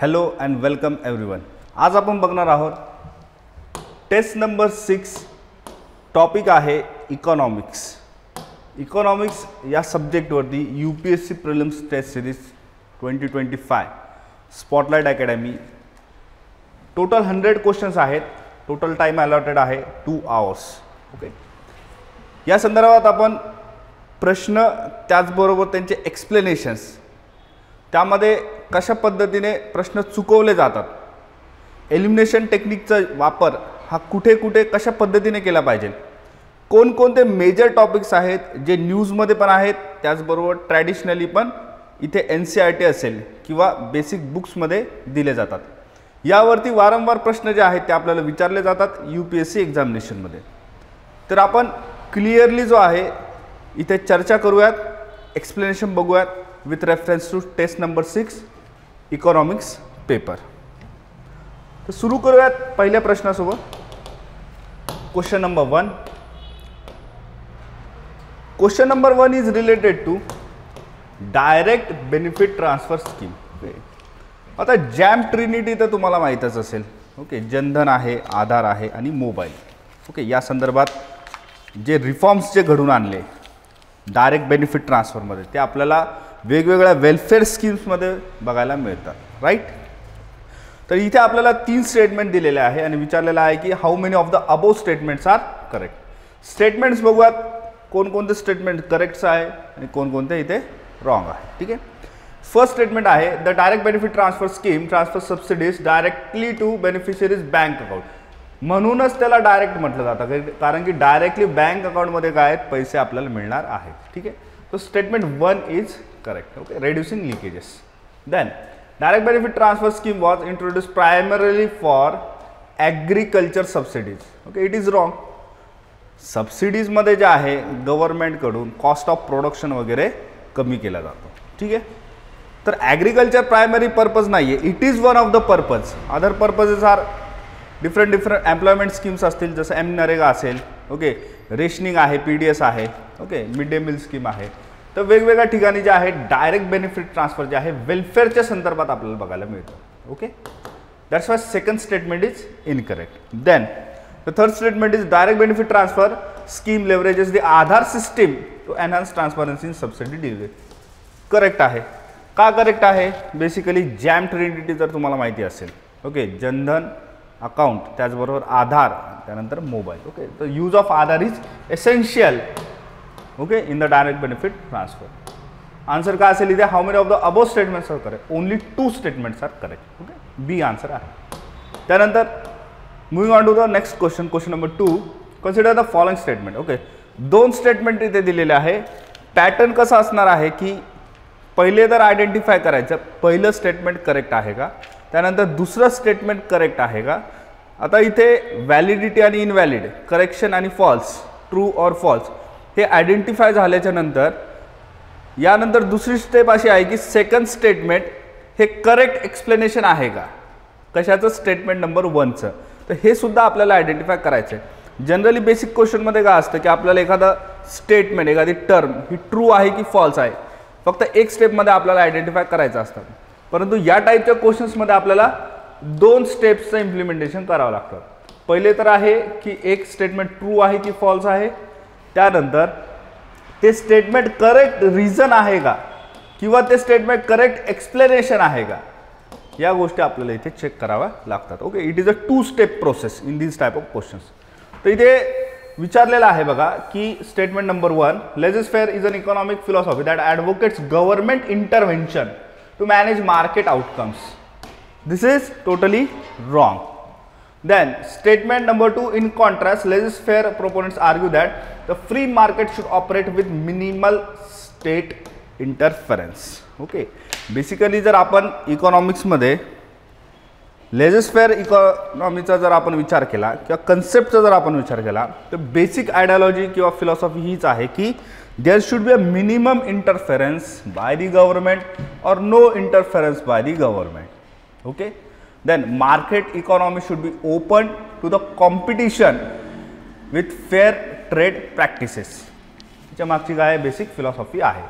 Hello and welcome everyone. आज आपण बघणार आहोत टेस्ट नंबर 6. टॉपिक आहे इकॉनॉमिक्स. इकॉनॉमिक्स या सब्जेक्टवरती UPSC prelims test series 2025 spotlight academy. Total 100 questions आहेत. टोटल टाइम अलॉटेड आहे 2 आवर्स. ओके, या संदर्भात आपण प्रश्न त्याचबरोबर त्यांचे एक्सप्लेनेशन्स, त्यामध्ये कशा पद्धतीने प्रश्न चुकवले जातात, एलिमिनेशन टेक्निकचा वापर हा कुठे कुठे कशा पद्धतीने केला पाहिजे, कोणकोणते मेजर टॉपिक्स आहेत जे न्यूजमध्ये पण आहेत, त्याचबरोबर ट्रॅडिशनली पण इथे NCERT असेल किंवा बेसिक बुक्समध्ये दिले जातात, यावरती वारंवार प्रश्न जे आहेत ते आपल्याला विचारले जातात UPSC एक्झामिनेशनमध्ये. तर आपण क्लिअरली जो आहे इथे चर्चा करूयात, एक्सप्लेनेशन बघूयात with reference to test number 6 economics paper. तर सुरू करूयात पहिल्या प्रश्नासोबत. Question number 1. Question number 1 is related to direct benefit transfer scheme. आता जॅम ट्रिनिटी तर तुम्हाला माहीतच असेल. ओके, जनधन आहे, आधार आहे आणि मोबाईल. ओके, या संदर्भात जे रिफॉर्म्स जे घडून आणले डायरेक्ट बेनिफिट ट्रान्सफरमध्ये, ते आपल्याला वेगवेगळ्या वेलफेअर स्कीम्समध्ये बघायला मिळतात, राईट. तर इथे आपल्याला 3 स्टेटमेंट दिलेले आहे आणि विचारलेलं आहे की how many of the above statements are correct. Statements बघूयात, कोणकोणते स्टेटमेंट करेक्ट आहे आणि कोणकोणते इथे रॉंग आहे. ठीक आहे. फर्स्ट स्टेटमेंट आहे the direct benefit transfer scheme transfer subsidies directly to beneficiaries bank account. म्हणूनच त्याला डायरेक्ट म्हटलं जातं, कारण की डायरेक्टली बँक अकाउंटमध्ये काय आहेत, पैसे आपल्याला मिळणार आहेत. ठीक आहे. तो statement 1 is correct. Okay, reducing leakages. Then direct benefit transfer scheme was introduced primarily for agriculture subsidies. Okay, it is wrong. Subsidies मध्ये जे आहे गव्हर्नमेंट कडून कॉस्ट ऑफ प्रोडक्शन वगैरे कमी केला जातो. ठीक आहे. तर ॲग्रिकल्चर प्रायमरी पर्पज नाही आहे, it is one of the purpose. Other purposes are different employment schemes असतील, जसं नरेगा असेल. ओके, रेशनिंग आहे, PDS आहे. Okay, mid day meal scheme आहे. तर वेगवेगळ्या ठिकाणी जे आहे डायरेक्ट बेनिफिट ट्रान्सफर जे आहे वेलफेअरच्या संदर्भात आपल्याला बघायला मिळतं. Okay, that's why second statement is incorrect. Then the third statement is direct benefit transfer scheme leverages the Aadhaar system to enhance transparency in subsidy delivery. Correct आहे. का करेक्ट आहे? बेसिकली जॅम ट्रिनिटी जर तुम्हाला माहिती असेल, ओके, जनधन अकाउंट, त्याचबरोबर आधार, त्यानंतर mobile. Okay, तर use of Aadhaar is essential. Okay, in the direct benefit transfer. Answer काय असेल इथे? How many of the above statements are correct? Only 2 statements are correct. Okay, B answer आहे. त्यानंतर moving on to the next question. Question number 2. Consider the following statement. Okay, 2 statement इथे दिलेले आहे. Pattern कसा असणार आहे की पहिले तर आयडेंटिफाय करायचं, पहिलं स्टेटमेंट करेक्ट आहे का, त्यानंतर दुसरं स्टेटमेंट करेक्ट आहे का. आता इथे व्हॅलिडिटी आणि इनव्हॅलिड, करेक्शन आणि फॉल्स, ट्रू और फॉल्स हे आयडेंटिफाय झाल्याच्या नंतर यानंतर दुसरी स्टेप अशी आहे की सेकंड स्टेटमेंट हे करेक्ट एक्सप्लेनेशन आहे का, कशाचं? स्टेटमेंट नंबर 1चं. तर हे सुद्धा आपल्याला आयडेंटिफाय करायचं आहे. जनरली बेसिक क्वेश्चनमध्ये काय असतं की आपल्याला एखादा स्टेटमेंट, एखादी टर्म ही ट्रू आहे की फॉल्स आहे, फक्त एक स्टेपमध्ये आपल्याला आयडेंटिफाय करायचं असतं. परंतु या टाईपच्या क्वेश्चन्समध्ये आपल्याला 2 स्टेप्सचं इम्प्लिमेंटेशन करावं लागतं. पहिले तर आहे की एक स्टेटमेंट ट्रू आहे की फॉल्स आहे, त्यानंतर ते स्टेटमेंट करेक्ट रिझन आहे का किंवा ते स्टेटमेंट करेक्ट एक्सप्लेनेशन आहे का, या गोष्टी आपल्याला इथे चेक कराव्या लागतात. Okay, it is a 2 step process in this type of questions. तर इथे विचारलेलं आहे बघा की statement number 1, legislature is an economic philosophy that advocates government intervention to manage market outcomes. This is totally wrong. Then statement number 2, in contrast, laissez-faire proponents argue that the free market should operate with minimal state interference. Okay, basically जर आपण इकॉनॉमिक्समध्ये लेजेसफेअर इकॉनॉमीचा जर आपण विचार केला किंवा कन्सेप्टचा जर आपण विचार केला, तर बेसिक आयडियोलॉजी किंवा फिलॉसॉफी हीच आहे की there should be a minimum interference by the government और no interference by the government. Okay, then market economy should be open to the competition with fair trade practices. याच्या मागची काय basic philosophy आहे.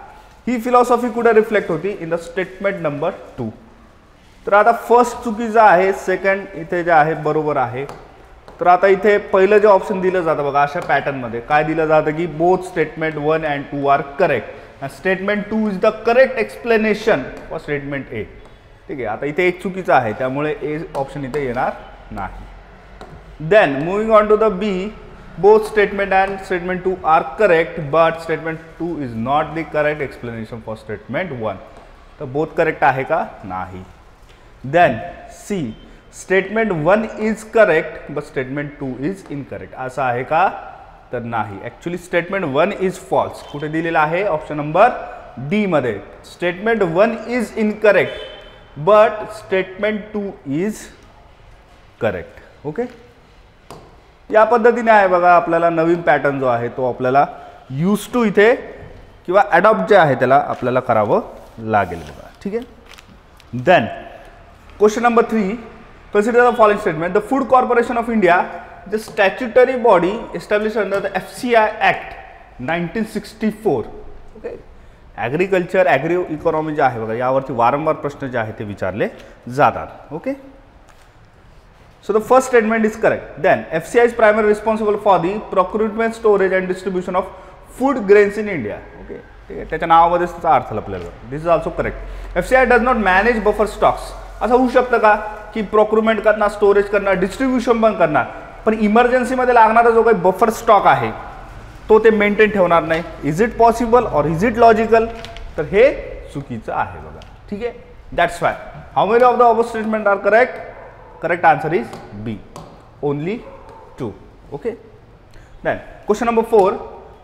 ही philosophy कुठे reflect होती? In the statement number 2. तर आता first चुकीचं आहे, सेकंड इथे जे आहे बरोबर आहे. तर आता इथे पहिलं जे ऑप्शन दिलं जातं बघा अशा पॅटर्नमध्ये काय दिलं जातं की both statement 1 and 2 are correct and statement 2 is the correct explanation for statement A. ठीक आहे, आता इथे एक चुकीचं आहे त्यामुळे ए ऑप्शन इथे येणार नाही. Then moving on to the B, both statement and statement 2 are correct but statement 2 is not the correct explanation for statement 1. तर बोथ करेक्ट आहे का? नाही. Then C, statement 1 is correct but statement 2 is incorrect. असं आहे का? तर नाही. Actually statement 1 is false. कुठे दिलेलं आहे? ऑप्शन नंबर डी मध्ये. Statement 1 is incorrect but statement 2 is correct. Okay, या पद्धतीने आहे बघा. आपल्याला नवीन पॅटर्न जो आहे तो आपल्याला यूज टू इथे किंवा ॲडॉप्ट जे आहे त्याला आपल्याला करावं लागेल बघा. ठीक आहे. Then question number 3, consider the following statement. The Food Corporation of India, the statutory body established under the FCI Act 1964. Okay. Agriculture agri economy जे आहे बघा यावरती वारंवार प्रश्न जे आहे ते विचारले जातात. Okay, so the first statement is correct. Then FCI is primary responsible for the procurement, storage and distribution of food grains in India. Okay, ठीक आहे, त्याच्या नावामध्येच त्याचा अर्थ लपलेला. This is also correct. FCI does not manage buffer stocks. असं होऊ शकतं का की प्रोक्युरमेंट करणार, स्टोरेज करणार, डिस्ट्रीब्युशन पण करणार, पण इमर्जन्सीमध्ये लागणारा जो काही बफर स्टॉक आहे तो ते मेंटेन ठेवणार नाही. Is it possible or is it logical? तर हे चुकीचं आहे बघा. ठीक आहे, that's why how many of the above statement are correct? Correct answer is B, only 2. Okay. Then question number 4,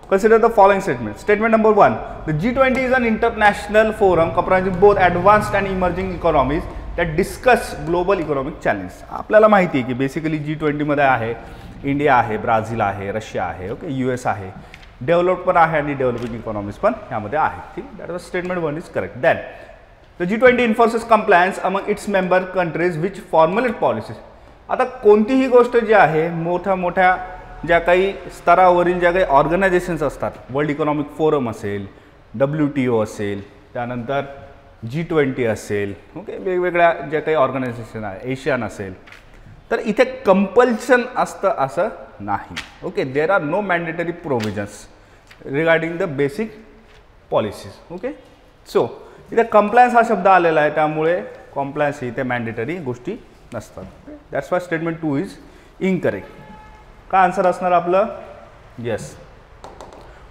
consider the following statement. Statement number 1, the G20 is an international forum comprising both advanced and emerging economies that discuss global economic challenges. आपल्याला माहिती आहे की basically G20 मध्ये आहे India आहे, Brazil आहे, Russia आहे, okay, US आहे, डेव्हलप्ड पण आहे आणि डेव्हलपिंग इकॉनॉमीज पण यामध्ये आहे. ठीक, that was statement 1 is correct. Then the G20 enforces compliance among its member countries which formulate policies. आता कोणतीही गोष्ट जी आहे मोठ्या मोठ्या ज्या काही स्तरावरील ज्या काही ऑर्गनायझेशन्स असतात, वर्ल्ड इकॉनॉमिक फोरम असेल, WTO असेल, त्यानंतर G20 असेल, ओके, वेगवेगळ्या ज्या काही ऑर्गनायझेशन आहे, एशियन असेल, तर इथे कंपल्शन असतं असं नाही. Okay, there are no mandatory provisions regarding the basic policies. Okay, so इथे कंप्लायन्स हा शब्द आलेला आहे त्यामुळे कॉम्प्लायन्स इथे मॅन्डेटरी गोष्टी नसतात. That's why statement 2 is incorrect. का आन्सर असणार आपलं? Yes,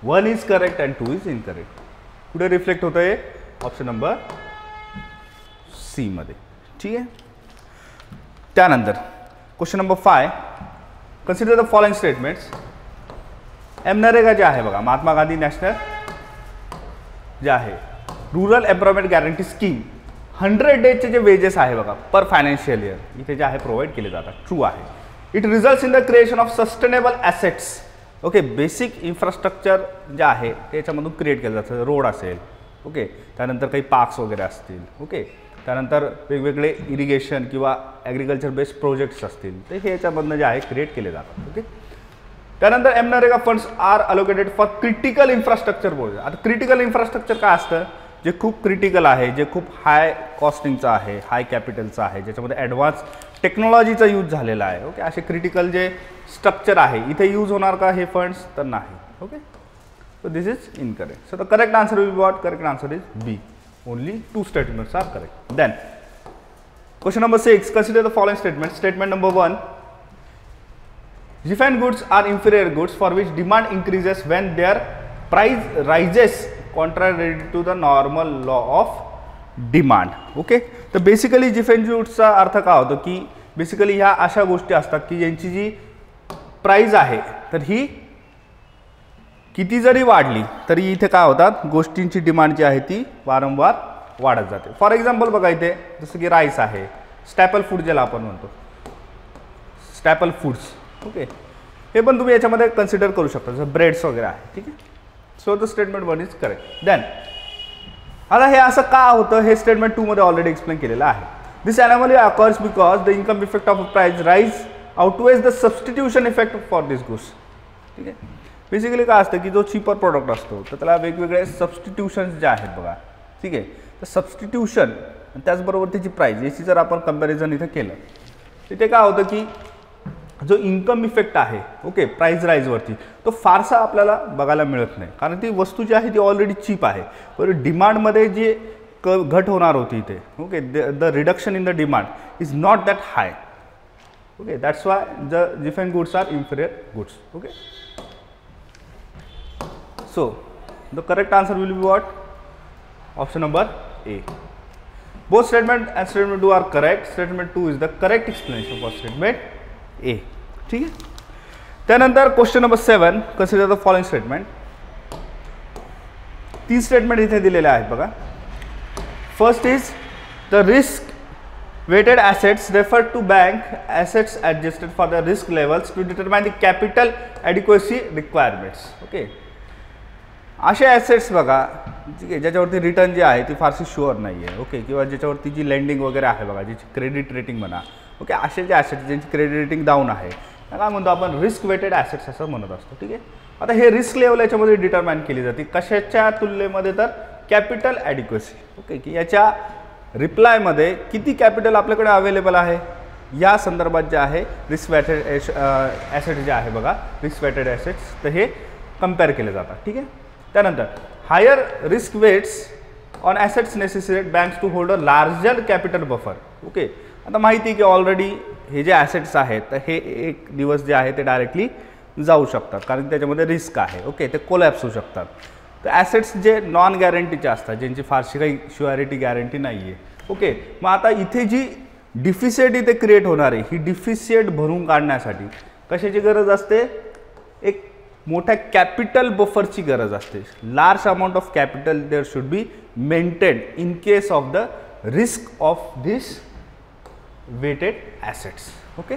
1 is correct and 2 is incorrect. कुठे रिफ्लेक्ट होतं आहे? ऑप्शन नंबर सी मध्ये. ठीक आहे. त्यानंतर question number 5, consider the following statements. MNREGA जे आहे बघा, महात्मा गांधी नॅशनल जे आहे रुरल एम्प्लॉयमेंट गॅरंटी स्कीम, 100 डेजचे जे वेजेस आहे बघा पर फायनान्शियल इयर इथे जे आहे प्रोव्हाइड केले जातात. ट्रू आहे. It results in the creation of sustainable assets. Okay, basic infrastructure जे आहे त्याच्यामधून क्रिएट केलं जातं. रोड असेल, ओके, त्यानंतर काही पार्क्स वगैरे असतील, ओके, त्यानंतर वेगवेगळे इरिगेशन किंवा ॲग्रिकल्चर बेस्ड प्रोजेक्ट्स असतील, तर हे याच्यामधनं जे आहे क्रिएट केले जातात. ओके. त्यानंतर MNREGA funds are allocated for critical infrastructure project. आता क्रिटिकल इन्फ्रास्ट्रक्चर काय असतं? जे खूप क्रिटिकल आहे, जे खूप हाय कॉस्टिंगचं आहे, हाय कॅपिटलचं आहे, ज्याच्यामध्ये ॲडव्हान्स टेक्नॉलॉजीचा यूज झालेला आहे. ओके, असे क्रिटिकल जे स्ट्रक्चर आहे इथे यूज होणार का हे फंड्स? तर नाही. Okay, so this is incorrect. So the correct answer will be what? Correct answer is B, only 2 statements are correct. Then question number 6, consider the following statement. Statement number 1, refined goods are inferior goods for which demand increases when their price rises contrary to the normal law of demand. Okay, तर basically refined गुड्सचा अर्थ काय होतो की basically ह्या अशा गोष्टी असतात की ज्यांची जी प्राइस आहे तर ही किती जरी वाढली तरी इथे काय होतात, गोष्टींची डिमांड जी आहे ती वारंवार वाढत जाते. फॉर एक्झाम्पल बघा इथे जसं की राईस आहे, स्टॅपल फूड ज्याला आपण म्हणतो, स्टॅपल फूड्स. ओके, हे पण तुम्ही याच्यामध्ये कन्सिडर करू शकता, जसं ब्रेड्स वगैरे आहे. ठीक आहे. So the statement 1 is correct. Then आता हे असं का होतं हे स्टेटमेंट 2 मध्ये ऑलरेडी एक्सप्लेन केलेलं आहे. This anomaly occurs because the income effect of price rise outweighs the substitution effect for this goods. ठीक आहे. बेसिकली काय असतं की जो चीपर प्रोडक्ट असतो तर त्याला वेगवेगळे सबस्टिट्यूशन्स जे आहेत बघा. ठीक आहे, तर सबस्टिट्यूशन त्याचबरोबर त्याची प्राईज याची जर आपण कंपॅरिझन इथे केलं तिथे काय होतं की जो इन्कम इफेक्ट आहे ओके प्राईस राईजवरती तो फारसा आपल्याला बघायला मिळत नाही, कारण ती वस्तू जी आहे ती ऑलरेडी चीप आहे. बरोबर डिमांडमध्ये जे घट होणार होती इथे okay the reduction in the demand is not that high. Okay that's why the different goods are inferior goods. Okay so the correct answer will be what? Option number A. Both statement and statement 2 are correct. Statement 2 is the correct explanation for statement A. ठीक आहे. त्यानंतर question number 7 consider the following statement. 3 statement इथे दिलेले आहेत बघा. First is the risk weighted assets refer to bank assets adjusted for the risk levels to determine the capital adequacy requirements. Okay असे assets बघा ठीक आहे ज्याच्यावरती रिटर्न जी आहे ती फारशी शुअर नाही आहे ओके किंवा ज्याच्यावरती जी लेंडिंग वगैरे आहे बघा ज्याची क्रेडिट रेटिंग म्हणा ओके असे जे ॲसेट्स ज्यांची क्रेडिट रेटिंग डाऊन आहे काय म्हणतो आपण रिस्क वेटेड ॲसेट्स असं म्हणत असतो. ठीक आहे. आता हे रिस्क लेवल याच्यामध्ये डिटरमाइन केली जाते कशाच्या तुलनेमध्ये तर कॅपिटल ॲडिक्वेसी. ओके की याच्या रिप्लायमध्ये किती कॅपिटल आपल्याकडे अवेलेबल आहे या संदर्भात जे आहे रिस्क वेटेड ॲसेट जे आहे बघा रिस्क वेटेड ॲसेट्स तर हे कम्पेअर केले जातात. ठीक आहे. त्यानंतर higher risk weights on assets necessitated banks to hold a larger capital buffer. Okay आता माहिती आहे की ऑलरेडी हे जे ॲसेट्स आहेत तर हे एक दिवस जे आहे ते डायरेक्टली जाऊ शकतात कारण त्याच्यामध्ये रिस्क आहे. ओके ते कोलॅप्स होऊ शकतात. तर ॲसेट्स जे नॉन गॅरंटीचे असतात ज्यांची फारशी काही श्युअरिटी गॅरंटी नाही आहे ओके मग आता इथे जी डिफिसिट इथे क्रिएट होणार आहे ही डिफिसिट भरून काढण्यासाठी कशाची गरज असते? एक मोठ्या कॅपिटल बफरची गरज असते. Large amount of capital there should be maintain in case of the risk of this weighted assets. Okay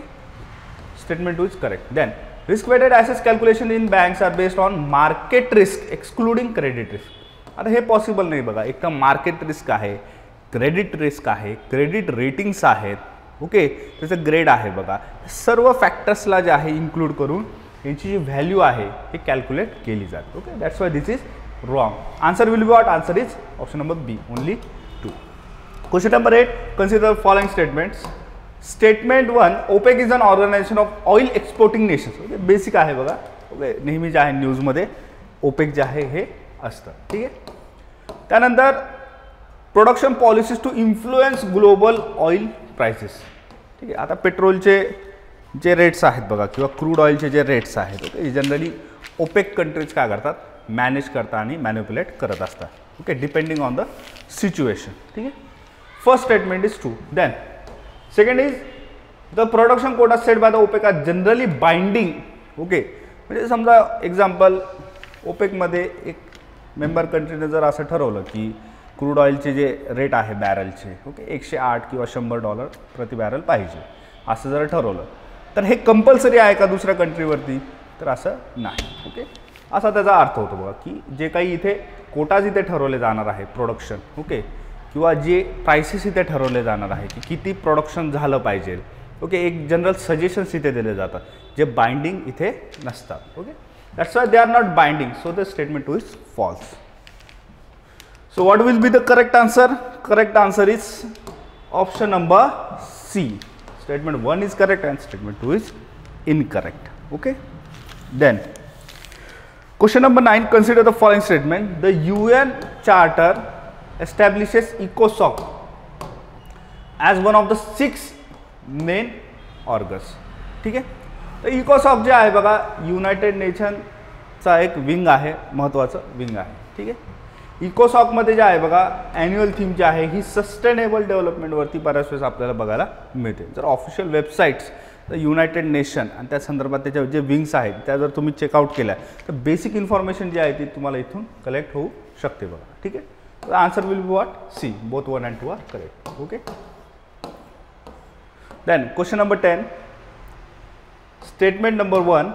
statement 2 is correct. Then risk weighted assets calculation in banks are based on market risk excluding credit risk. आता हे possible नाही बघा. एक तर market risk आहे credit risk आहे credit ratings आहेत okay त्याचं ग्रेड आहे बघा सर्व फॅक्टर्सला जे आहे इन्क्लूड करून यांची जी व्हॅल्यू आहे हे कॅल्क्युलेट केली जाते. Okay that's why this is wrong. Answer will be what? Answer is option number B only 2. Question number 8 consider following statements. Statement 1 OPEC is an organization of oil exporting nations. Okay basic आहे बघा. Okay नेहमी जे आहे न्यूजमध्ये OPEC जे आहे हे असतं. ठीक आहे. त्यानंतर production policies to influence global oil prices. ठीक आहे. आता पेट्रोलचे जे रेट्स आहेत बघा किंवा क्रूड ऑइलचे जे रेट्स आहेत ओके जनरली ओपेक कंट्रीज काय करतात मॅनेज करतात आणि मॅनिप्युलेट करत असतात. Okay depending on the situation. ठीक आहे. First statement is true. Then second is the production quota set by the OPEC are generally binding. Okay म्हणजे समजा एक्झाम्पल ओपेकमध्ये एक मेंबर कंट्रीने जर असं ठरवलं की क्रूड ऑइलचे जे रेट आहे बॅरलचे ओके 108 किंवा $100 प्रति बॅरल पाहिजे असं जर ठरवलं तर हे कंपल्सरी आहे का दुसऱ्या कंट्रीवरती? तर असं नाही. ओके असा त्याचा अर्थ होतो बघा की जे काही इथे कोटाज इथे ठरवले जाणार आहे प्रोडक्शन ओके किंवा जे प्राइसेस इथे ठरवले जाणार आहे की किती प्रोडक्शन झालं पाहिजे ओके एक जनरल सजेशन्स इथे दिले जातात जे बाइंडिंग इथे नसतात. Okay that's why they are not binding. So the statement 2 is false. So what will be the correct answer? Correct answer is option number C. Statement 1 is correct and statement 2 is incorrect. Okay. Then question number 9 consider the following statement. The UN Charter establishes ECOSOC as one of the 6 main organs. ठीक आहे. तर ECOSOC जे आहे बघा United नेशनचा एक wing आहे महत्त्वाचं wing आहे. ठीक आहे. इकोसॉकमध्ये जे आहे बघा ॲन्युअल थीम जी आहे ही सस्टेनेबल डेव्हलपमेंटवरती बऱ्याच वेळेस आपल्याला बघायला मिळते. जर ऑफिशियल वेबसाईट्स तर युनायटेड नेशन आणि त्या संदर्भात त्याच्या जे विंग्स आहेत त्या जर तुम्ही चेकआउट केल्या तर बेसिक इन्फॉर्मेशन जी आहे ती तुम्हाला इथून कलेक्ट होऊ शकते बघा. ठीक आहे. Answer will be what? C. Both 1 and 2 are correct. Okay. Then question number 10 statement number 1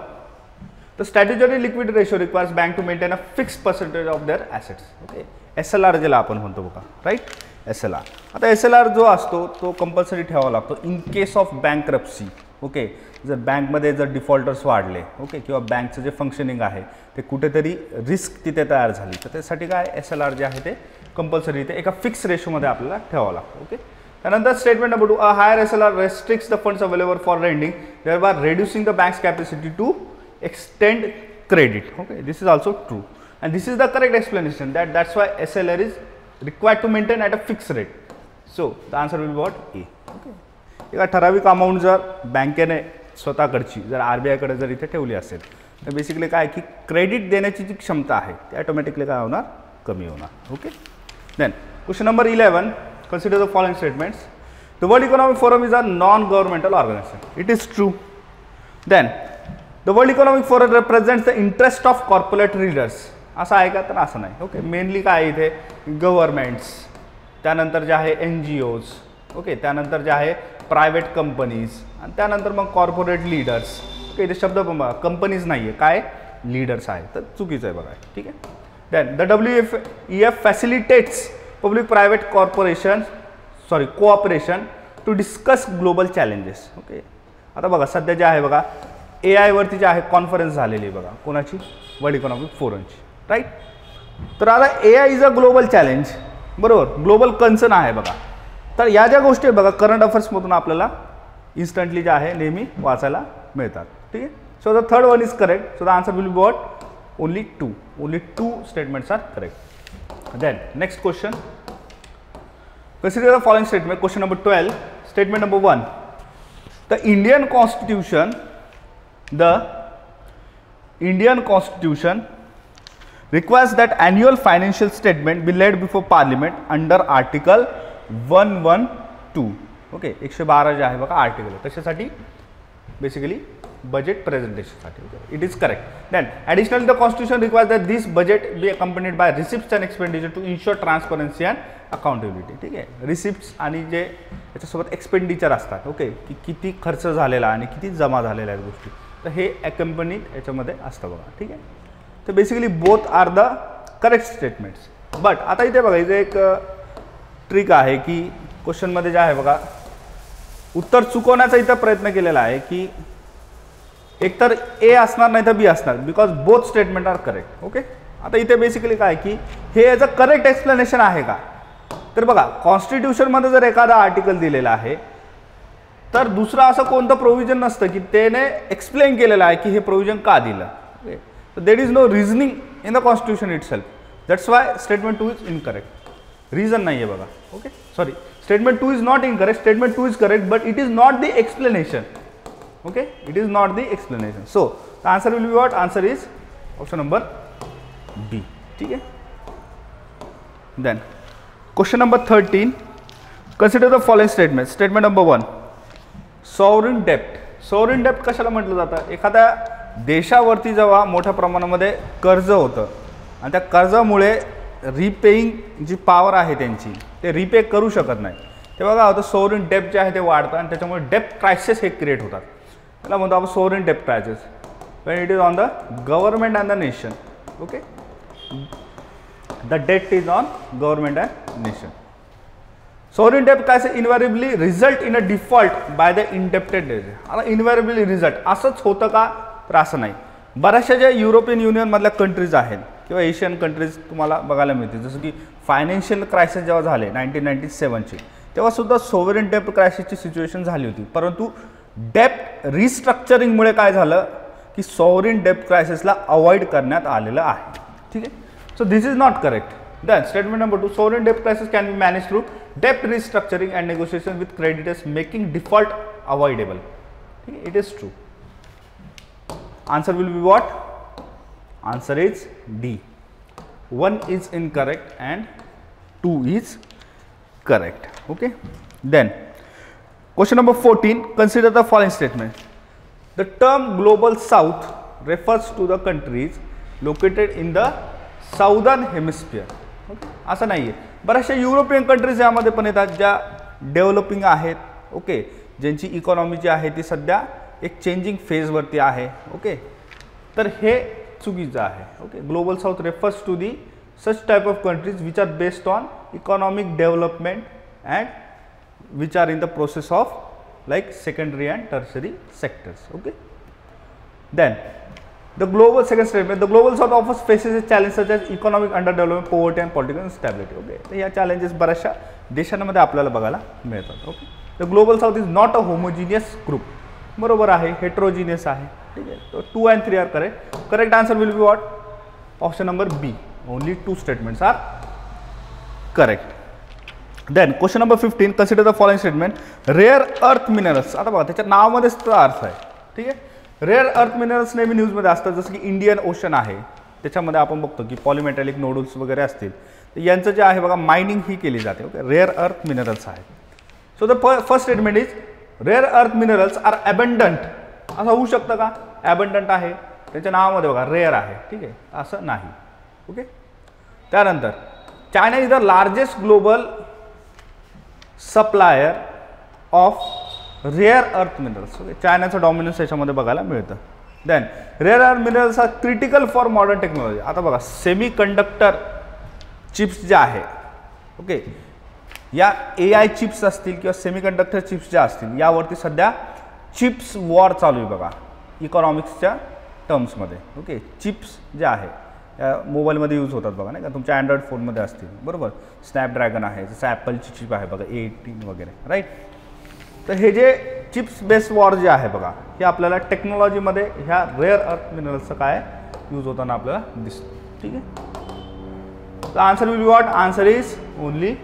The statutory liquidity ratio requires bank to maintain a fixed percentage of their assets. Okay. SLR ज्याला आपण म्हणतो बघा right SLR. आता SLR जो असतो तो compulsory ठेवावा लागतो इन केस ऑफ बँकरप्सी. ओके जर बँकमध्ये जर डिफॉल्टर्स वाढले ओके किंवा बँकचं जे फंक्शनिंग आहे ते कुठेतरी रिस्क तिथे तयार झाली तर त्यासाठी काय SLR जे आहे ते कंपल्सरी इथे एका फिक्स रेशोमध्ये आपल्याला ठेवावं लागतं. ओके. त्यानंतर statement number 2, a higher SLR restricts the funds available for lending, thereby reducing the bank's capacity to extend credit. Okay, this is also true, and this is the correct explanation. That's why SLR is required to maintain at a fixed rate. So the answer will be what? A. Okay. एका ठराविक amount जर बँकेने स्वतःकडची जर RBI कडे जर इथे ठेवली असेल तर बेसिकली काय की क्रेडिट देण्याची जी क्षमता आहे ती ऑटोमॅटिकली काय होणार? कमी होणार. Okay. Then question number 11, consider the following statements. The World Economic Forum is a non-governmental organization. It is true. Then the World Economic Forum represents the interest of corporate leaders. असं आहे का? तर असं नाही. ओके. मेनली काय इथे governments, त्यानंतर जे आहे NGOs, ओके, त्यानंतर जे आहे प्रायव्हेट कंपनीज आणि त्यानंतर मग कॉर्पोरेट लीडर्स. ओके. इथे शब्द पण बघा, कंपनीज नाही आहे, काय लीडर्स आहे, तर चुकीचं आहे बघा. ठीक आहे. Then the WEF facilitates public private cooperation to discuss global challenges. Okay. आता बघा सध्या जे आहे बघा AI वरती जे आहे कॉन्फरन्स झालेली आहे बघा, कोणाची? वर्ल्ड इकॉनॉमिक फोरमची. राईट. तर आता AI is a global challenge, बरोबर, ग्लोबल कन्सर्न आहे बघा. तर या ज्या गोष्टी आहे बघा करंट अफेअर्समधून आपल्याला इन्स्टंटली जे आहे नेहमी वाचायला मिळतात. ठीक आहे. So the third one is correct. So the answer will be what? Only two statements are correct. Then next question, consider the following statement. Question number 12, statement number 1, the Indian Constitution requires that annual financial statement be laid before Parliament under Article 112. Okay. 112 जे आहे बघा article कशासाठी? Basically budget presentation साठी. It is correct. Then additionally the constitution requires that this budget be accompanied by receipts and expenditure to ensure transparency and accountability. ठीक आहे. Receipts आणि जे याच्यासोबत एक्सपेंडिचर असतात, ओके, की किती खर्च झालेला आणि किती जमा झालेल्या आहेत गोष्टी, तर हे अकंपनीड याच्यामध्ये असतं बघा. ठीक आहे. तर basically both are the correct statements. But आता इथे बघा इथे एक ट्रिक आहे की क्वेश्चनमध्ये जे आहे बघा उत्तर चुकवण्याचा इथं प्रयत्न केलेला आहे की एकतर A असणार नाही तर B असणार, because both statement are correct. Okay. आता इथे बेसिकली काय की हे याचं करेक्ट एक्सप्लेनेशन आहे का? तर बघा कॉन्स्टिट्यूशनमध्ये जर एखादा आर्टिकल दिलेला आहे तर दुसरा असं कोणतं प्रोव्हिजन नसतं की त्याने एक्सप्लेन केलेलं आहे की हे प्रोव्हिजन का दिलं. ओके. तर there is no reasoning in the constitution itself. That's why statement 2 is incorrect. Reason नाही आहे बघा. Okay. Sorry, statement 2 is not incorrect. Statement 2 is correct but it is not the explanation. Okay, it is not the explanation. So the answer will be what? Answer is option number B. ठीक है. Then question number 13, consider the following statements. Statement number 1, sovereign debt. Sovereign debt कशाला म्हटलं जातं? एखाद्या देशावरती जेव्हा मोठ्या प्रमाणामध्ये कर्ज होतं आणि त्या कर्जामुळे रिपेइंग जी पॉवर आहे त्यांची ते रिपे करू शकत नाही, तेव्हा काय होतं? सोवरिन डेप्ट जे आहे ते वाढतं आणि त्याच्यामुळे डेप्ट क्रायसिस हे क्रिएट होतात. त्याला म्हणतो आपण सोवरिन डेप्ट crisis when it is on the government and the nation. Okay, the debt is on government and nation. Sovereign debt crisis invariably result in a default by the indebted nation. आता invariably result असंच होतं का? तर असं नाही. बऱ्याचशा ज्या European union मधल्या कंट्रीज आहेत किंवा एशियन कंट्रीज तुम्हाला बघायला मिळतील, जसं की फायनान्शियल क्रायसिस जेव्हा झाले 1997ची, तेव्हा सुद्धा सोवरेन डेप्ट क्रायसिसची सिच्युएशन झाली होती. परंतु डेप्ट रिस्ट्रक्चरिंगमुळे काय झालं की सोवरेन डेप्ट क्रायसिसला अवॉइड करण्यात आलेलं आहे. ठीक आहे. So this is not correct. Then statement number 2, sovereign dept crisis can be manage through dept restructuring and negotiation with creditors making default avoidable. ठीक आहे. It is true. Answer will be what? Answer is D. 1 is incorrect and 2 is correct. Okay. Then question number 14, consider the following statement. The term global south refers to the countries located in the southern hemisphere. Okay. असं नाही आहे. बऱ्याचशा European countries यामध्ये पण येतात ज्या developing आहेत. Okay. ज्यांची इकॉनॉमी जी आहे ती सध्या एक चेंजिंग फेजवरती आहे. ओके. तर हे चुकीचं आहे. Okay. Global south refers to the such type of countries which are based on economic development and which are in the process of like secondary and tertiary sectors. Okay. Then the global second statement, the global south offers faces challenge such as economic under development, poverty and political instability. Okay, तर या challenges बऱ्याचशा देशांमध्ये आपल्याला बघायला मिळतात. Okay, the global south is not a homogeneous group. बरोबर आहे, heterogeneous आहे. ठीक आहे, तो 2 and 3 are correct. Correct answer will be what? Option number B. Only 2 statements are correct. Then question number 15, consider the following statement. Rare earth minerals. आता बघा त्याच्या नावामध्येच तर अर्थ आहे. ठीक आहे, रेअर अर्थ मिनरल्स नेहमी न्यूजमध्ये असतात, जसं की इंडियन ओशन आहे, त्याच्यामध्ये आपण बघतो की पॉलिमेटॅलिक नोडल्स वगैरे असतील, तर यांचं जे आहे बघा मायनिंग ही केली जाते. ओके, रेअर अर्थ मिनरल्स आहेत. So the first statement is rare earth minerals are abundant. असं होऊ शकतं का? अबंडंट आहे, त्याच्या नावामध्ये बघा रेअर आहे. ठीक आहे, असं नाही. ओके, त्यानंतर China is the largest global supplier of rare earth minerals. Okay, चायनाचं डॉमिनन्स याच्यामध्ये बघायला मिळतं. Then rare earth minerals are critical for modern technology. आता बघा सेमी कंडक्टर चिप्स ज्या आहे, ओके, या AI चिप्स असतील किंवा सेमी कंडक्टर चिप्स ज्या असतील, यावरती सध्या चिप्स वॉर चालू आहे बघा इकॉनॉमिक्सच्या टर्म्समध्ये. ओके, चिप्स ज्या आहे या मोबाईलमध्ये यूज होतात बघा, नाही का, तुमच्या अँड्रॉइड फोनमध्ये असतील. बरोबर, स्नॅपड्रॅगन आहे, जसं ॲपलची चिप आहे बघा A18 वगैरे, राईट. तर हे जे चिप्स बेस्ड वॉर जे आहे बघा, हे आपल्याला टेक्नॉलॉजीमध्ये ह्या रेअर अर्थ मिनरल्सचं काय यूज होताना आपल्याला दिसतं. ठीक आहे, तर answer will be what? Answer is only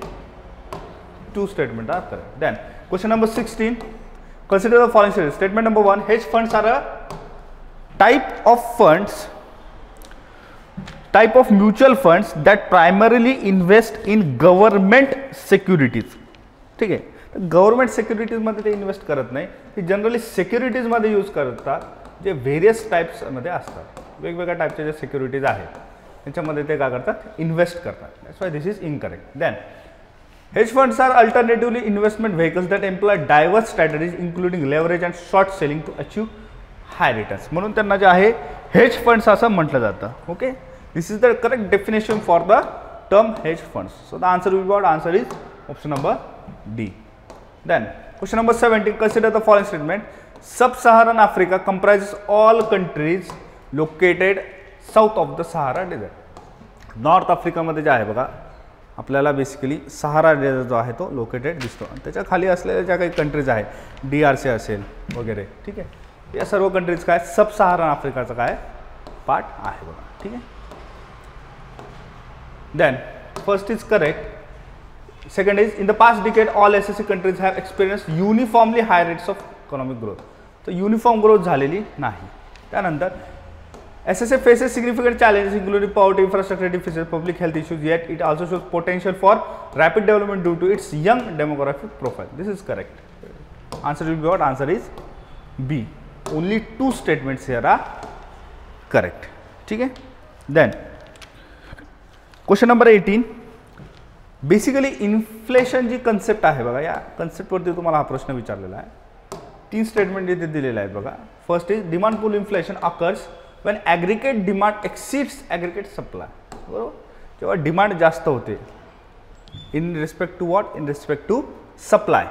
2 statement are correct. Then question number 16, consider the following statement. Statement number 1, hedge funds are a type of mutual funds that primarily invest in government securities. ठीक आहे, तर government सिक्युरिटीजमध्ये ते invest करत नाही, ते generally सिक्युरिटीजमध्ये use करतात, जे various टाईप्समध्ये असतात. वेगवेगळ्या टाईपचे जे सिक्युरिटीज आहेत त्याच्यामध्ये ते काय करतात? इन्व्हेस्ट करतात. That's why this is incorrect. Then hedge funds are alternatively investment vehicles that employ diverse strategies including leverage and short selling to achieve high returns. म्हणून त्यांना जे आहे hedge funds असं म्हटलं जातं. Okay, this is the correct definition for the term hedge funds. So the answer will be what? Answer is option number D. Then question number 17, consider the following statement. Sub-Saharan Africa comprises all countries located south of the Sahara Desert. North आफ्रिकामध्ये जे आहे बघा आपल्याला basically सहारा dessert जो आहे तो located दिसतो, आणि त्याच्या खाली असलेल्या ज्या काही कंट्रीज आहेत, DRC असेल वगैरे. ठीक आहे, या सर्व कंट्रीज काय सब सहारा आफ्रिकाचा काय पार्ट आहे बघा. ठीक आहे, then first is correct. Second is in the past decade all SSC countries have experience uniformly high rates of economic growth. तर युनिफॉर्म ग्रोथ झालेली नाही. त्यानंतर SSA faces significant challenges including poverty, infrastructure deficit, public health issues, yet it also shows potential for rapid development due to its young demographic profile. This is correct. Answer will be what? Answer is B. Only 2 statements here are correct. ठीक है? Then question number 18. Basically inflation जी concept आहे बघा, या कन्सेप्टवरती तुम्हाला हा प्रश्न विचारलेला आहे. 3 स्टेटमेंट इथे दिलेले आहेत बघा. First is demand pull inflation occurs when aggregate demand exceeds aggregate supply. बरोबर, जेव्हा डिमांड जास्त होते in respect to what? In respect to supply,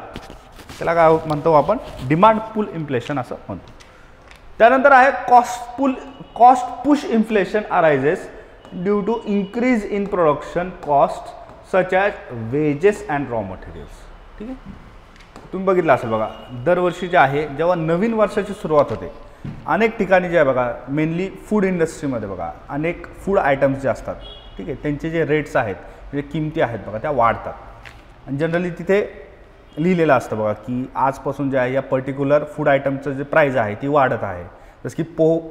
त्याला काय म्हणतो आपण? डिमांड पुल इन्फ्लेशन असं म्हणतो. त्यानंतर आहे cost push inflation arises due to increase in production cost such as wages and raw materials. ठीक आहे, तुम्ही बघितलं असेल बघा, दरवर्षी जे आहे जेव्हा नवीन वर्षाची सुरुवात होते, अनेक ठिकाणी जे आहे बघा, मेनली फूड इंडस्ट्रीमध्ये बघा, अनेक फूड आयटम्स जे असतात, ठीक आहे, त्यांचे जे रेट्स आहेत, जे किमती आहेत बघा, त्या वाढतात. आणि जनरली तिथे लिहिलेलं असतं बघा की आजपासून जे आहे या पर्टिक्युलर फूड आयटमचं जे प्राईज आहे ती वाढत आहे. जसं की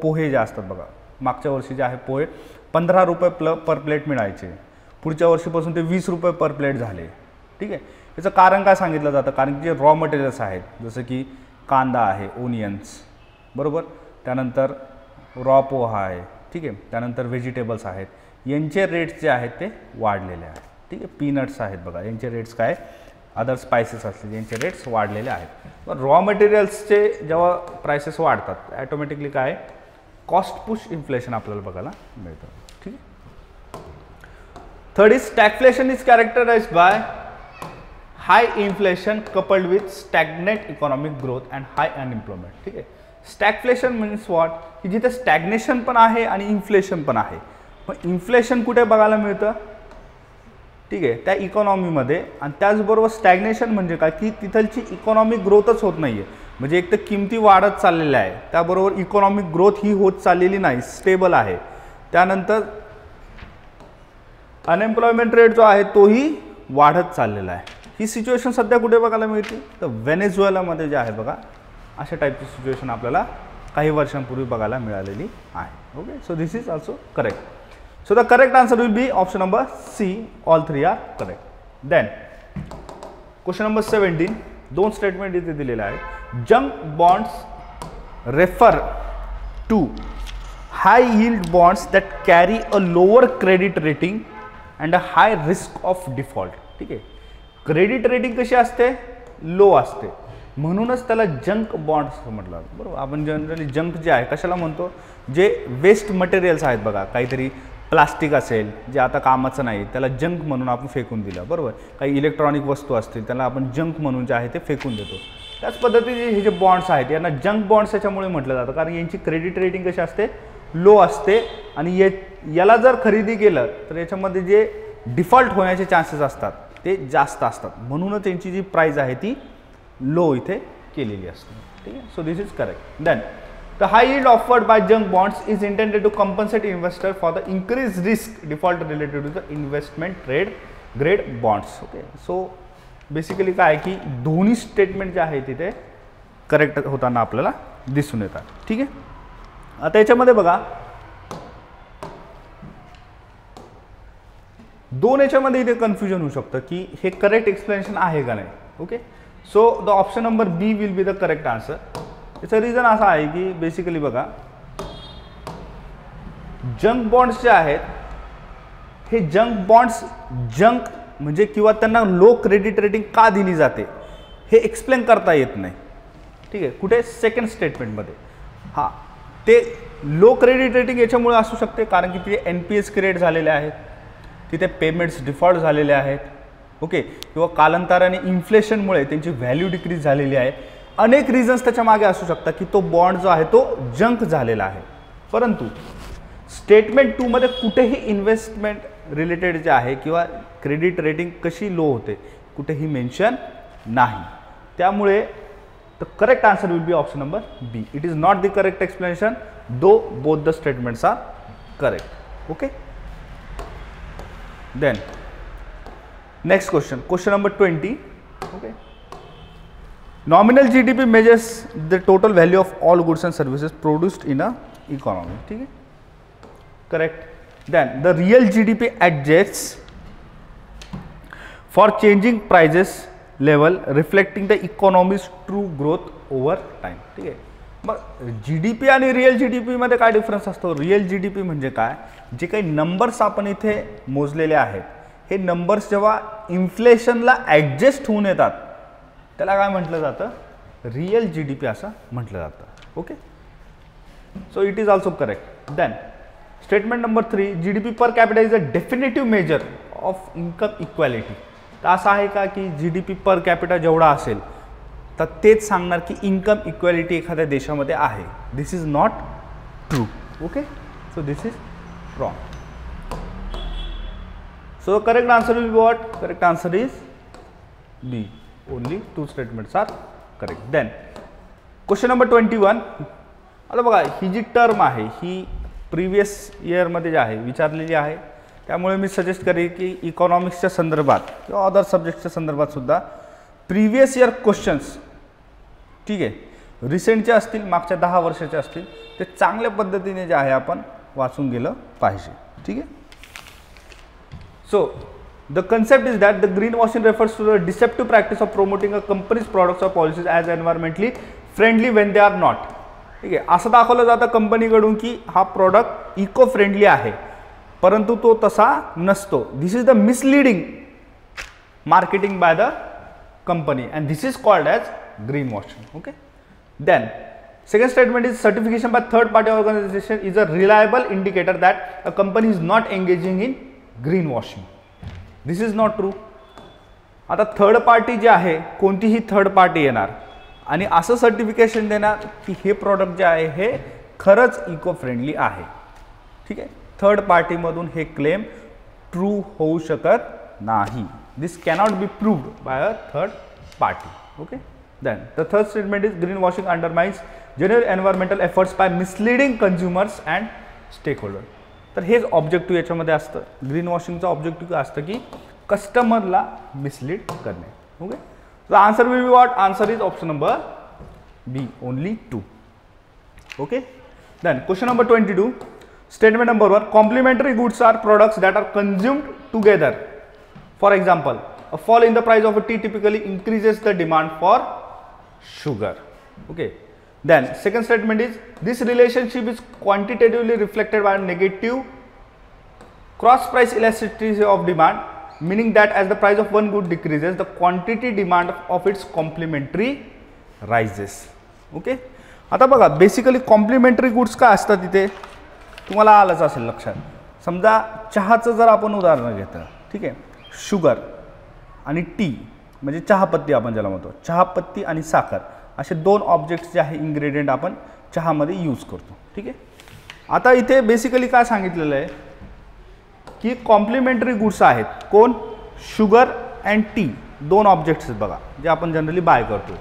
पोहे जे असतात बघा, मागच्या वर्षी जे आहे पोहे 15 रुपये पर प्लेट मिळायचे, पुढच्या वर्षीपासून ते 20 रुपये पर प्लेट झाले. ठीक आहे, याचं कारण काय सांगितलं जातं? कारण की जे रॉ मटेरियल्स आहेत, जसं की कांदा आहे, ओनियन्स, बरोबर, त्यानंतर रॉ पोहा आहे, ठीक आहे, त्यानंतर व्हेजिटेबल्स आहेत, यांचे रेट्स जे आहेत ते वाढलेले आहेत. ठीक आहे, पीनट्स आहेत बघा, यांचे रेट्स काय, अदर स्पायसेस असतील यांचे रेट्स वाढलेले आहेत. पण रॉ मटेरियल्सचे जेव्हा प्राइसेस वाढतात ॲटोमॅटिकली काय कॉस्ट पुश इन्फ्लेशन आपल्याला बघायला मिळतं. ठीक आहे. Third is stagflation is characterized by high inflation coupled with stagnant economic growth and high unemployment. ठीक आहे, स्टॅगफ्लेशन मीन्स व्हॉट, की जिथे स्टॅग्नेशन पण आहे आणि इन्फ्लेशन पण आहे. मग इन्फ्लेशन कुठे बघायला मिळतं, ठीक आहे, त्या इकॉनॉमीमध्ये. आणि त्याचबरोबर स्टॅग्नेशन म्हणजे काय, की तिथलची इकॉनॉमिक ग्रोथच होत नाही आहे. म्हणजे एक तर किमती वाढत चाललेल्या आहे, त्याबरोबर इकॉनॉमिक ग्रोथ ही होत चाललेली नाही, स्टेबल आहे. त्यानंतर अनएम्प्लॉयमेंट रेट जो आहे तोही वाढत चाललेला आहे. ही सिच्युएशन सध्या कुठे बघायला मिळते, तर व्हेनेझुएलामध्ये जे आहे बघा, अशा टाईपची सिच्युएशन आपल्याला काही वर्षांपूर्वी बघायला मिळालेली आहे. Okay, so this is also correct. So the correct answer will be option number C, all 3 are correct. Then question number 17, 2 statement इथे दिलेले आहे. Junk bonds refer to high yield bonds that carry a lower credit rating and a high risk of default. ठीक आहे, credit rating कशी असते, low असते, म्हणूनच त्याला जंक बॉन्ड्स म्हटलं. बरोबर, आपण जनरली जंक जे आहे कशाला म्हणतो, जे वेस्ट मटेरियल्स आहेत बघा, काहीतरी प्लास्टिक असेल जे आता कामाचं नाही, त्याला जंक म्हणून आपण फेकून दिलं. बरोबर, काही इलेक्ट्रॉनिक वस्तू असतील त्याला आपण जंक म्हणून जे आहे ते फेकून देतो. त्याच पद्धतीने हे जे बॉन्ड्स आहेत यांना जंक बॉन्ड्स याच्यामुळे म्हटलं जातं, कारण यांची क्रेडिट रेटिंग कशी असते, लो असते. आणि याला जर खरेदी केलं तर याच्यामध्ये जे डिफॉल्ट होण्याचे चान्सेस असतात ते जास्त असतात, म्हणूनच यांची जी प्राइस आहे ती लो इथे केलेली असते. ठीक आहे, so this is correct. Then the high yield offered by junk bonds is intended to compensate investor for the increased risk default related to the investment grade bonds. Okay, so basically काय की दोन्ही statement जे आहे तिथे correct होताना आपल्याला दिसून येतात. ठीक आहे, आता याच्यामध्ये बघा दोन याच्यामध्ये इथे कन्फ्युजन होऊ शकतं की हे करेक्ट एक्सप्लेनेशन आहे का नाही. Okay, so the option number B will be the correct answer. याचं रिझन असं आहे की बेसिकली बघा, जंक बॉन्ड्स जे आहेत हे जंक बॉन्ड्स, जंक म्हणजे किंवा त्यांना लो क्रेडिट रेटिंग का दिली जाते हे एक्सप्लेन करता येत नाही. ठीक आहे, कुठे, सेकंड स्टेटमेंटमध्ये. हां, ते लो क्रेडिट रेटिंग याच्यामुळे असू शकते कारण की तिथे NPS क्रिएट झालेले आहेत, तिथे पेमेंट्स डिफॉल्ट झालेले आहेत. ओके, किंवा कालांतराने इन्फ्लेशनमुळे त्यांची व्हॅल्यू डिक्रीज झालेली आहे. अनेक रिझन्स त्याच्या मागे असू शकतात की तो बॉन्ड जो आहे तो जंक झालेला आहे. परंतु स्टेटमेंट 2 मध्ये कुठेही इन्व्हेस्टमेंट रिलेटेड जे आहे किंवा क्रेडिट रेटिंग कशी लो होते कुठेही मेन्शन नाही. त्यामुळे the correct answer will be option number B. It is not the correct explanation though both the statements are correct. Okay, then next question, question number 20. Okay, nominal GDP measures the total value of all goods and services produced in a economy. ठीक है, correct. Then the real GDP adjusts for changing prices level reflecting the economy's true growth over time. ठीक आहे, मग GDP आणि real GDP मध्ये काय difference असतो. Real GDP म्हणजे काय, जे काही नंबर्स आपण इथे मोजलेले आहेत हे नंबर्स जेव्हा इन्फ्लेशनला ॲडजस्ट होऊन येतात त्याला काय म्हटलं जातं, रिअल GDP असं म्हटलं जातं. Okay, so it is also correct. Then statement number 3, GDP per capita is a definitive measure of income equality. तर असं आहे का की GDP पर कॅपिटा जेवढा असेल तर तेच सांगणार की इन्कम इक्वॅलिटी एखाद्या देशामध्ये आहे. This is not true. Okay, so this is wrong. So correct answer will be what, correct answer is B. Only 2 statements are correct. Then question number 21. आता बघा ही जी टर्म आहे ही प्रिव्हियस इयरमध्ये जे आहे विचारलेली आहे, त्यामुळे मी सजेस्ट करेन की इकॉनॉमिक्सच्या संदर्भात किंवा अदर सब्जेक्टच्या संदर्भात सुद्धा प्रिव्हियस इयर क्वेश्चन्स, ठीक आहे, रिसेंटचे असतील, मागच्या 10 वर्षाचे असतील, ते चांगल्या पद्धतीने जे आहे आपण वाचून गेलं पाहिजे. ठीक आहे, so the concept is that the greenwashing refers to the deceptive practice of promoting a company's products or policies as environmentally friendly when they are not. ठीक आहे, असं दाखवलं जातं कंपनीकडून की हा प्रॉडक्ट इको फ्रेंडली आहे, परंतु तो तसा नसतो. This is the misleading marketing by the company and this is called as green washing. Okay, then second statement is certification by third party organization is a reliable indicator that a company is not engaging in greenwashing. This is not true. आता third party जी आहे, कोणतीही third party येणार आणि असं certification देणार की हे product जे आहे हे खरंच इको फ्रेंडली आहे. ठीक आहे. थर्ड पार्टीमधून हे क्लेम ट्रू होऊ शकत नाही. This cannot be proved by a third party. Okay. Then the third statement is green washing undermines general environmental efforts by misleading consumers and stake holder. तर हेच objective याच्यामध्ये असतं. ग्रीन वॉशिंगचं ऑब्जेक्टिव्ह असतं की कस्टमरला मिसलीड करणे. Okay. The answer will be what? Answer is option number B, only 2. Okay. Then question number 22. Statement number 1, complementary goods are products that are consumed together. For example, a fall in the price of a tea typically increases the demand for sugar. Okay. Then second statement is, this relationship is quantitatively reflected by a negative cross price elasticity of demand, meaning that as the price of one good decreases, the quantity demand of its complementary rises. Okay. आता बघा, basically complementary goods काय असतात तिथे तुम्हाला आलंच असेल लक्षात. समजा चहाचं जर आपण उदाहरण घेतलं, ठीक आहे, शुगर आणि टी म्हणजे चहापत्ती आपण ज्याला म्हणतो, चहापत्ती आणि साखर असे दोन ऑब्जेक्ट्स जे आहे इन्ग्रेडियंट आपण चहामध्ये यूज करतो. ठीक आहे. आता इथे बेसिकली काय सांगितलेलं आहे की कॉम्प्लिमेंटरी गुड्स आहेत. कोण? शुगर अँड टी, दोन ऑब्जेक्ट्स आहेत बघा जे आपण जनरली बाय करतो.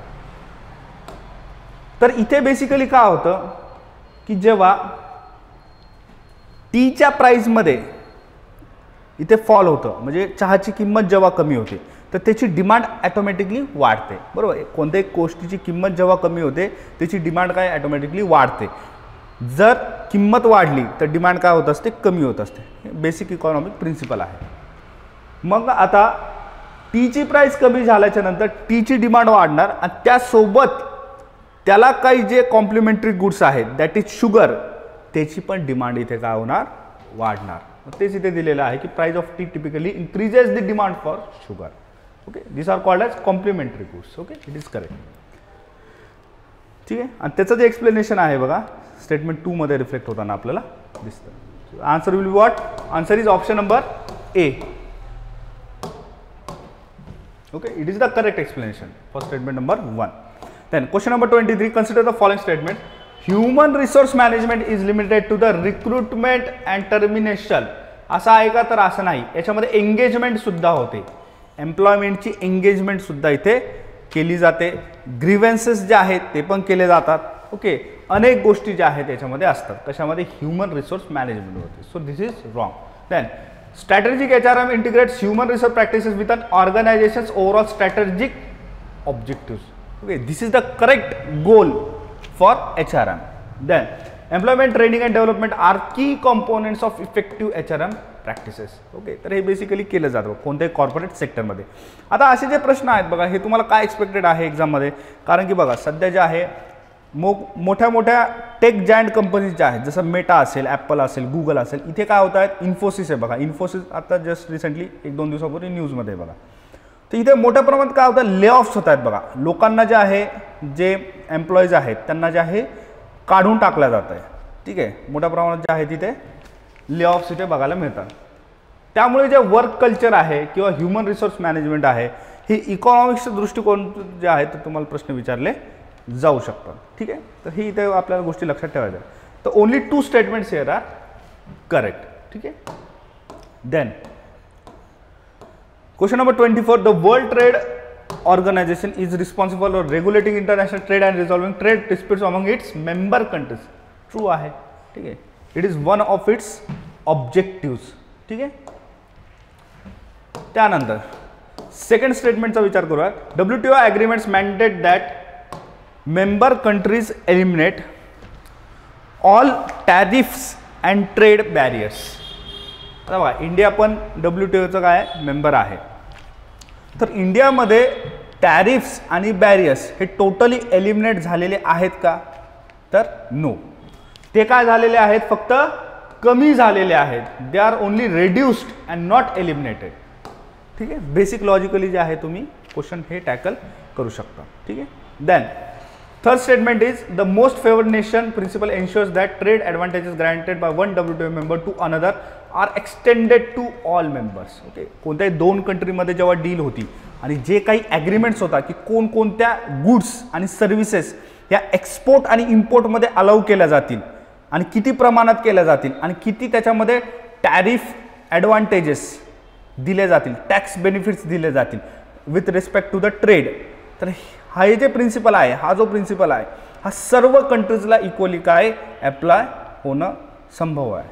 तर इथे बेसिकली काय होतं की जेव्हा टीच्या प्राईसमध्ये इथे फॉल होतं, म्हणजे चहाची किंमत जेव्हा कमी होते तर त्याची डिमांड ॲटोमॅटिकली वाढते. बरोबर. कोणत्याही गोष्टीची किंमत जेव्हा कमी होते त्याची डिमांड काय ॲटोमॅटिकली वाढते. जर किंमत वाढली तर डिमांड काय होत असते? कमी होत असते. बेसिक इकॉनॉमिक प्रिन्सिपल आहे. मग आता टीची प्राईस कमी झाल्याच्या नंतर टीची डिमांड वाढणार आणि त्यासोबत त्याला काही जे कॉम्प्लिमेंटरी गुड्स आहेत दॅट इज शुगर, त्याची पण डिमांड इथे काय होणार? वाढणार. तेच इथे दिलेलं आहे की price of tea typically increases the demand for sugar. Okay. This are called as complementary goods. Okay. It is correct. ठीक आहे. आणि त्याचं जे एक्सप्लेनेशन आहे बघा स्टेटमेंट 2 मध्ये रिफ्लेक्ट होताना आपल्याला दिसतं. Answer will be what? Answer is option number A. Okay. It is the correct explanation for statement number 1. Then question number 23, consider the following statement. Human resource management is limited to the recruitment and termination. असं आहे का? तर असं नाही. याच्यामध्ये engagement सुद्धा होते. एम्प्लॉयमेंटची engagement सुद्धा इथे केली जाते. ग्रीव्हन्सेस जे आहेत ते पण केले जातात. ओके. अनेक गोष्टी ज्या आहेत याच्यामध्ये असतात. कशामध्ये? ह्युमन रिसोर्स मॅनेजमेंट होते. So this is wrong. Then strategic HRM integrates human resource practices with an organization's overall strategic objectives. Okay. This is the correct goal for HRM. Then employment training and development are key components of effective HRM practices. Okay. तर हे basically केलं जातं कोणत्याही corporate सेक्टरमध्ये. आता असे जे प्रश्न आहेत बघा हे तुम्हाला काय एक्सपेक्टेड आहे एक्झाममध्ये, कारण की बघा सध्या जे आहे मोठ्या मोठ्या टेक जायंट कंपनीज ज्या आहेत जसं मेटा असेल, ॲपल असेल, गुगल असेल, इथे काय होत आहेत? इन्फोसिस आहे बघा. इन्फोसिस आता जस्ट रिसेंटली 1-2 दिवसापूर्वी न्यूजमध्ये बघा. तर इथे मोठ्या प्रमाणात काय होतं? ले ऑफ्स होत आहेत बघा. लोकांना जे आहे जे एम्प्लॉईज आहेत त्यांना जे आहे काढून टाकलं जात आहे. ठीक आहे. मोठ्या प्रमाणात जे आहे तिथे ले ऑफ्स इथे बघायला मिळतात. त्यामुळे जे वर्क कल्चर आहे किंवा ह्युमन रिसोर्स मॅनेजमेंट आहे हे इकॉनॉमिक्सच्या दृष्टिकोन जे आहे तर तुम्हाला प्रश्न विचारले जाऊ शकतात. ठीक आहे. तर ही इथे आपल्याला गोष्टी लक्षात ठेवायच्या. तर only 2 statements here are correct. ठीक आहे. Then Question number 24, the World Trade Organization is responsible for regulating international trade and resolving trade disputes among its member countries. True आहे. ठीक आहे. It is one of its objectives. ठीक आहे. त्यानंतर second स्टेटमेंटचा विचार करूया. WTO agreements mandate that member countries eliminate all tariffs and trade barriers. आता बघा इंडिया पण WTOचं काय मेंबर आहे. तर इंडियामध्ये टॅरिफ्स आणि बॅरियर्स हे टोटली एलिमिनेट झालेले आहेत का? तर नो. ते काय झालेले आहेत? फक्त कमी झालेले आहेत. They are only reduced and not eliminated. ठीक आहे. बेसिक लॉजिकली जे आहे तुम्ही क्वेश्चन हे टॅकल करू शकता. ठीक आहे. Then Third statement is the most favored nation principle ensures that trade advantages granted by one WTO member to another are extended to all members. Okay, कोणत्याही दोन कंट्रीमध्ये जेव्हा डील होती आणि जे काही ॲग्रीमेंट्स होता की कोणकोणत्या गुड्स आणि सर्व्हिसेस या एक्सपोर्ट आणि इम्पोर्टमध्ये अलाउ केल्या जातील आणि किती प्रमाणात केल्या जातील आणि किती त्याच्यामध्ये टॅरिफ ॲडव्हान्टेजेस दिले जातील, टॅक्स बेनिफिट्स दिले जातील with respect to the trade. तर हा जे प्रिन्सिपल आहे, हा जो प्रिन्सिपल आहे हा सर्व कंट्रीजला इक्वली काय अप्लाय होणं संभव आहे.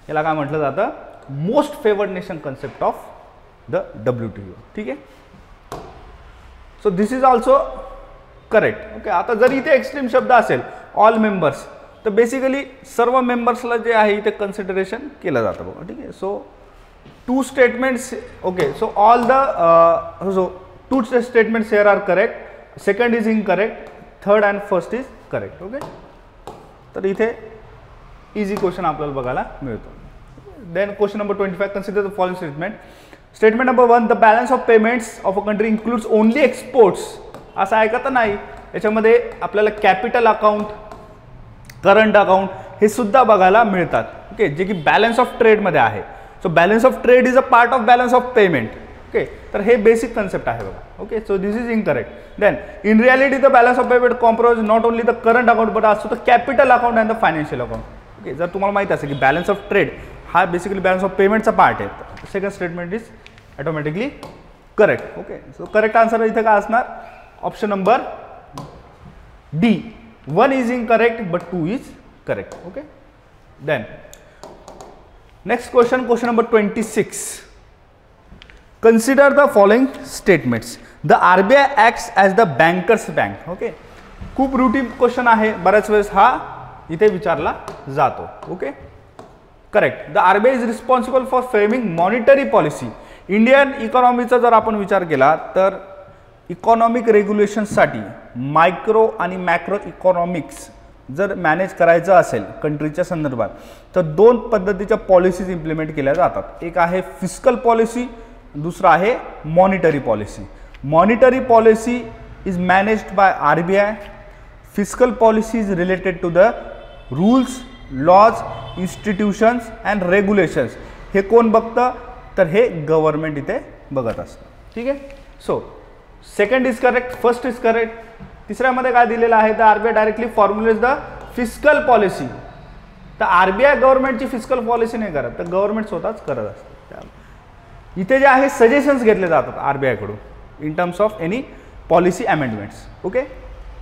याला काय म्हटलं जातं, most favoured nation concept of the WTO. ठीक आहे. So this is also correct. Okay, आता जर इथे एक्स्ट्रीम शब्द असेल ऑल मेंबर्स तर बेसिकली सर्व मेंबर्सला जे आहे इथे कन्सिडरेशन केलं जातं बघा. ठीक आहे. So two statements. Okay, so all the so two statements here are correct, second is incorrect, third and first is correct. Okay, तर इथे इझी क्वेश्चन आपल्याला बघायला मिळतो. Then question number 25, consider the following statement. Statement number 1, the balance of payments of a country includes only exports. असं आहे का? तर नाही. याच्यामध्ये आपल्याला कॅपिटल अकाउंट, करंट अकाउंट हे सुद्धा बघायला मिळतात. ओके, जे की बॅलन्स ऑफ ट्रेडमध्ये आहे. So balance of trade is a part of balance of payment. Okay, तर हे बेसिक कन्सेप्ट आहे बघा. Okay, so this is incorrect. Then in reality the balance of payment comprises not only the current account but also the capital account and the financial account. Okay, जर तुम्हाला माहिती असेल की balance of trade हा basically balance of पेमेंटचा part आहे, second statement is automatically correct. Okay, so correct answer इथे काय असणार, option number D. 1 is incorrect but 2 is correct. Okay, then next question, question number 26. Consider the following statements. The RBI acts as the bankers bank. Okay, खूप routine question आहे, बऱ्याच वेळेस हा इथे विचारला जातो. Okay, correct. The RBI is responsible for framing monetary policy. Indian इकॉनॉमीचा जर आपण विचार केला तर इकॉनॉमिक रेग्युलेशनसाठी मायक्रो आणि मॅक्रो इकॉनॉमिक्स जर मॅनेज करायचं असेल कंट्रीच्या संदर्भात तर दोन पद्धतीच्या पॉलिसीज इम्प्लिमेंट केल्या जातात. एक आहे फिस्कल पॉलिसी, दूसरा आहे monetary policy. Monetary policy is managed by RBI. Fiscal policy is related to the rules, laws, institutions and regulations. हे कोण बघतं, तर हे गव्हर्नमेंट इथे बघत असतं. ठीक आहे. So second is correct, first is correct. तिसऱ्यामध्ये काय दिलेलं आहे, the RBI directly formulates the fiscal policy. तर RBI गव्हर्नमेंटची फिस्कल पॉलिसी नाही करत, तर गव्हर्नमेंट स्वतःच करत असतं. इथे जे आहे सजेशन्स घेतले जातात RBI कडून in terms of any policy amendments. Okay,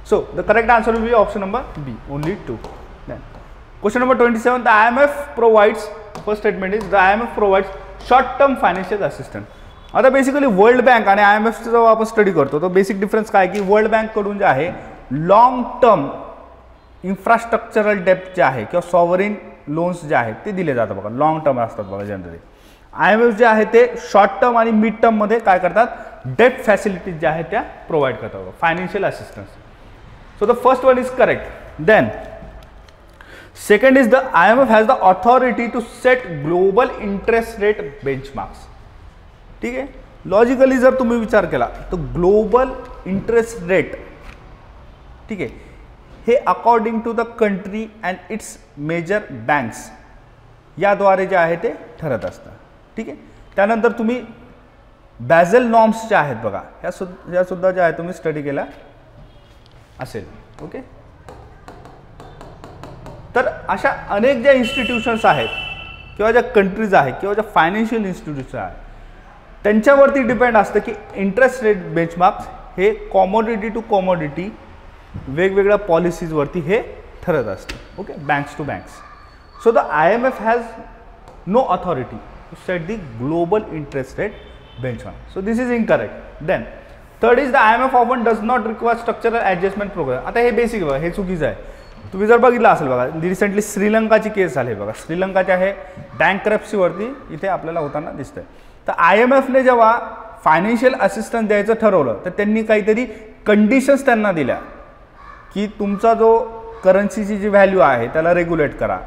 so the correct answer will be option number B, only 2. Question number 27, the IMF provides, first statement is the IMF provides short term financial assistant. आता basically world bank आणि IMFचा जेव्हा आपण study करतो तो basic difference काय की world बँककडून जे आहे लॉंग टर्म इन्फ्रास्ट्रक्चरल डेप्ट जे आहे किंवा सॉव्हरिन लोन्स जे आहेत ते दिले जातात बघा, लॉंग टर्म असतात बघा जनरली. IMF जे आहे ते शॉर्ट टर्म आणि मिड टर्ममध्ये काय करतात, डेप्ट फॅसिलिटीज ज्या आहेत त्या प्रोव्हाइड करतात, financial assistance. So the first one is correct. Then second is the IMF has the authority to set global interest rate benchmarks. ठीक आहे. लॉजिकली जर तुम्ही विचार केला तर ग्लोबल इंटरेस्ट रेट, ठीक आहे, हे according to the country and its major banks याद्वारे जे आहे ते ठरत असतं. ठीक आहे. त्यानंतर तुम्ही बॅझल नॉर्म्स ज्या आहेत बघा, ह्या सुद्धा ज्या आहेत तुम्ही स्टडी केला असेल. ओके. तर अशा अनेक ज्या इन्स्टिट्यूशन्स आहेत किंवा ज्या कंट्रीज आहेत किंवा ज्या फायनान्शियल इन्स्टिट्यूशन आहेत त्यांच्यावरती डिपेंड असतं की इंटरेस्ट रेट बेंचमार्क्स हे कॉमोडिटी टू कॉमोडिटी वेगवेगळ्या पॉलिसीजवरती हे ठरत असतं. Okay, banks to banks. So the IMF has no authority to set the global interest rate benchmark. So this is incorrect. Then third is the IMF often does not require structural adjustment program. आता हे basic बघा, हे चुकीचं आहे. तुम्ही जर बघितलं असेल बघा, रिसेंटली श्रीलंकाची केस झाली बघा, श्रीलंकाच्या आहे बँकरप्सीवरती इथे आपल्याला होताना दिसतंय. तर IMFने जेव्हा फायनान्शियल असिस्टन्स द्यायचं ठरवलं तर त्यांनी काहीतरी कंडिशन्स त्यांना दिल्या की तुमचा जो करन्सीची जी व्हॅल्यू आहे त्याला रेग्युलेट करा,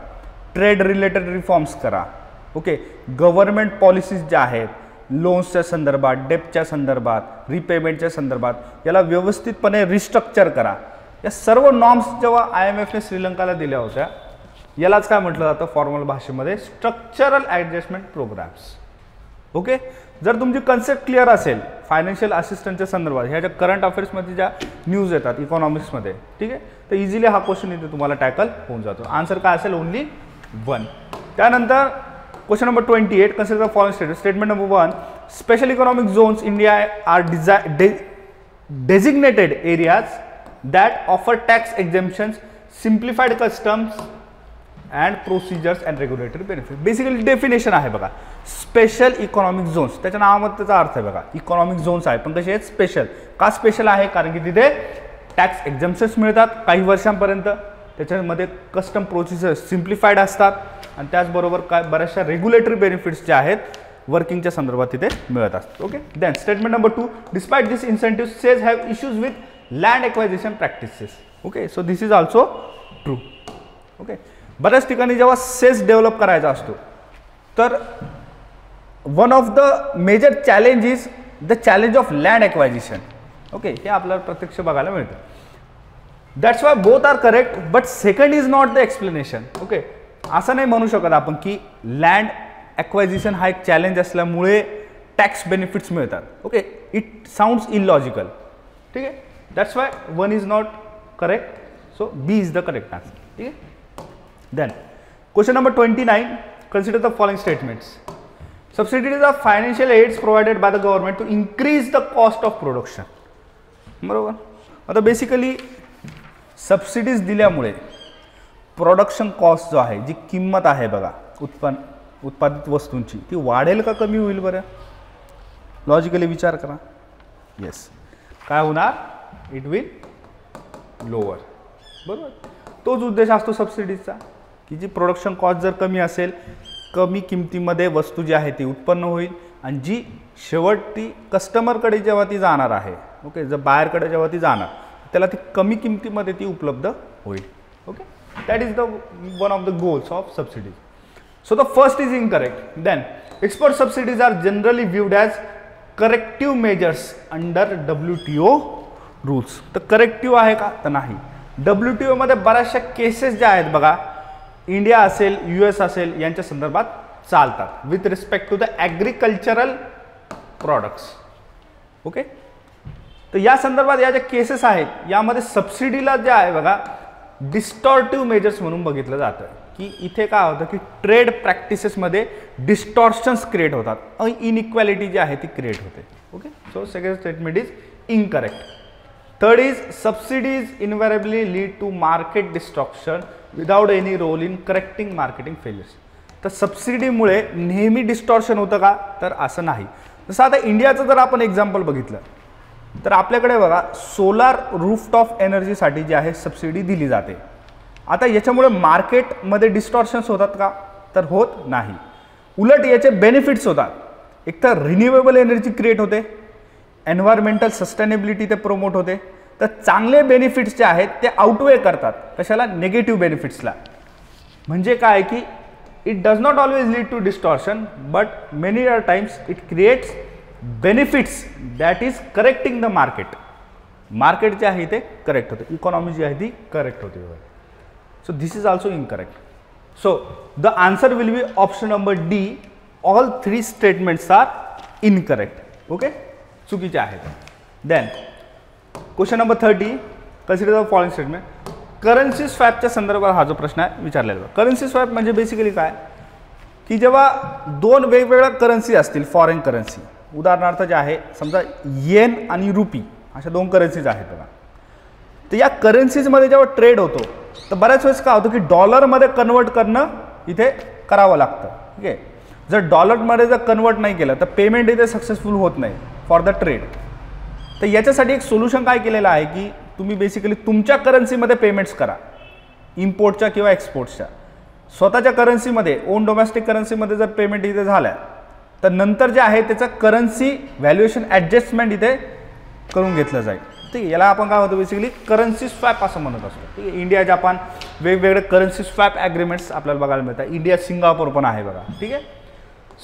ट्रेड रिलेटेड रिफॉर्म्स करा. ओके, गव्हर्नमेंट पॉलिसीज ज्या आहेत लोन्सच्या संदर्भात, डेप्टच्या संदर्भात, रिपेमेंटच्या संदर्भात याला व्यवस्थितपणे रिस्ट्रक्चर करा. या सर्व नॉर्म्स जेव्हा IMFने श्रीलंकाला दिल्या होत्या यालाच काय म्हटलं जातं फॉर्मल भाषेमध्ये स्ट्रक्चरल ॲडजस्टमेंट प्रोग्राम्स. ओके, जर तुमची कन्सेप्ट क्लिअर असेल फायनान्शियल असिस्टंटच्या संदर्भात ह्या ज्या करंट अफेअर्समध्ये ज्या न्यूज येतात इकॉनॉमिक्समध्ये, ठीक आहे, तर इझिली हा क्वेश्चन इथे तुम्हाला टॅकल होऊन जातो. आन्सर काय असेल ओनली 1. त्यानंतर question number 28 consider the following statement. Statement number 1, special economic zones India are designated areas that offer tax exemptions, simplified customs and procedures and regulatory benefits. Basically definition आहे बघा, special economic zones, त्याच्या नावामध्ये त्याचा अर्थ आहे बघा, economic zones आहे पण कसे आहेत स्पेशल. का स्पेशल आहे? कारण की तिथे टॅक्स एक्झम्पशन्स मिळतात काही वर्षांपर्यंत, त्याच्यामध्ये कस्टम प्रोसिजर सिम्प्लिफाईड असतात आणि त्याचबरोबर काय बऱ्याचशा रेग्युलेटरी बेनिफिट्स जे आहेत वर्किंगच्या संदर्भात तिथे मिळत असतात. Okay, then statement number 2, despite this incentive SEZs have issues with land acquisition practices. Okay, so this is also true. Okay, बऱ्याच ठिकाणी जेव्हा सेस डेव्हलप करायचा असतो तर one of the major challenge is the challenge of land acquisition. Okay, हे आपल्याला प्रत्यक्ष बघायला मिळतं. That's why both are correct but second is not the explanation. Okay, असं नाही म्हणू शकत आपण की लँड ॲक्वायझिशन हा एक चॅलेंज असल्यामुळे टॅक्स बेनिफिट्स मिळतात. Okay, it sounds illogical. ठीक आहे, that's why 1 is not correct, so B is the correct answer. ठीक आहे, then question number 29, consider the following statements. Subsidies are financial aids provided by the government to increase the cost of production. बरोबर, आता basically subsidies दिल्यामुळे production cost जो आहे, जी किंमत आहे बघा उत्पादित वस्तूंची, ती वाढेल का कमी होईल बरं? लॉजिकली विचार करा. येस, काय होणार? It will lower. बरोबर, तोच उद्देश असतो सबसिडीजचा की जी प्रोडक्शन कॉस्ट जर कमी असेल, कमी किमतीमध्ये वस्तू जी आहे ती उत्पन्न होईल आणि जी शेवट ती कस्टमरकडे जेव्हा ती जाणार आहे, ओके, जर बाहेरकडे जेव्हा ती जाणार त्याला ती कमी किमतीमध्ये ती उपलब्ध होईल. Okay, that is the one of the goals of subsidies. So the first is incorrect. Then export subsidies are generally viewed as corrective measures under WTO rules. तर करेक्टिव्ह आहे का? तर नाही. WTO मध्ये बऱ्याचशा केसेस ज्या आहेत बघा, इंडिया असेल US असेल यांच्या संदर्भात चालतात with respect to the agricultural products. Okay, तर या संदर्भात या ज्या केसेस आहेत यामध्ये सबसिडीला जे आहे बघा डिस्टॉर्टिव्ह मेजर्स म्हणून बघितलं जातं की इथे काय होतं की ट्रेड प्रॅक्टिसेसमध्ये डिस्टॉर्शन्स क्रिएट होतात, इनइक्वॅलिटी जी आहे ती क्रिएट होते. Okay, so second statement is incorrect. Third is subsidies invariably lead to market destruction without any role in correcting marketing failures. तर सबसिडीमुळे नेहमी डिस्टॉर्शन होतं का? तर असं नाही. जसं आता इंडियाचं जर आपण एक्झाम्पल बघितलं तर आपल्याकडे बघा सोलार रूफटॉप एनर्जीसाठी जी आहे सबसिडी दिली जाते. आता याच्यामुळे मार्केटमध्ये डिस्टॉर्शन्स होतात का? तर होत नाही. उलट याचे बेनिफिट्स होतात. एक तर रिन्युएबल एनर्जी क्रिएट होते, एन्व्हायरमेंटल सस्टेनेबिलिटी ते प्रमोट होते. तर चांगले बेनिफिट्स जे आहेत ते आउटवे करतात कशाला? निगेटिव्ह बेनिफिट्सला. म्हणजे काय की it does not always lead to distortion but many times it creates benefits that is correcting the market. Market जे आहे ते करेक्ट होते, इकॉनॉमी जी आहे ती करेक्ट होते. So this is also incorrect. So the answer will be option number D. All three statements are incorrect. Okay, चुकीचे आहेत. Then question number 30, consider the following statement. Currency swap च्या संदर्भात हा जो प्रश्न आहे विचारलेला. करन्सी स्वॅप म्हणजे बेसिकली काय की जेव्हा दोन वेगवेगळ्या करन्सी असतील, फॉरेन करन्सी, उदाहरणार्थ जे आहे समजा येन आणि रुपी अशा दोन करन्सीज आहेत बघा, तर या करन्सीजमध्ये जेव्हा ट्रेड होतो तर बऱ्याच वेळेस काय होतं की डॉलरमध्ये कन्वर्ट करणं इथे करावं लागतं. ठीक आहे, जर डॉलरमध्ये जर कन्वर्ट नाही केलं तर पेमेंट इथे सक्सेसफुल होत नाही फॉर द ट्रेड. तर याच्यासाठी एक सोल्युशन काय केलेलं आहे की तुम्ही बेसिकली तुमच्या करन्सीमध्ये पेमेंट्स करा, इम्पोर्टच्या किंवा एक्सपोर्टच्या. स्वतःच्या करन्सीमध्ये ओन डोमेस्टिक करन्सीमध्ये जर पेमेंट इथे झाल्या तर नंतर जे आहे त्याचं करन्सी व्हॅल्युएशन ॲडजस्टमेंट इथे करून घेतलं जाईल. ठीक आहे, याला आपण काय होतं बेसिकली करन्सी स्वॅप असं म्हणत असतो. ठीक आहे, इंडिया जापान वेगवेगळे करन्सी स्वॅप ॲग्रीमेंट्स आपल्याला बघायला मिळतात. इंडिया सिंगापूर पण आहे बघा. ठीक आहे,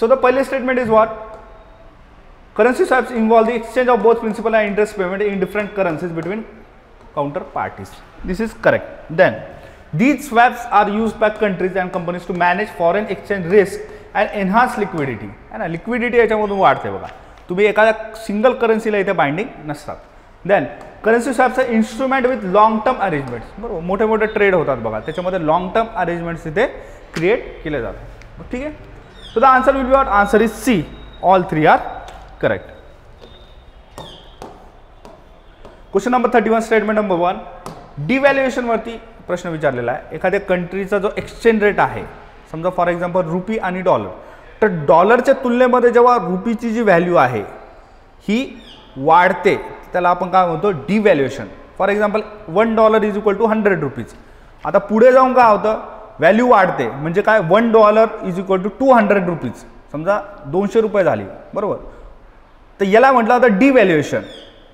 सो द पहिले statement is what? Currency swaps involve the exchange of both principal and interest payment in different currencies between counterparties. This is correct. Then these swaps are used by countries and companies to manage foreign exchange risk and enhance liquidity. है ना, liquidity याच्यामधून वाढते बघा. तुम्ही एखाद्या single करन्सीला इथे binding नसतात. Then currency swaps instrument with long term arrangements. बरोबर, मोठे मोठे ट्रेड होतात बघा, त्याच्यामध्ये लॉंग टर्म अरेंजमेंट्स इथे क्रिएट केले जातात. ठीक आहे. So the answer will be what? Answer is C. All three are correct. Question number 31 statement number 1. Devaluation वरती प्रश्न विचारलेला आहे. एखाद्या कंट्रीचा जो एक्सचेंज रेट आहे, समजा फॉर एक्झाम्पल रुपी आणि डॉलर, तर डॉलरच्या तुलनेमध्ये जेव्हा रुपीची जी व्हॅल्यू आहे ही वाढते त्याला आपण काय म्हणतो? Devaluation. For example $1 is equal to 100 rupees. आता पुढे जाऊन काय होतं? व्हॅल्यू वाढते, म्हणजे काय? $1 इज इक्वल टू 200 रुपीज. समजा 200 रुपये झाली, बरोबर, तर याला म्हटलं आता डिव्हॅल्युएशन.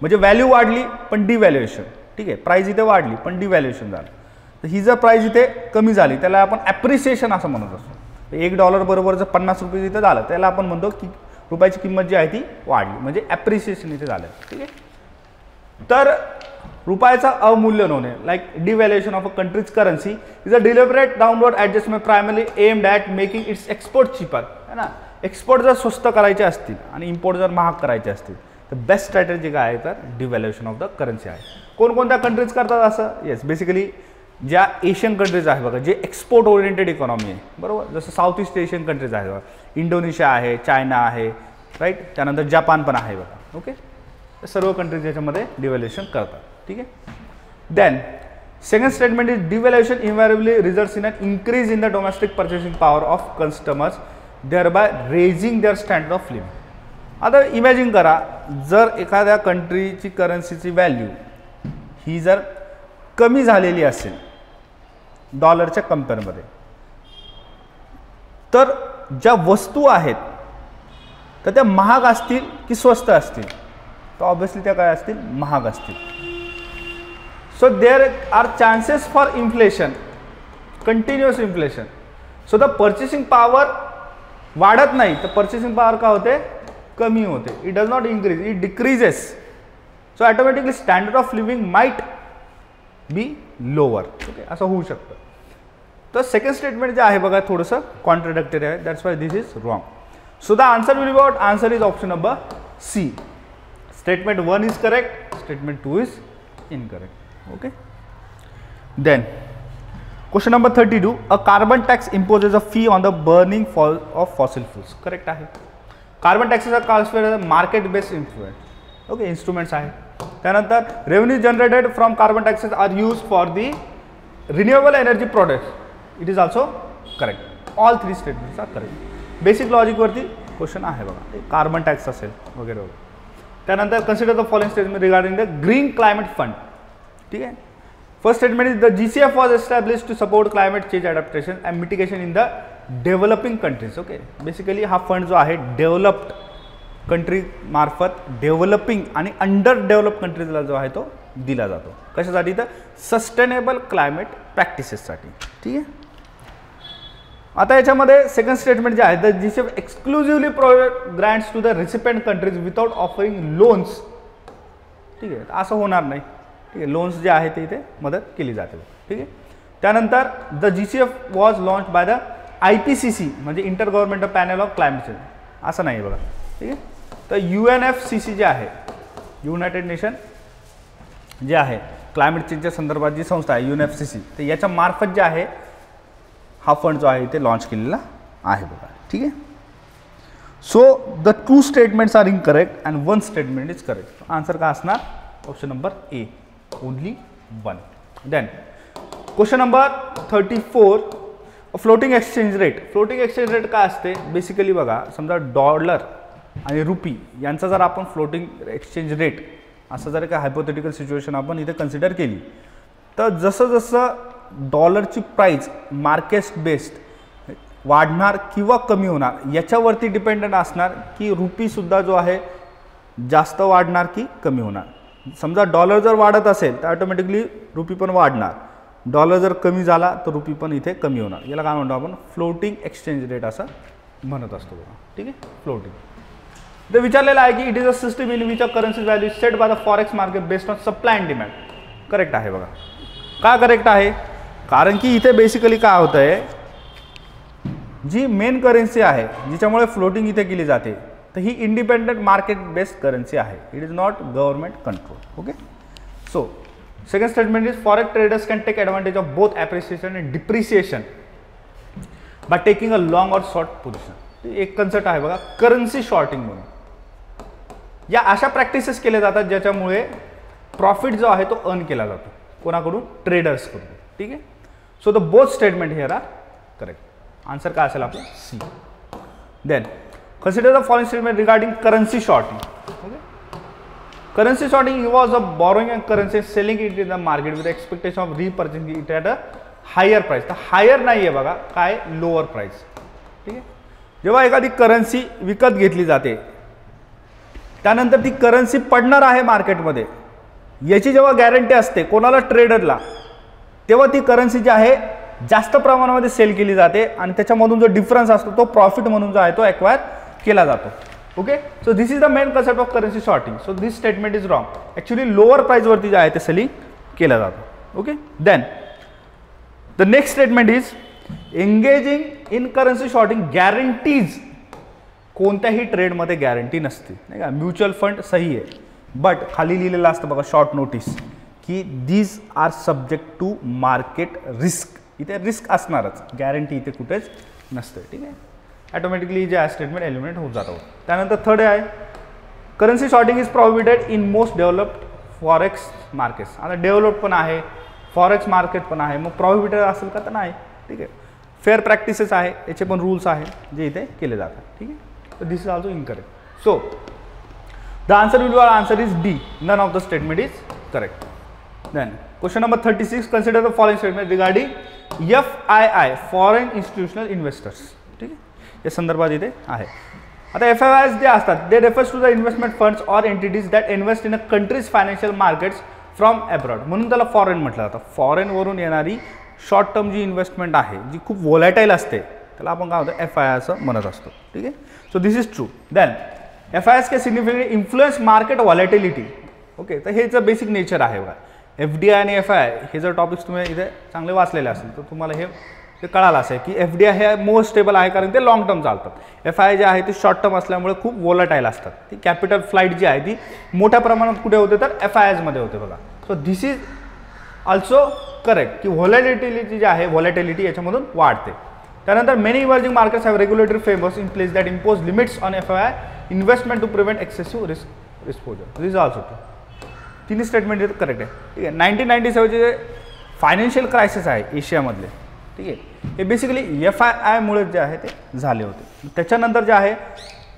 म्हणजे व्हॅल्यू वाढली पण डिव्हॅल्युएशन. ठीक आहे, प्राइस इथे वाढली पण डिव्हॅल्युएशन झालं. तर ही जर प्राइस इथे कमी झाली त्याला आपण ॲप्रिसिएशन असं म्हणत असतो. $1 बरोबर जर 50 रुपये इथे झालं त्याला आपण म्हणतो की रुपयाची किंमत जी आहे ती वाढली, म्हणजे ॲप्रिसिएशन इथे झालं. ठीक आहे. तर रुपयाचा अवमूल्यन होणे, like devaluation of a country's currency, is a deliberate downward adjustment primarily aimed at making its export cheaper. है ना, एक्सपोर्ट जर स्वस्त करायचे असतील आणि इम्पोर्ट जर महाग करायचे असतील तर बेस्ट स्ट्रॅटेजी काय आहे? तर डिव्हॅल्युएशन ऑफ द करन्सी आहे. कोणकोणत्या कंट्रीज करतात असं? येस, बेसिकली ज्या एशियन कंट्रीज आहे बघा, जे एक्सपोर्ट ओरिएंटेड इकॉनॉमी आहे, बरोबर, जसं साऊथ ईस्ट एशियन कंट्रीज आहे बघा, इंडोनेशिया आहे, चायना आहे, राईट, त्यानंतर जपान पण आहे बघा. ओके, सर्व कंट्रीज याच्यामध्ये डिव्हॅल्युएशन करतात. ठीक आहे. Then second statement is devaluation invariably results in an increase in the domestic purchasing power of customers, thereby raising their standard of living. आता इमॅजिन करा, जर एखाद्या कंट्रीची करन्सीची व्हॅल्यू ही जर कमी झालेली असेल डॉलरच्या कंपेअरमध्ये, तर ज्या वस्तू आहेत तर त्या महाग असतील की स्वस्त असतील? तर ऑब्व्हियसली त्या काय असतील? महाग असतील. So there are chances for inflation, continuous inflation. So the purchasing power वाढत नाही, तर पर्चेसिंग पॉवर काय होते? कमी होते. It does not increase, it decreases. So automatically standard of living might be lower. Okay, असं होऊ शकतं. तर सेकंड स्टेटमेंट जे आहे बघा थोडंसं कॉन्ट्राडिक्टरी आहे, that's why this is wrong. So the answer will be what? Answer is option number C. Statement 1 is correct, statement 2 is incorrect. Okay. Then question number 32. A carbon tax imposes a fee on the burning of fossil fuels. Correct आहे. Carbon टॅक्सेसचा concept market based influence. Okay, instruments आहे. त्यानंतर revenue generated from carbon taxes are use for the renewable energy products. It is also correct. All three statements are correct. Basic लॉजिकवरती question आहे बघा, carbon tax असेल वगैरे वगैरे. त्यानंतर consider the following statement regarding the green climate fund. ठीक आहे. First statement is the GCF was establish to support climate change adaptation and mitigation in the developing countries. Okay, basically हा fund जो आहे developed country मार्फत developing आणि under develop कंट्रीजला जो आहे तो दिला जातो. कशासाठी? तर सस्टेनेबल क्लायमेट प्रॅक्टिसेससाठी. ठीक आहे. आता याच्यामध्ये सेकंड स्टेटमेंट जे आहे, the GCF exclusively provide grants to the recipient countries without offering loans. ठीक आहे, असं होणार नाही. ठीक आहे, लोन्स जे आहे ते इथे मदत केली जाते. ठीक आहे. त्यानंतर the GCF was launch by the IPCC, म्हणजे inter governmental panel of climate change. असं नाही बघा. ठीक आहे. तर UNFCC जे आहे, युनायटेड नेशन जे आहे क्लायमेट चेंजच्या संदर्भात जी संस्था आहे UNFCC, तर याच्या मार्फत जे आहे हा फंड जो आहे ते लॉन्च केलेला आहे बघा. ठीक आहे. So the 2 statements are incorrect and 1 statement is correct. Answer काय असणार? Option number A, only 1. Then question number 34. Floating exchange rate. Floating exchange rate काय असते? बेसिकली बघा, समजा डॉलर आणि रुपी यांचा जर आपण फ्लोटिंग एक्सचेंज रेट असं जर का हायपोथेटिकल सिच्युएशन आपण इथे कन्सिडर केली, तर जसं जसं डॉलरची प्राइस मार्केट बेस्ड वाढणार किंवा कमी होणार याच्यावरती डिपेंडंट असणार की रुपीसुद्धा जो आहे जास्त वाढणार की कमी होणार. समजा डॉलर जर वाढत असेल तर ऑटोमॅटिकली रुपी पण वाढणार. डॉलर जर कमी झाला तर रुपी पण इथे कमी होणार. याला काय म्हणतो आपण? फ्लोटिंग एक्सचेंज रेट असं म्हणत असतो. ठीक आहे, फ्लोटिंग. ते विचारलेलं आहे की it is a system in which a currency value set by the forex market based on supply and demand. Correct आहे बघा. का करेक्ट आहे? कारण की इथे बेसिकली काय होतं आहे, जी मेन करन्सी आहे जिच्यामुळे फ्लोटिंग इथे केली जाते, तर ही इंडिपेंडेंट मार्केट बेस्ड करन्सी आहे. It is not government control. Okay. So second statement is forex traders can take advantage of both appreciation and depreciation by taking a long और short position. एक concept आहे बघा, currency shorting म्हणून. या अशा practices केल्या जातात ज्याच्यामुळे प्रॉफिट जो आहे तो अर्न केला जातो. कोणाकडून? ट्रेडर्सकडून. ठीक आहे. So the both statement here are correct. Answer काय असेल आपला? C. Then consider the following statement regarding currency shorting. Okay. Currency shorting involves a borrowing a currency selling it in the market with expectation of repurchasing it at a higher price. तर higher नाही आहे बघा, काय? Lower price. ठीक आहे. जेव्हा एखादी currency विकत घेतली जाते त्यानंतर ती करन्सी पडणार आहे मार्केटमध्ये, याची जेव्हा गॅरंटी असते कोणाला? ट्रेडरला. तेव्हा ती करन्सी जी आहे जास्त प्रमाणामध्ये सेल केली जाते आणि त्याच्यामधून जो डिफरन्स असतो तो प्रॉफिट म्हणून जो आहे तो एक्वायर केला जातो. Okay. So this is the main concept of currency shorting. So this statement is wrong. Actually lower प्राइसवरती जे आहे ते सेलिंग केलं जातं. Okay. Then the next statement is engaging in currency shorting guarantees. कोणत्याही ट्रेडमध्ये गॅरंटी नसते, नाही का? म्युच्युअल फंड सही आहे, बट खाली लिहिलेलं असतं बघा शॉर्ट नोटीस की these are subject to market risk. इथे रिस्क असणारच, गॅरंटी इथे कुठेच नसते. ठीक आहे. ॲटोमॅटिकली जे आहे स्टेटमेंट एलिमिनेट होत जातं. त्यानंतर थर्ड आहे currency shorting is prohibited in most developed forex markets. आता डेव्हलप्ड पण आहे, फॉरेक्स मार्केट पण आहे, मग प्रोहिबिटेड असेल का? तर नाही. ठीक आहे. फेअर प्रॅक्टिसेस आहे, याचे पण रूल्स आहेत जे इथे केले जातात. ठीक आहे. So this is also incorrect. So the answer will be, our answer is D. None of the statement is correct. Then question number 36. Consider the following statement regarding FII, foreign institutional investors. ठीक आहे. या संदर्भात इथे आहे. आता FIIs जे असतात they refers to the investment funds or entities that invest in a country's financial markets from abroad. म्हणून त्याला फॉरेन म्हटलं जातं. फॉरेन वरून येणारी शॉर्ट टर्म जी इन्व्हेस्टमेंट आहे जी खूप व्होलॅटाईल असते त्याला आपण काय होतं? FII असं म्हणत असतो. ठीक आहे. So this is true. Then FIIs के significantly influence market volatility. Okay. तर हेचं बेसिक नेचर आहे बघा. FDI आणि FII हे जर टॉपिक्स तुम्ही इथे चांगले वाचलेले असतील तर तुम्हाला हे कळालं असेल की FDI हे मोस्ट स्टेबल आहे कारण ते लॉंग टर्म चालतात. FII जे आहे ते शॉर्ट टर्म असल्यामुळे खूप व्होलॅटाईल असतात. ती कॅपिटल फ्लाईट जी आहे ती मोठ्या प्रमाणात कुठे होते? तर FIIs मध्ये होते बघा. So this is also correct की व्हॉलॅटिलिटी जी आहे व्हॉलॅटिलिटी याच्यामधून वाढते. त्यानंतर many emerging markets have regulatory frameworks in place that impose limits on FII investment to prevent excessive risk exposure. This is also true. तिन्ही स्टेटमेंट इथे correct आहे. ठीक आहे. 1997चे जे फायनान्शियल क्रायसिस आहे एशियामधले, ठीक आहे, हे बेसिकली FII मुळे जे आहे ते झाले होते. त्याच्यानंतर जे आहे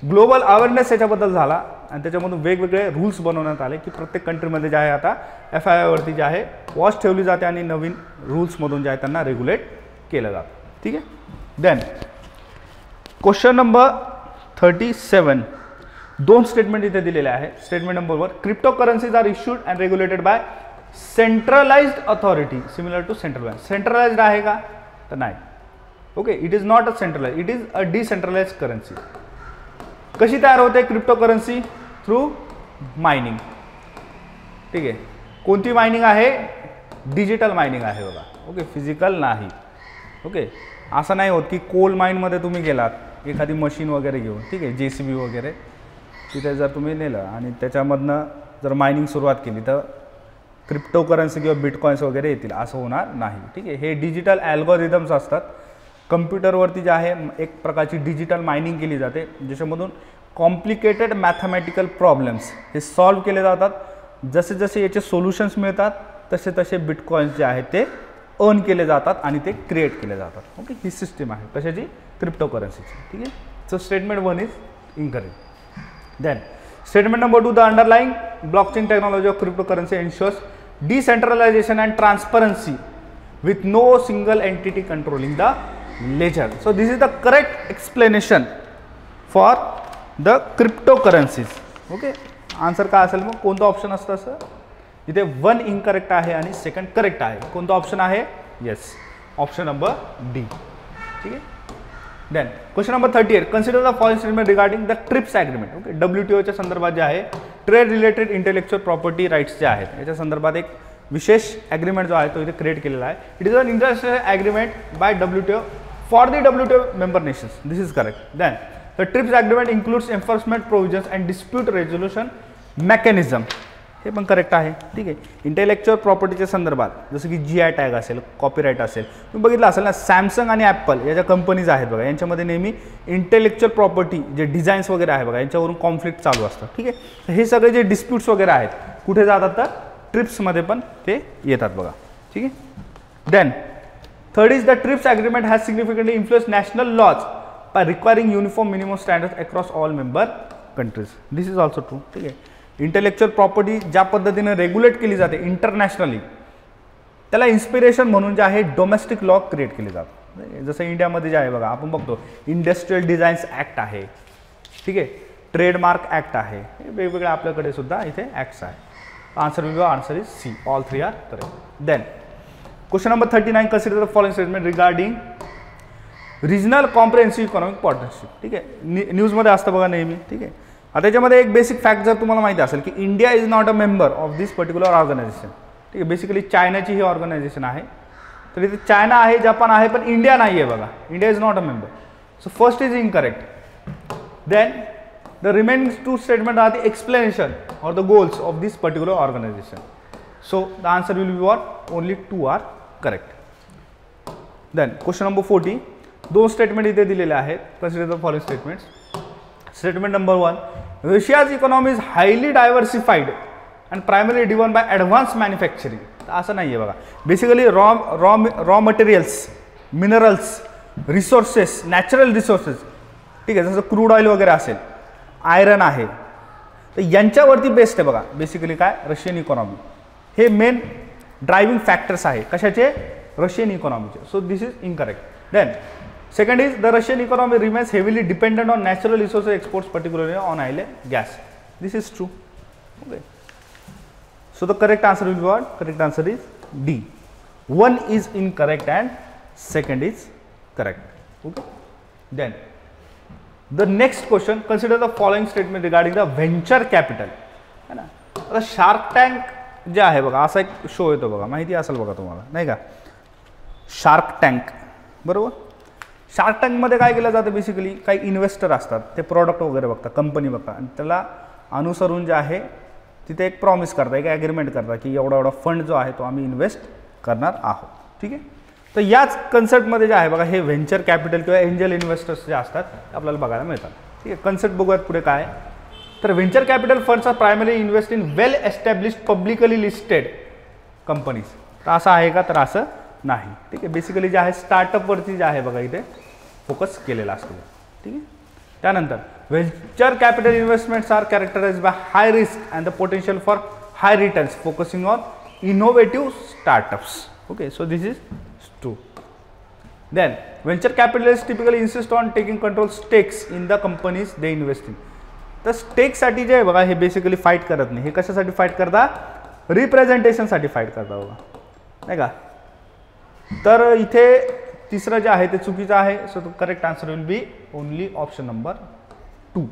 ग्लोबल अवेअरनेस याच्याबद्दल झाला आणि त्याच्यामधून वेगवेगळे रूल्स बनवण्यात आले की प्रत्येक कंट्रीमध्ये जे आहे आता FIIवरती जे आहे वॉच ठेवली जाते आणि नवीन रूल्समधून जे आहे त्यांना रेग्युलेट केलं जातं. ठीक आहे. Then question number 37. दोन स्टेटमेंट इथे दिलेले आहे. Statement number 1, crypto currencies are issued and regulated by centralized authority similar to central bank. Centralized आहे का? तर नाही. Okay. It is not a centralize, it is a decentralize currency. कशी तयार होते क्रिप्टो करन्सी? Through mining. ठीक आहे. कोणती मायनिंग आहे? डिजिटल मायनिंग आहे बघा. ओके. फिजिकल नाही. ओके. असं नाही होत की कोल माइनमध्ये तुम्ही गेलात एखादी मशीन वगैरे घेऊन, ठीक आहे, JCB वगैरे, तिथे जर तुम्ही नेलं आणि त्याच्यामधनं जर मायनिंग सुरुवात केली तर क्रिप्टो करन्सी किंवा बिटकॉइन्स वगैरे येतील, असं होणार नाही. ठीक आहे. हे डिजिटल ॲल्गोरिदम्स असतात. कम्प्युटरवरती जे आहे एक प्रकारची डिजिटल मायनिंग केली जाते ज्याच्यामधून कॉम्प्लिकेटेड मॅथमॅटिकल प्रॉब्लेम्स हे सॉल्व्ह केले जातात. जसे जसे याचे सोल्युशन्स मिळतात तसे तसे बिटकॉइन्स जे आहेत ते अर्न केले जातात आणि ते क्रिएट केले जातात. ओके. ही सिस्टीम आहे कशाची? क्रिप्टो करन्सीची. ठीक आहे. So statement 1 is incorrect. Then statement number 2, the underlying blockchain technology of crypto currency ensures decentralisation and transparency with no single entity controlling the ledger. So this is the correct explanation for the crypto currencies. Okay. Answer काय असेल मग? कोणतं option असतं? असं इथे 1 incorrect आहे आणि second correct आहे. कोणतं ऑप्शन आहे? Yes, option number D. ठीक आहे. Then question number 38, consider the following statement regarding the TRIPS agreement. Okay. WTOच्या संदर्भात जे आहे trade related intellectual property rights जे आहेत याच्या संदर्भात एक विशेष ॲग्रीमेंट जो आहे तो इथे क्रिएट केलेला आहे. It is an international agreement by WTO for the WTO member nations. This is correct. Then the TRIPS agreement includes enforcement provisions and dispute resolution mechanism. हे पण करेक्ट आहे. ठीक आहे. इंटेलेक्च्युअल प्रॉपर्टीच्या संदर्भात जसं की GI टॅग असेल, कॉपीराईट असेल, तुम्ही बघितलं असेल ना, सॅमसंग आणि ॲपल या ज्या कंपनीज आहेत बघा, यांच्यामध्ये नेहमी इंटेलेक्च्युअल प्रॉपर्टी जे डिझाईन्स वगैरे आहे बघा, यांच्यावरून कॉन्फ्लिक्ट चालू असतं. ठीक आहे. तर हे सगळे जे डिस्प्यूट्स वगैरे आहेत कुठे जातात तर ट्रिप्समध्ये पण ते येतात बघा. ठीक आहे. Then third is the TRIPS agreement has significantly influence national laws by requiring uniform minimum standards across all member countries. This is also true. ठीक आहे. इंटेलेक्च्युअल प्रॉपर्टी ज्या पद्धतीने रेग्युलेट केली जाते इंटरनॅशनली, त्याला इन्स्पिरेशन म्हणून जे आहे डोमेस्टिक लॉ क्रिएट केले जातात. जसं इंडियामध्ये जे आहे बघा, आपण बघतो इंडस्ट्रियल डिझाईन्स ॲक्ट आहे. ठीक आहे. ट्रेडमार्क ॲक्ट आहे. वेगवेगळे आपल्याकडे सुद्धा इथे ॲक्ट्स आहे. Answer will be answer is C. All three are correct. Then question number 39, consider the following statement regarding regional comprehensive economic partnership. ठीक आहे. न्यूजमध्ये असतं बघा नेहमी. ठीक आहे. आता त्याच्यामध्ये एक बेसिक फॅक्ट जर तुम्हाला माहिती असेल की India is not a member of this particular organization. ठीक आहे. बेसिकली चायनाची ही ऑर्गनायझेशन आहे. तर इथे चायना आहे, जपान आहे, पण इंडिया नाही आहे बघा. India is not a member. So first is incorrect. Then the remaining two statement are the explanation or the goals of this particular organisation. So the answer will be what, only 2 are correct. Then question number 40, 2 statement इथे दिलेले आहेत. Consider the following statements. Statement number 1, Russia's economy is highly diversified and primary driven by advance manufacturing. तर असं नाही आहे बघा. Basically raw materials, minerals, resources, natural resources, ठीक आहे, जसं क्रूड ऑइल वगैरे असेल, आयरन आहे, तर यांच्यावरती बेस्ड आहे बघा. बेसिकली काय, रशियन इकॉनॉमी हे मेन ड्रायव्हिंग फॅक्टर्स आहे. कशाचे, रशियन इकॉनॉमीचे. So this is incorrect. Then second is the Russian economy remains heavily dependent on natural resources exports, particularly on oil and gas. This is true. Okay. So the correct answer will be what? Correct answer is D. 1 is incorrect and second is correct. Okay. Then the next question, consider the following statement regarding the venture capital. है ना. आता shark tank जे आहे बघा, असा एक show येतो बघा, माहिती असेल बघा तुम्हाला, नाही का, शार्क टँक. बरोबर. शार्क टँकमध्ये काय केलं जातं, बेसिकली काही इन्व्हेस्टर असतात, ते प्रॉडक्ट वगैरे बघतात, कंपनी बघतात, आणि त्याला अनुसरून जे आहे तिथे एक प्रॉमिस करतात, एक ॲग्रीमेंट करतात की एवढा एवढा फंड जो आहे तो आम्ही इन्व्हेस्ट करणार आहोत. ठीक आहे. तर याच कन्सेप्टमध्ये जे आहे बघा, हे व्हेंचर कॅपिटल किंवा एंजल इन्व्हेस्टर्स जे असतात ते आपल्याला बघायला मिळतात. ठीक आहे. कन्सेप्ट बघूयात पुढे काय. तर venture capital funds are primary invest in well established publicly listed companies. तर असं आहे का, तर असं नाही. ठीक आहे. बेसिकली जे आहे स्टार्टअपवरती जे आहे बघा इथे फोकस केलेला असतो. ठीक आहे. त्यानंतर venture capital investments are characterized by high risk and the potential for high returns focusing on innovative startups. Okay. So this is true. Then venture capitalist typically insist on taking control stakes in the companies they invest in. तर स्टेकसाठी जे आहे बघा, हे basically fight करत नाही. हे कशासाठी फाईट करता, रिप्रेझेंटेशनसाठी फाईट करता बघा, नाही का. तर इथे तिसरं जे आहे ते चुकीचं आहे. So the correct answer will be only option number 2.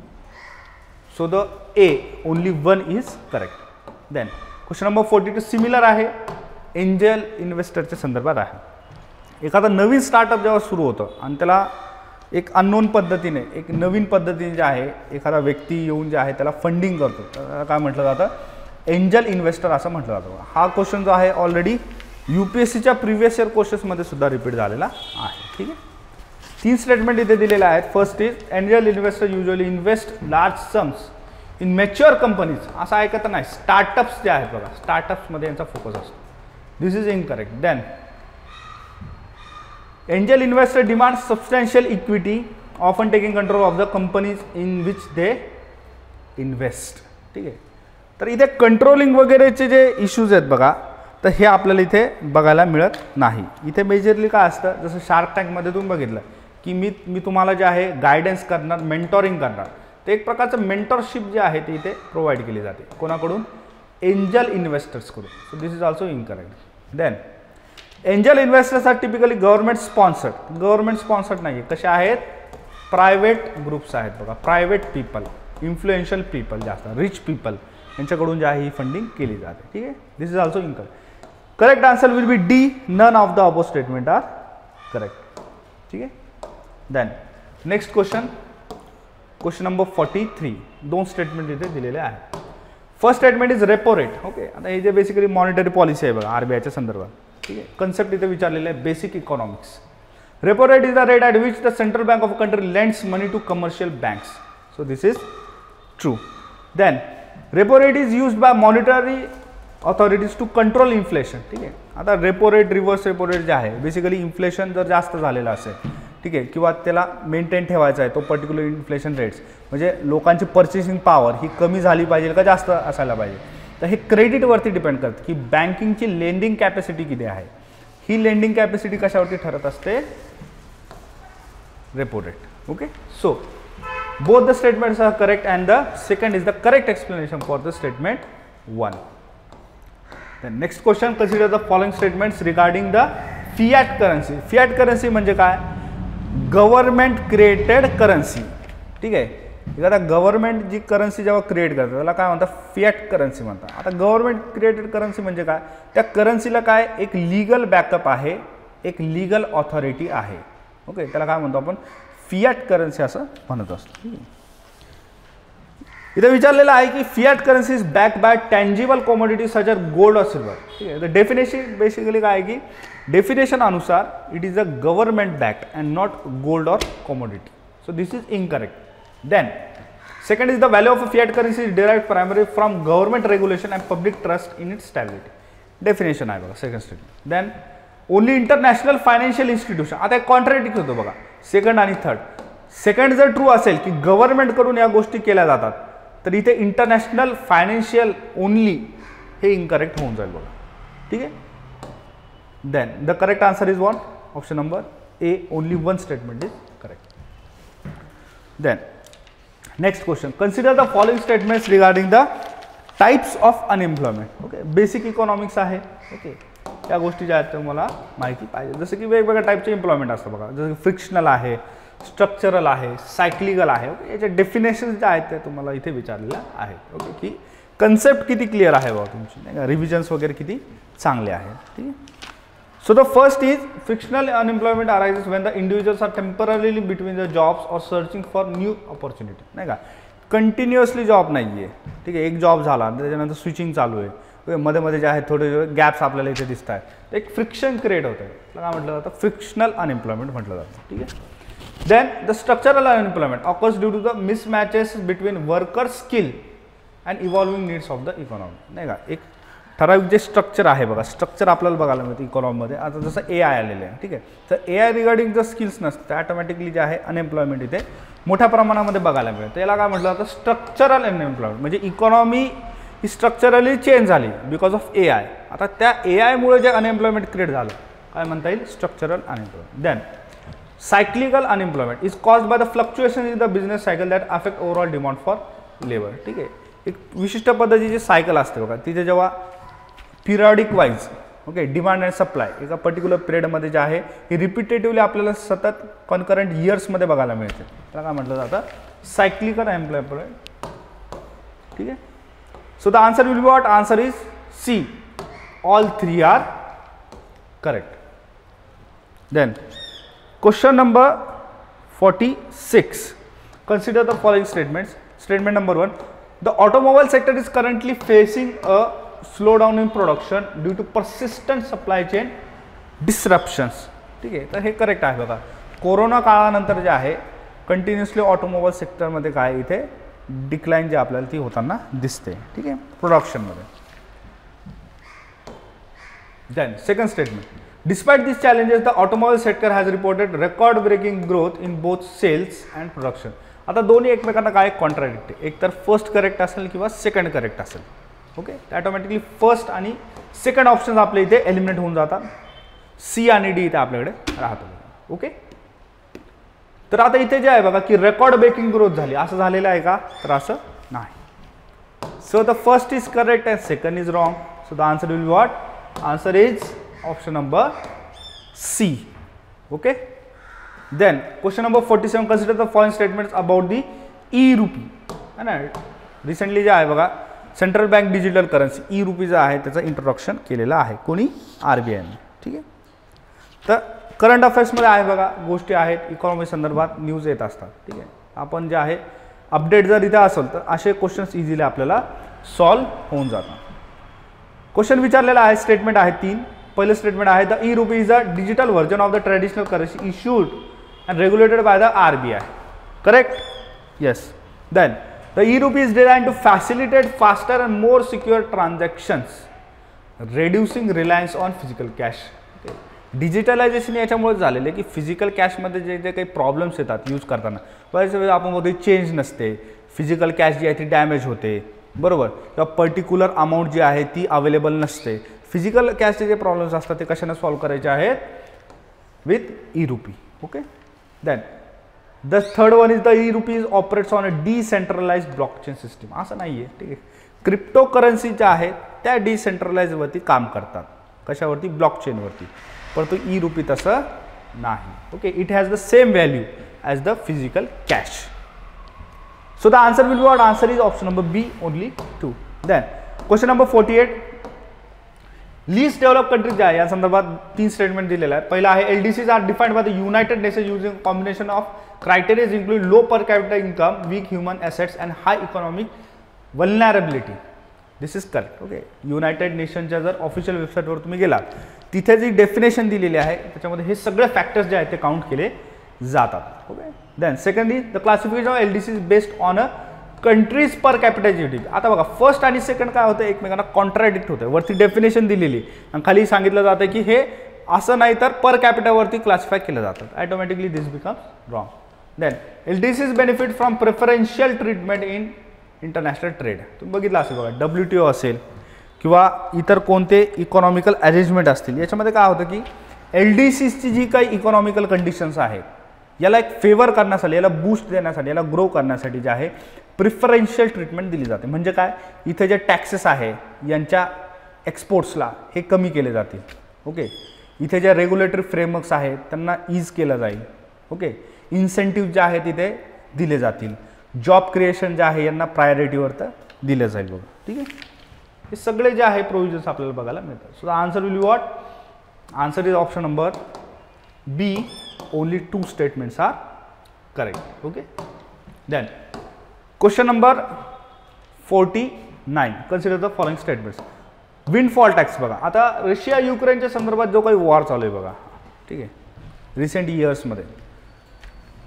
So the A, only 1 is correct. Then question number 42 similar आहे, एंजल इन्व्हेस्टरच्या संदर्भात आहे. एखादा नवीन स्टार्टअप जेव्हा सुरू होतं आणि त्याला एक अननोन पद्धतीने, एक नवीन पद्धतीने जे आहे एखादा व्यक्ती येऊन जे आहे त्याला फंडिंग करतो, त्याला काय म्हटलं जातं, एंजल इन्व्हेस्टर असं म्हटलं जातं. हा क्वेश्चन जो आहे ऑलरेडी UPSCच्या प्रिव्हियस इयर क्वेश्चन्समध्ये सुद्धा रिपीट झालेला आहे. ठीक आहे. 3 स्टेटमेंट इथे दिलेले आहेत. First is angel investor usually invest large sums in mature companies. असं ऐकत नाही, स्टार्टअप्स जे आहेत बघा, स्टार्टअप्समध्ये यांचा फोकस असतो. This is incorrect. Then angel investor demand substantial equity often taking control of the companies in which they invest. ठीक आहे. तर इथे कंट्रोलिंग वगैरेचे जे इश्यूज आहेत बघा, तर हे आपल्याला इथे बघायला मिळत नाही. इथे मेजरली काय असतं, जसं शार्क टँकमध्ये तुम्ही बघितलं की मी तुम्हाला जे आहे गायडन्स करणार, मेंटॉरिंग करणार, ते एक प्रकारचं मेंटॉरशिप जे आहे ते इथे प्रोव्हाइड केली जाते. कोणाकडून, एंजल इन्व्हेस्टर्सकडून. So this is also incorrect. Then angel investors are typically government sponsored. Government sponsored नाही आहे, कसे आहेत, प्रायव्हेट ग्रुप्स आहेत बघा, प्रायव्हेट पीपल, इन्फ्लुएन्शियल पीपल जे असतात, रिच पीपल, यांच्याकडून जे आहे ही फंडिंग केली जाते. ठीक आहे. This is also incorrect. Correct answer will be D, none of the above statement are correct. ठीक आहे. Then next question number 43. दोन स्टेटमेंट इथे दिलेले आहेत. First statement is repo rate. Okay, आता हे जे बेसिकली मॉनिटरी पॉलिसी आहे बघा आरबीआयच्या संदर्भात. ठीक आहे. कन्सेप्ट इथे विचारलेले आहे basic economics. Repo rate is the rate at which the central bank of a country lends money to commercial banks. So this is true. Then repo rate is used by monetary authorities to control inflation. ठीक आहे. आता repo rate, reverse repo rate जे आहे basically inflation जर जास्त झालेलं असेल, ठीक आहे, किंवा त्याला मेंटेन ठेवायचा आहे तो पर्टिक्युलर इन्फ्लेशन रेट्स, म्हणजे लोकांची पर्चेसिंग पॉवर ही कमी झाली पाहिजे का जास्त असायला पाहिजे, तर हे क्रेडिटवरती डिपेंड करतं की बँकिंगची लेंडिंग कॅपॅसिटी किती आहे. ही लेंडिंग कॅपॅसिटी कशावरती ठरत असते, repo rate. Okay, so both the statements are correct and the second is the correct explanation for the statement 1. The next question, consider the following statements regarding the fiat currency. Fiat currency म्हणजे काय, government created currency. ठीक आहे. एखादा government जी currency जेव्हा create करतात त्याला काय म्हणतात, फियाट करन्सी म्हणतात. आता गव्हर्नमेंट क्रिएटेड करन्सी म्हणजे काय, त्या करन्सीला काय एक लीगल बॅकअप आहे, एक लीगल ऑथॉरिटी आहे. ओके, त्याला काय म्हणतो आपण, फियाट करन्सी असं म्हणत असतो. इथे विचारलेलं आहे की fiat currency is back by tangible commodity such as gold और सिल्वर. ठीक आहे. तर डेफिनेशन बेसिकली काय आहे की डेफिनेशन अनुसार it is a government backed and not gold or commodity. So this is incorrect. Then second is the value of a fiat currency is derived primary from government regulation and public trust in its stability. Definition आहे बघा second statement. Then only international financial institution. आता एक contradict होतो बघा second आणि third. Second जर true असेल की गव्हर्नमेंटकडून या गोष्टी केल्या जातात, तर इथे इंटरनॅशनल फायनान्शियल ओनली हे इनकरेक्ट होऊन जाईल बघा. ठीक आहे. Then the correct answer is what, option number A, only one statement is correct. Then next question, consider the following statements regarding the types of unemployment. Okay, basic economics आहे. Okay, त्या गोष्टी ज्या आहेत तुम्हाला माहिती पाहिजे. जसं की वेगवेगळ्या टाईपचे एम्प्लॉयमेंट असतं बघा, जसं की फ्रिक्शनल आहे, स्ट्रक्चरल आहे, सायक्लिकल आहे. ओके, याचे डेफिनेशन जे आहेत ते तुम्हाला इथे विचारलेलं आहे. ओके, की कन्सेप्ट किती क्लिअर आहे बघा तुमची, नाही का, रिव्हिजन्स वगैरे किती चांगले आहेत. ठीक आहे. So the first is frictional unemployment arises when the individuals are temporarily between the jobs और सर्चिंग फॉर न्यू अपॉर्च्युनिटी. नाही का, कंटिन्युअसली जॉब नाही आहे. ठीक आहे, एक जॉब झाला त्याच्यानंतर स्विचिंग चालू आहे, मध्ये मध्ये जे आहेत थोडे गॅप्स आपल्याला इथे दिसत आहेत, एक फ्रिक्शन क्रिएट होतं आहे. त्याला काय म्हटलं जातं, फ्रिक्शनल अनएम्प्लॉयमेंट म्हटलं जातं. ठीक आहे. Then the structural unemployment occurs due to the mismatches between worker skill and evolving needs of the economy. नाही का, एक ठराविक जे स्ट्रक्चर आहे बघा, स्ट्रक्चर आपल्याला बघायला मिळतं इकॉनॉमीमध्ये. आता जसं ए आय आलेलं आहे. ठीक आहे, तर ए आय रिगार्डिंग जर स्किल्स नसतं ॲटोमॅटिकली जे आहे अनएम्प्लॉयमेंट इथे मोठ्या प्रमाणामध्ये बघायला मिळतं. त्याला काय म्हटलं जातं, स्ट्रक्चरल अनएम्प्लॉयमेंट. म्हणजे इकॉनॉमी ही स्ट्रक्चरली चेंज झाली बिकॉज ऑफ ए आय. आता त्या ए आयमुळे जे अनएम्प्लॉयमेंट क्रिएट झालं काय म्हणता येईल, structural unemployment. Then cyclical unemployment is caused by the fluctuation in the business cycle that affect overall demand for labour. ठीक आहे, एक विशिष्ट पद्धतीची सायकल असते बघा, तिथे जेव्हा periodic wise okay demand and supply एका पर्टिक्युलर पिरियडमध्ये जे आहे हे रिपिटेटिव्हली आपल्याला सतत कॉन्करंट इयर्समध्ये बघायला मिळते. त्याला काय म्हटलं जातं, सायक्लिकल अनएम्प्लॉयमेंट. ठीक आहे. So the answer will be what? Answer is C. All three are correct. Then question number 46. Consider the following statements. Statement number 1. The automobile sector is currently facing a slowdown in production due to persistent supply chain disruptions. ठीक आहे, तर हे correct आहे बघा. Corona काळानंतर जे आहे continuously automobile सेक्टरमध्ये काय इथे डिक्लाइन जे आपल्याला ती होताना दिसते. ठीक आहे, प्रोडक्शनमध्ये. Then second statement, despite this challenges the automobile sector has reported record breaking growth in both sales and production. आता दोन्ही एकमेकांना काय कॉन्ट्राडिक्ट आहे, एक तर फर्स्ट करेक्ट असेल किंवा सेकंड करेक्ट असेल. ओके, ऑटोमॅटिकली फर्स्ट आणि सेकंड ऑप्शन आपल्या इथे एलिमिनेट होऊन जातात. सी आणि डी इथे आपल्याकडे राहतो. ओके, तर आता इथे जे आहे बघा की रेकॉर्ड ब्रेकिंग ग्रोथ झाली, असं झालेलं आहे का, तर असं नाही. So the first is correct and second is wrong. So the answer will be what, answer is option number C. Okay. Then question number 47, consider the following statements about the e rupee. है ना, recently जे आहे बघा central bank digital currency e rupees आहे त्याचं introduction केलेलं आहे कोणी RBIने. ठीक आहे. तर करंट अफेअर्समध्ये आहे बघा गोष्टी आहेत इकॉनॉमी संदर्भात न्यूज येत असतात. ठीक आहे. आपण जे आहे अपडेट जर इथे असेल तर असे क्वेश्चन्स इझिली आपल्याला सॉल्व्ह होऊन जातात. क्वेश्चन विचारलेला आहे स्टेटमेंट आहे 3. पहिलं स्टेटमेंट आहे the e rupee is a digital version of the traditional currency issued and regulated by the RBI. Correct? Yes. Then the e rupee is designed to facilitate faster and more secure transactions reducing reliance on physical cash. Digitalisation याच्यामुळे झालेलं आहे की physical कॅशमध्ये जे जे काही problems येतात use करताना बऱ्याच वेळेस आपण मध्ये चेंज नसते, फिजिकल कॅश जी आहे ती डॅमेज होते बरोबर, किंवा पर्टिक्युलर अमाऊंट जी आहे ती अवेलेबल नसते. फिजिकल कॅशचे जे प्रॉब्लेम्स असतात ते कशाने सॉल्व्ह करायचे आहेत with e rupee. Okay. Then the third one is the e rupee is operates on a decentralize blockchain system. असं नाही आहे. ठीक आहे. क्रिप्टो करन्सी ज्या आहेत त्या डिसेंट्रलाइजवरती काम करतात. कशावरती? ब्लॉकचेनवरती. परंतु ई रुपी तसं नाही. Okay. It has the same value as the physical cash. So the answer will be what? Answer is option number B, only 2. Then question number 48. Least developed countries जे आहे या संदर्भात 3 स्टेटमेंट दिलेला आहे. पहिला आहे LDCs are defined by the United Nations using combination of criteria include low per capita income, weak human assets and high economic vulnerability. This is correct. Okay. United नेशनच्या जर ऑफिशियल वेबसाईटवर तुम्ही गेला तिथे जी डेफिनेशन दिलेली आहे त्याच्यामध्ये हे सगळे फॅक्टर्स जे आहेत ते काउंट केले जातात. Okay. Then secondly the classification of LDC is based on a countries per capital GDP. आता बघा फर्स्ट आणि सेकंड काय होतं एकमेकांना कॉन्ट्राडिक्ट होतं. वरती डेफिनेशन दिलेली आणि खाली सांगितलं जातं की हे असं नाही तर पर कॅपिटावरती क्लासिफाय केलं जातं. Automatically this becomes wrong. Then LDCs benefit from preferential treatment in international trade. तुम्ही बघितलं असेल बघा WTO असेल किंवा इतर कोणते इकॉनॉमिकल अरेंजमेंट असतील याच्यामध्ये काय होतं की LDCsची जी काही इकॉनॉमिकल कंडिशन्स आहेत याला एक फेवर करण्यासाठी याला बूस्ट देण्यासाठी याला ग्रो करण्यासाठी जे आहे प्रिफरन्शियल ट्रीटमेंट दिली जाते. म्हणजे काय इथे जे टॅक्सेस आहे यांच्या एक्सपोर्ट्सला हे कमी केले जातील. ओके. इथे जे रेग्युलेटरी फ्रेमवर्क्स आहेत त्यांना ईज केलं जाईल. ओके. इन्सेंटिव्ह जे आहेत तिथे दिले जातील. जॉब क्रिएशन जे आहे यांना प्रायोरिटीवर तर दिलं जाईल बघा. ठीक आहे. हे सगळे जे आहे प्रोव्हिजन्स आपल्याला बघायला मिळतात. So the answer will be what? Answer is option number B. Only 2 statements are correct. Okay. Then question number 49. Consider the following statements. Windfall tax बघा. आता रशिया युक्रेनच्या संदर्भात जो काही वॉर चालू आहे बघा. ठीक आहे. रिसेंट इयर्समध्ये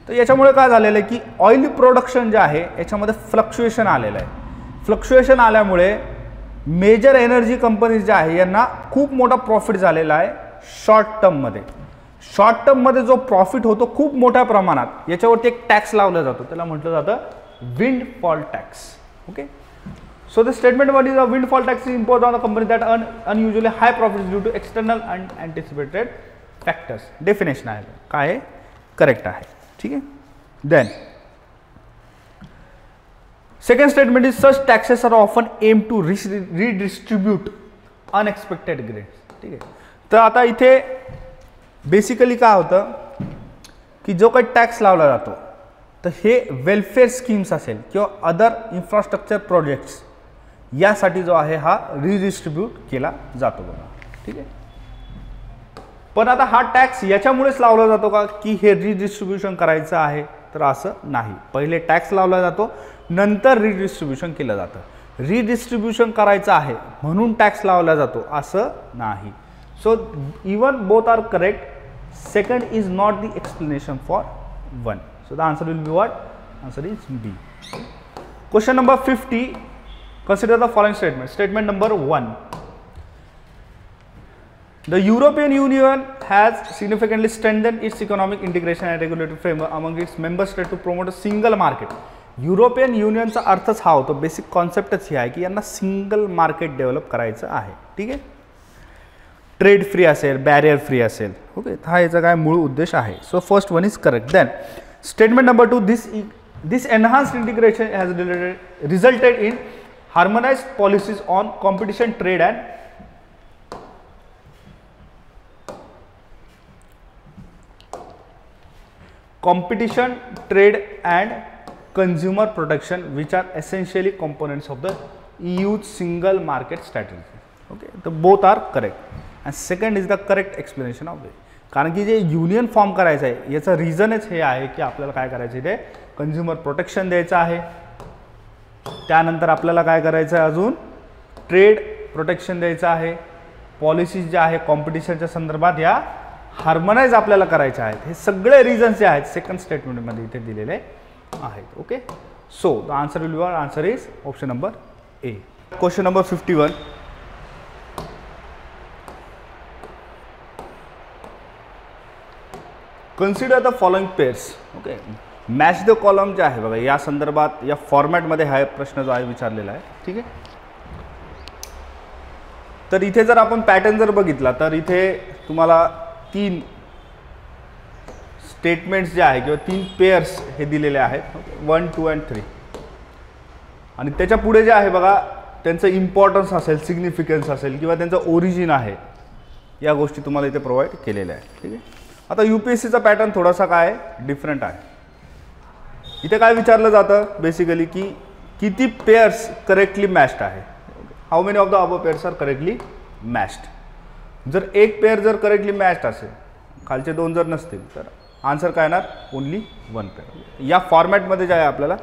तर याच्यामुळे काय झालेलं आहे की ऑइल प्रोडक्शन जे आहे याच्यामध्ये फ्लक्च्युएशन आलेलं आहे. फ्लक्च्युएशन आल्यामुळे मेजर एनर्जी कंपनीज ज्या आहे यांना खूप मोठा प्रॉफिट झालेला आहे शॉर्ट टर्ममध्ये. शॉर्ट टर्ममध्ये जो प्रॉफिट होतो खूप मोठ्या प्रमाणात याच्यावरती एक टॅक्स लावला जातो त्याला म्हटलं जातं windfall tax. Okay. So the statement one is a windfall tax is impose on the company that earn unusually high profit due to external and anticipated factors. Definition आहे काय आहे करेक्ट आहे. ठीक आहे. Then second statement is such taxes are often aim to redistribute unexpected gains. ठीक आहे. तर आता इथे बेसिकली काय होतं की जो काही टॅक्स लावला जातो तर हे वेलफेअर स्कीम्स असेल किंवा अदर इन्फ्रास्ट्रक्चर प्रोजेक्ट्स यासाठी जो आहे हा रिडिस्ट्रीब्यूट केला जातो बघा. ठीक आहे. पण आता हा टॅक्स याच्यामुळेच लावला जातो का की हे रिडिस्ट्रीब्युशन करायचं आहे तर असं नाही. पहिले टॅक्स लावला जातो नंतर रिडिस्ट्रीब्युशन केलं जातं. रिडिस्ट्रीब्युशन करायचं आहे म्हणून टॅक्स लावला जातो असं नाही. So even both are correct. Second is not the explanation for one. So the answer will be what? Answer is B. Question number 50. Consider the following statement. Statement number 1. The European Union has significantly strengthened its economic integration and regulatory framework among its member states to promote a single market. European युनियनचा अर्थच हा होतो. Basic कॉन्सेप्टच ही आहे की यांना single market develop करायचं आहे. ठीक आहे. ट्रेड फ्री असेल बॅरियर फ्री असेल. ओके. हा याचा काय मूळ उद्देश आहे. So first one is correct. Then statement number 2. This enhanced integration has resulted in harmonised policies on competition trade and consumer protection which are essentially components of the EU's single market strategy. Okay, so both are correct and second is the correct explanation of it. कारण की जे union form करायचं आहे याचं रिझनच हे आहे की आपल्याला काय करायचं आहे, ते कंझ्युमर प्रोटेक्शन द्यायचं आहे, त्यानंतर आपल्याला काय करायचं आहे, अजून ट्रेड प्रोटेक्शन द्यायचं आहे, पॉलिसीज ज्या आहे कॉम्पिटिशनच्या संदर्भात या हार्मोनाइज आपल्याला करायच्या आहेत. हे सगळे रिझन्स जे आहेत सेकंड स्टेटमेंटमध्ये इथे दिलेले आहेत. Okay, so the answer will be answer is option number A. Question number 51. Consider the following pairs. Okay, match the column जे आहे बघा या संदर्भात या फॉर्मॅटमध्ये हा प्रश्न जो आहे विचारलेला आहे. ठीक आहे, तर इथे जर आपण पॅटर्न जर बघितला तर इथे तुम्हाला 3 स्टेटमेंट्स जे आहे किंवा 3 पेअर्स हे दिलेले आहेत. 1, 2 and 3 आणि त्याच्या पुढे जे आहे बघा त्यांचं इम्पॉर्टन्स असेल, सिग्निफिकन्स असेल किंवा त्यांचं ओरिजिन आहे, या गोष्टी तुम्हाला इथे प्रोव्हाइड केलेल्या आहेत. ठीक आहे, आता UPSCचा पॅटर्न थोडासा काय डिफरंट आहे. इथे काय विचारलं जातं बेसिकली की किती पेअर्स करेक्टली मॅच्ड आहे. How many of the above pairs are correctly matched. जर एक पेअर जर करेक्टली मॅच्ड असेल, खालचे 2 जर नसतील तर आन्सर काय येणार, ओनली 1 पेअर. या फॉर्मॅटमध्ये जे आहे आपल्याला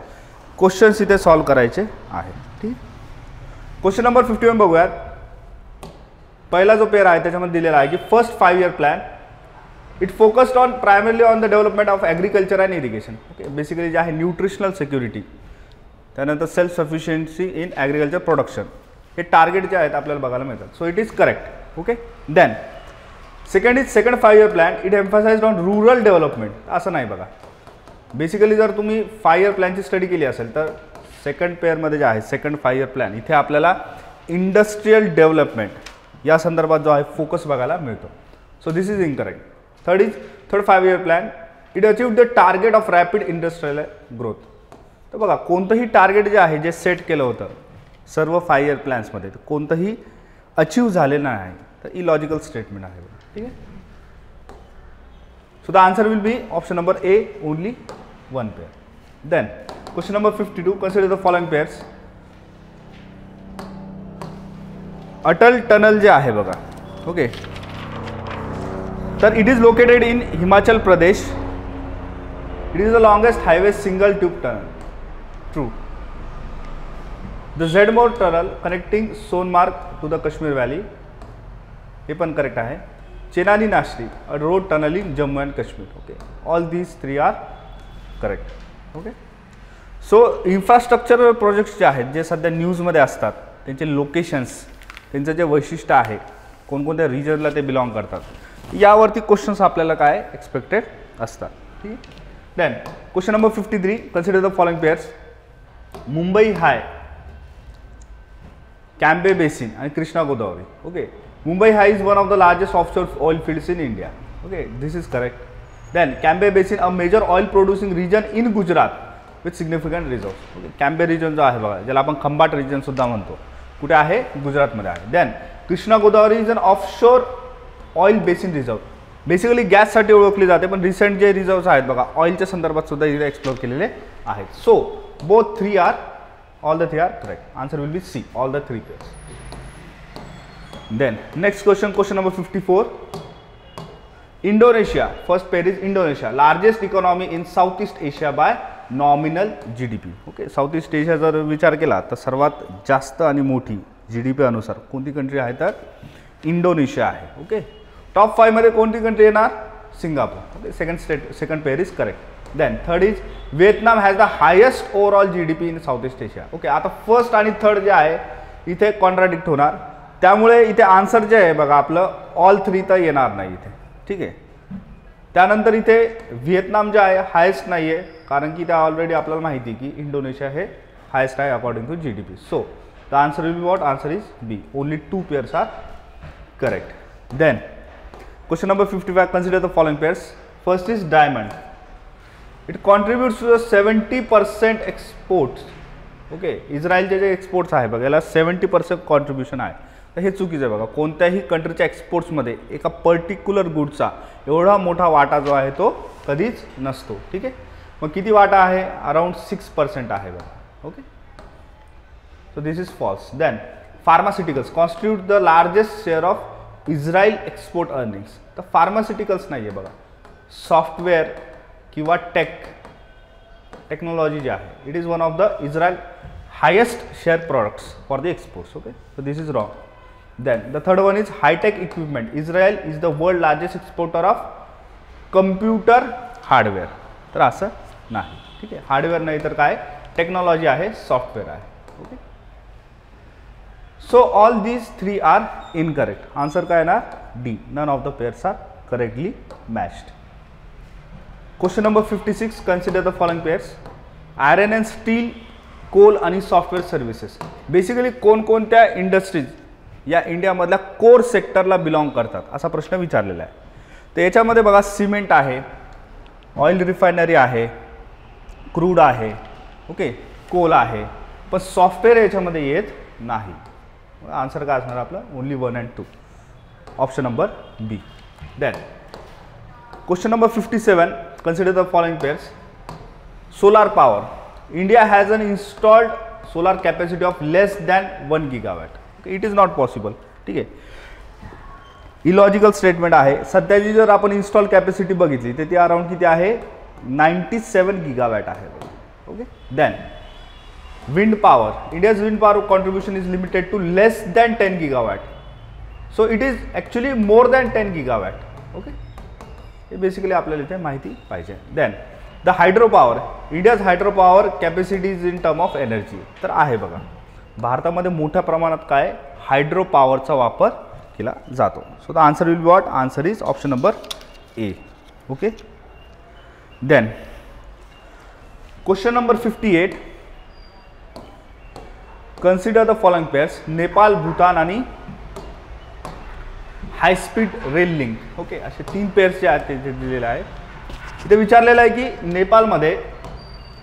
क्वेश्चन्स इथे सॉल्व करायचे आहेत. ठीक, क्वेश्चन नंबर 51 बघूयात. पहिला जो पेअर आहे त्याच्यामध्ये दिलेला आहे की first 5 year plan it focused on primarily on the development of agriculture and irrigation. Okay, basically जे आहे न्यूट्रिशनल सिक्युरिटी, त्यानंतर self sufficiency in agriculture production, हे टार्गेट जे आहेत आपल्याला बघायला मिळतात. So it is correct. Okay, then second 5 year plan it emphasised on rural development. असं नाही बघा, बेसिकली जर तुम्ही 5 year प्लॅनची स्टडी केली असेल तर सेकंड पेअरमध्ये जे आहे सेकंड 5 year प्लॅन इथे आपल्याला इंडस्ट्रियल डेव्हलपमेंट या संदर्भात जो आहे फोकस बघायला मिळतो. So this is incorrect. Third 5 year plan it achieved the target of rapid industrial growth. तर बघा कोणतंही टार्गेट जे आहे जे सेट केलं होतं सर्व 5 year प्लॅन्समध्ये कोणतंही अचीव झालेलं नाही, तर इलॉजिकल स्टेटमेंट आहे. ठीक आहे, so the answer will be option number A, only 1 pair. Then question number 52. Consider the following pairs. Atal tunnel जे आहे बघा, ओके, तर it is located in Himachal Pradesh. It is the longest highway single tube tunnel. True. The Z-Morh tunnel connecting Sonamarg to the Kashmir valley, हे पण correct आहे. Chenani Nashri a road tunnel in Jammu and Kashmir. Okay, all these 3 are correct. Okay, so infrastructure projects जे आहेत जे सध्या न्यूजमध्ये असतात त्यांचे लोकेशन्स, त्यांचं जे वैशिष्ट्य आहे, कोणकोणत्या रिजनला ते बिलॉंग करतात, यावरती क्वेश्चन्स आपल्याला काय एक्सपेक्टेड असतात. ठीक आहे, then question number 53. Consider the following pairs. Mumbai high, Cambay basin आणि Krishna Godavari. Okay, Mumbai high is one of the largest offshore oil fields in India. Okay, this is correct. Then Cambay basin a major oil producing region in Gujarat with significant reserves. Okay, Cambay region जो आहे बघा ज्याला आपण Khambhat region सुद्धा म्हणतो, कुठे आहे, गुजरातमध्ये आहे. Then Krishna Godavari is an offshore oil basin reserve. Basically गॅससाठी ओळखली जाते, पण रिसेंट जे रिझर्व्स आहेत बघा ऑइलच्या संदर्भात सुद्धा इथे एक्सप्लोर केलेले आहेत. So both 3 are, all the 3 are correct. Answer will be C, all the 3 pairs. Then next question, question number 54. Indonesia, first pair is Indonesia, largest economy in South East Asia by nominal GDP. Okay, South East Asia जर विचार केला तर सर्वात जास्त आणि मोठी GDP अनुसार कोणती कंट्री आहे तर इंडोनेशिया आहे. ओके, टॉप 5 मध्ये कोणती कंट्री येणार, Singapore. Okay, second pair is correct. Then third is Vietnam has the highest overall GDP in South East Asia. Okay, आता फर्स्ट आणि थर्ड जे आहे इथे कॉन्ट्राडिक्ट होणार, त्यामुळे इथे आन्सर जे आहे बघा आपलं ऑल 3 तर येणार नाही इथे. ठीक आहे, त्यानंतर इथे व्हिएतनाम जे आहे हायेस्ट नाही आहे, कारण की त्या ऑलरेडी आपल्याला माहिती की इंडोनेशिया हे हायेस्ट आहे according to GDP. So the answer will be what, answer is B, only 2 pairs are correct. Then question number 55. Consider the following pairs. First is diamond. It contributes to the 70% exports. Okay, इस्रायलचे जे exports आहे बघा याला 70% contribution आहे. तर हे चुकीचं आहे बघा, कोणत्याही कंट्रीच्या एक्सपोर्ट्समध्ये एका पर्टिक्युलर गुडचा एवढा मोठा वाटा जो आहे तो कधीच नसतो. ठीक आहे, मग किती वाटा आहे, अराउंड 6% आहे बघा. Okay, So this is false. Then pharmaceuticals constitute the largest share of Israel export earnings. तर फार्मास्युटिकल्स नाही आहे बघा, सॉफ्टवेअर किंवा टेक्नॉलॉजी जे आहे, it is one of the Israel highest share products for the exports. Okay, so this is wrong. Then the third one is high-tech equipment. Israel is the world largest exporter of computer hardware. तर असं नाही. ठीक आहे, hardware नाही तर काय, technology आहे, software आहे. Okay, so all these three are incorrect. Answer काय ना D, none of the pairs are correctly matched. Question number 56, consider the following pairs. Iron and steel, coal आणि सॉफ्टवेअर सर्व्हिसेस. बेसिकली कोणकोणत्या industries या इंडियामधल्या core सेक्टरला belong करतात असा प्रश्न विचारलेला आहे. तर याच्यामध्ये बघा, सिमेंट आहे, ऑइल रिफायनरी आहे, क्रूड आहे, ओके, कोल आहे, पण सॉफ्टवेअर याच्यामध्ये येत नाही. आन्सर काय असणार आपलं, only 1 and 2, option number B. Then question number 57, consider the following pairs. Solar power. India has an installed solar capacity of less than 1 GW. It is not possible. Okay आहे, illogical statement आहे. सध्याची जर आपण install capacity बघितली तर ती around किती आहे, 97 GW आहे. Okay, then wind power. India's wind power contribution is limited to less than 10 GW. So it is actually more than 10 GW. Okay, हे बेसिकली आपल्याला इथे माहिती पाहिजे. Then the hydro power. India's hydro power capacity is in term of energy. तर आहे बघा, भारतामध्ये मोठ्या प्रमाणात काय हायड्रो पॉवरचा वापर केला जातो. So the answer will be what, answer is option number A. Okay, then question number 58, consider the following pairs. Nepal, Bhutan आणि high speed rail link. Okay, असे 3 पेअर्स जे आहेत ते दिलेले आहे. इथे विचारलेलं आहे की नेपाळमध्ये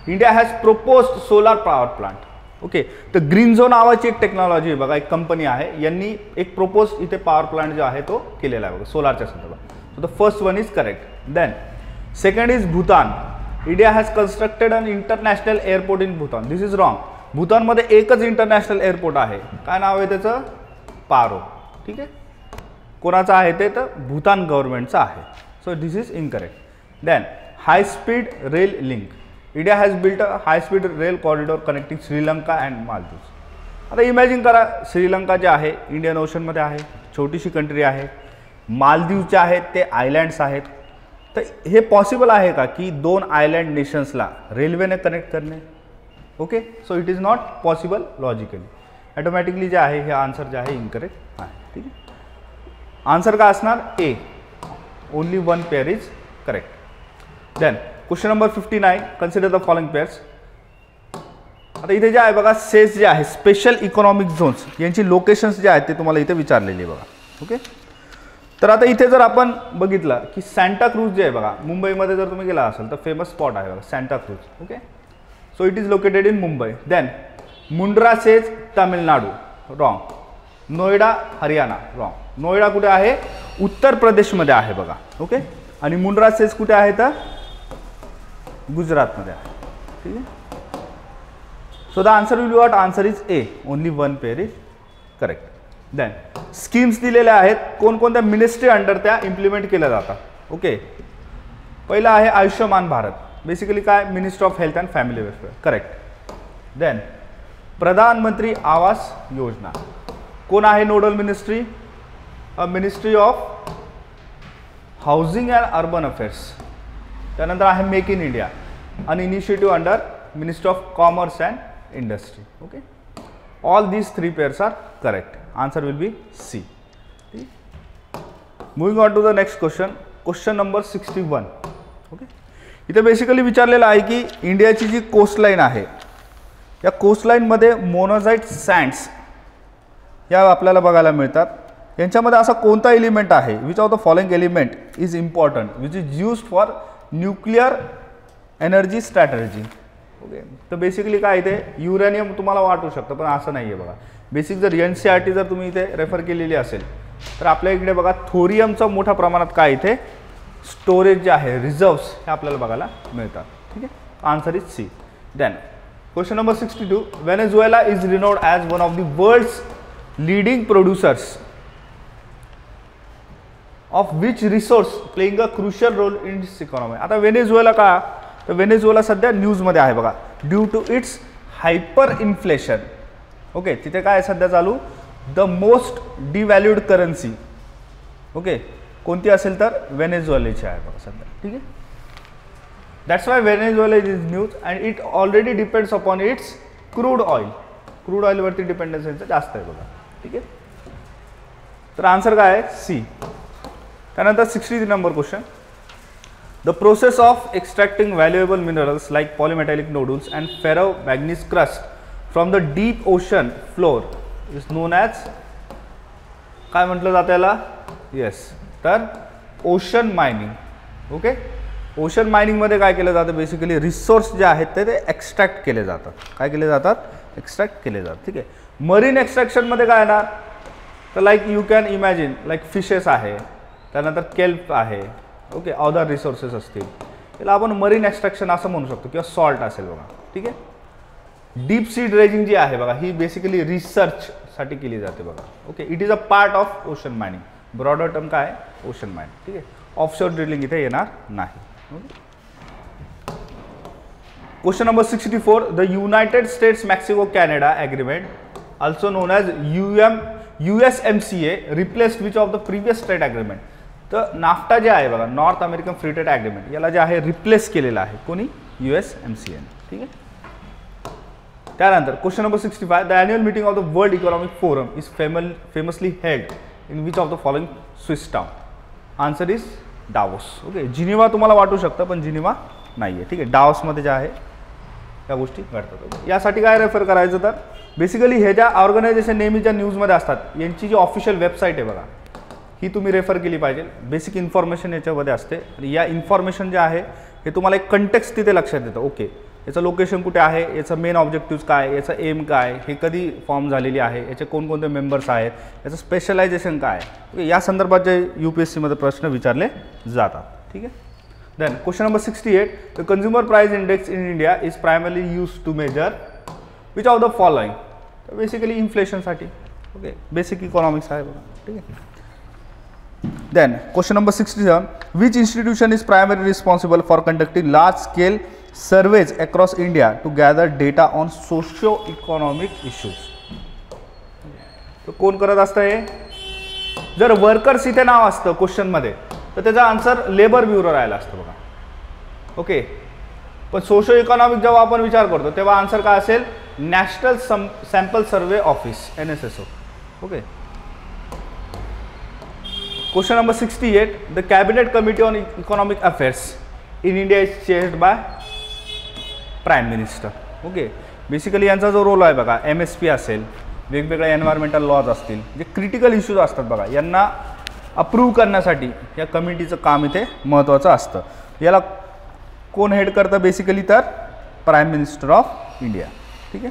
India has proposed solar power plant. Okay, तर ग्रीन झोन नावाची एक टेक्नॉलॉजी आहे बघा, एक कंपनी आहे, यांनी एक प्रोपोज इथे पॉवर प्लांट जो आहे तो केलेला आहे बघा, सोलारच्या संदर्भात. So the first one is correct. Then second is Bhutan. India has constructed an international airport in Bhutan. This is wrong. भूतानमध्ये एकच इंटरनॅशनल एअरपोर्ट आहे. काय नाव आहे त्याचं, पारो. ठीक आहे, कोणाचं आहे ते, तर भूतान गव्हर्नमेंटचं आहे. So this is incorrect. Then high speed rail link. India has built a high speed rail corridor connecting Sri Lanka and Maldives. आता इमॅजिन करा, श्रीलंका जे आहे इंडियन ओशनमध्ये आहे, छोटीशी कंट्री आहे. मालदीव जे आहेत ते आयलँड्स आहेत. तर हे पॉसिबल आहे का की 2 आयलँड नेशन्सला रेल्वेने कनेक्ट करणे. Okay, so it is not possible logically. Automatically जे आहे हे आन्सर जे आहे इनकरेक्ट आहे. ठीक आहे, आन्सर काय असणार, A, only 1 pair is correct. Then question number 59, consider the following pairs. आता इथे जे आहे बघा, सेस जे आहे स्पेशल इकॉनॉमिक झोन्स, यांची लोकेशन्स जे आहेत ते तुम्हाला इथे विचारलेली आहे बघा. ओके, तर आता इथे जर आपण बघितलं की सँटा क्रूज जे आहे बघा, मुंबईमध्ये जर तुम्ही गेला असाल तर फेमस स्पॉट आहे बघा Santa Cruz. Okay, so it is located in Mumbai. Then Mundra SEZ Tamil Nadu, wrong. Noida Haryana, wrong. Noida कुठे आहे, उत्तर प्रदेशमध्ये आहे बघा. ओके, आणि मुंड्रा सेज कुठे आहे तर गुजरातमध्ये आहे. ठीक आहे, so the answer will be what, answer is A, only 1 pair is correct. Then schemes दिलेल्या आहेत, कोणकोणत्या मिनिस्ट्री अंडर त्या इम्प्लिमेंट केल्या जातात. ओके, पहिला आहे आयुष्यमान भारत. बेसिकली काय, ministry of health and family welfare, correct. Then Pradhan Mantri Awas Yojana, कोण आहे nodal ministry, ministry of housing and urban affairs. त्यानंतर आहे make in India, an initiative under ministry of commerce and industry. Okay, all these 3 pairs are correct. Answer will be C. Moving on to the next question, question number 61. Okay, इथे basically विचारलेलं आहे की इंडियाची जी कोस्टलाईन आहे, या कोस्टलाईनमध्ये मोनोझाईट sands या आपल्याला बघायला मिळतात. यांच्यामध्ये असा कोणता एलिमेंट आहे, which of the following element is important which is used for nuclear energy strategy. Okay, तर बेसिकली काय इथे युरेनियम तुम्हाला वाटू शकतं, पण असं नाही आहे बघा. बेसिक जर NCERT जर तुम्ही इथे रेफर केलेली असेल तर आपल्या इकडे बघा थोरियमचं मोठ्या प्रमाणात काय इथे स्टोरेज जे आहे, रिझर्व्स हे आपल्याला बघायला मिळतात. ठीक आहे, answer is C. Then Question number 62. Venezuela is renowned as one of the world's leading producers of which resource playing a crucial role in its economy. आता व्हेनेझुएला का, तर व्हेनेझुएला सध्या न्यूजमध्ये आहे बघा, due to its hyper inflation. Okay, तिथे काय सध्या चालू, the most devalued currency. Okay, कोणती असेल तर व्हेनेझुएलाची आहे बघा सध्या. ठीक आहे, that's why Venezuela is news and it already depends upon its crude oil. Crude ऑइलवरती डिपेंडन्स यांचं जास्त आहे बघा. ठीक आहे, तर आन्सर काय आहे, सी. त्यानंतर 63 number question. The process of extracting valuable minerals like polymetallic nodules and ferro manganese crust from the deep ocean floor is known as, काय म्हटलं जातं याला, येस, तर ओशन मायनिंग. ओके, ओशन मायनिंगमध्ये काय केलं जातं, बेसिकली रिसोर्स जे आहेत ते एक्स्ट्रॅक्ट केले जातात. काय केले जातात, एक्स्ट्रॅक्ट केले जातात. ठीक आहे, मरीन एक्स्ट्रॅक्शनमध्ये काय येणार, तर like you can imagine like fishes आहे, त्यानंतर केल्प आहे. ओके, अदर रिसोर्सेस असतील, त्याला आपण मरीन एक्स्ट्रॅक्शन असं म्हणू शकतो, किंवा सॉल्ट असेल बघा. ठीक आहे, डीप सी ड्रेजिंग जी आहे बघा, ही बेसिकली रिसर्चसाठी केली जाते बघा. Okay, it is a part of ocean mining. Broader term काय, ओशन मायनिंग. ठीक आहे, ऑफशोर ड्रिलिंग इथे येणार नाही. Question number 64. The United states Mexico Canada agreement also non as USMCA replaced which of the previous trade agreement. तर NAFTA जे आहे बघा, north American free trade agreement, याला जे आहे रिप्लेस केलेलं आहे कोणी, USMCA. ठीक आहे, त्यानंतर question number 65. The annual meeting of the world economic forum is famously held in which of the following Swiss town. Answer is Davos. Okay, Geneva तुम्हाला वाटू शकतं पण जिनिवा नाही आहे. ठीक आहे, डावोसमध्ये जे आहे त्या गोष्टी घडतात. यासाठी काय रेफर करायचं, तर बेसिकली हे ज्या ऑर्गनायझेशन नेहमीच्या न्यूजमध्ये असतात, यांची जी ऑफिशियल वेबसाईट आहे बघा, ही तुम्ही रेफर केली पाहिजे. बेसिक इन्फॉर्मेशन याच्यामध्ये असते आणि या इन्फॉर्मेशन जे आहे हे तुम्हाला एक कंटेक्स्ट तिथे लक्षात येतं. ओके, याचं लोकेशन कुठे आहे, याचं मेन ऑब्जेक्टिव्ह काय, याचं एम काय, हे कधी फॉर्म झालेली आहे, याचे कोणकोणते मेंबर्स आहेत, याचं स्पेशलायझेशन काय. ओके, या संदर्भात जे UPSCमध्ये प्रश्न विचारले जातात. ठीक आहे, then question number 68. The consumer price index in India is primarily use to measure which of the following. तर बेसिकली इन्फ्लेशनसाठी. ओके, बेसिक इकॉनॉमिक्स आहे बघा. ठीक आहे, then question number 67. Which institution is primary responsible for conducting large scale surveys across India to gather data on socio economic issues. तर कोण करत असतं हे, जर वर्कर्स इथे नाव असतं क्वेश्चनमध्ये तर त्याचा आन्सर लेबर ब्युरो राहिला असतं बघा. ओके, पण सोशियो इकॉनॉमिक जेव्हा आपण विचार करतो तेव्हा आन्सर काय असेल, national sample survey office, NSSO. Okay, question number 68. The cabinet committee on economic affairs in India is chaired by prime minister. Okay, basically यांचा जो रोल आहे बघा, MSP असेल, वेगवेगळ्या एन्व्हायरमेंटल लॉज असतील, जे क्रिटिकल इश्यूज असतात बघा, यांना अप्रूव्ह करण्यासाठी या कमिटीचं काम इथे महत्त्वाचं असतं. याला कोण हेड करतं बेसिकली, तर प्राईम मिनिस्टर ऑफ इंडिया. ठीक आहे,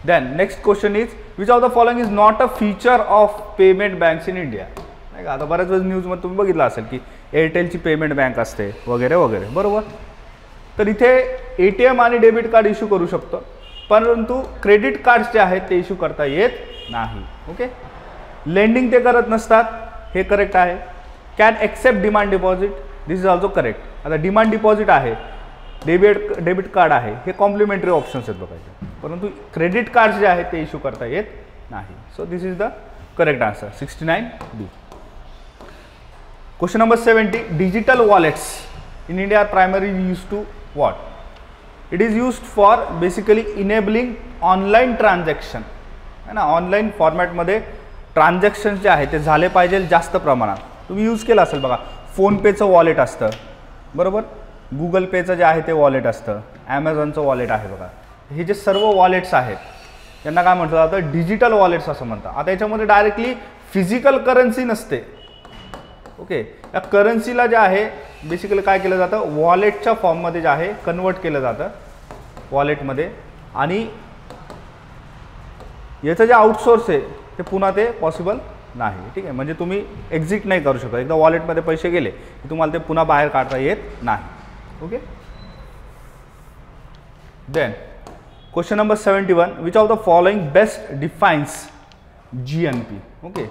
then next question is which of the following is not a feature of payment banks in India. नाही का, आता बऱ्याच वेळेस न्यूजमध्ये तुम्ही बघितलं असेल की एअरटेलची पेमेंट बँक असते वगैरे वगैरे, बरोबर. तर इथे ATM आणि डेबिट कार्ड इश्यू करू शकतो, परंतु क्रेडिट कार्ड्स जे आहेत ते इश्यू करता येत नाही. ओके, लेंडिंग ते करत नसतात, हे करेक्ट आहे. Can accept demand deposit, this is also correct. आता डिमांड डिपॉझिट आहे, डेबिट कार्ड आहे, हे कॉम्प्लिमेंटरी ऑप्शन्स आहेत बघायचे, परंतु क्रेडिट कार्ड्स जे आहेत ते इश्यू करता येत नाही. So this is the correct answer, 69B. Question number 70. Digital wallets in India are primary use to what. It is used for basically enabling online transaction, है ना. ऑनलाईन फॉर्मॅटमध्ये ट्रान्झॅक्शन जे आहे ते झाले पाहिजे जास्त प्रमाणात. तुम्ही यूज केलं असेल बघा, फोनपेचं वॉलेट असतं, बरोबर, गुगल पेचं जे आहे ते वॉलेट असतं, ॲमेझॉनचं वॉलेट आहे बघा. हे जे सर्व वॉलेट्स आहेत यांना काय म्हटलं जातं, डिजिटल वॉलेट्स असं म्हणतात. आता याच्यामध्ये डायरेक्टली फिजिकल करन्सी नसते. ओके, या करन्सीला जे आहे बेसिकली काय केलं जातं, वॉलेटच्या फॉर्ममध्ये जे आहे कन्वर्ट केलं जातं वॉलेटमध्ये, आणि याचं जे आउटसोर्स आहे ते पुन्हा ते पॉसिबल नाही. ठीक आहे, म्हणजे तुम्ही एक्झिट नाही करू शकता. एकदा वॉलेटमध्ये पैसे गेले की तुम्हाला ते पुन्हा बाहेर काढता येत नाही. Okay, then question number 71, which of the following best defines GNP. Okay,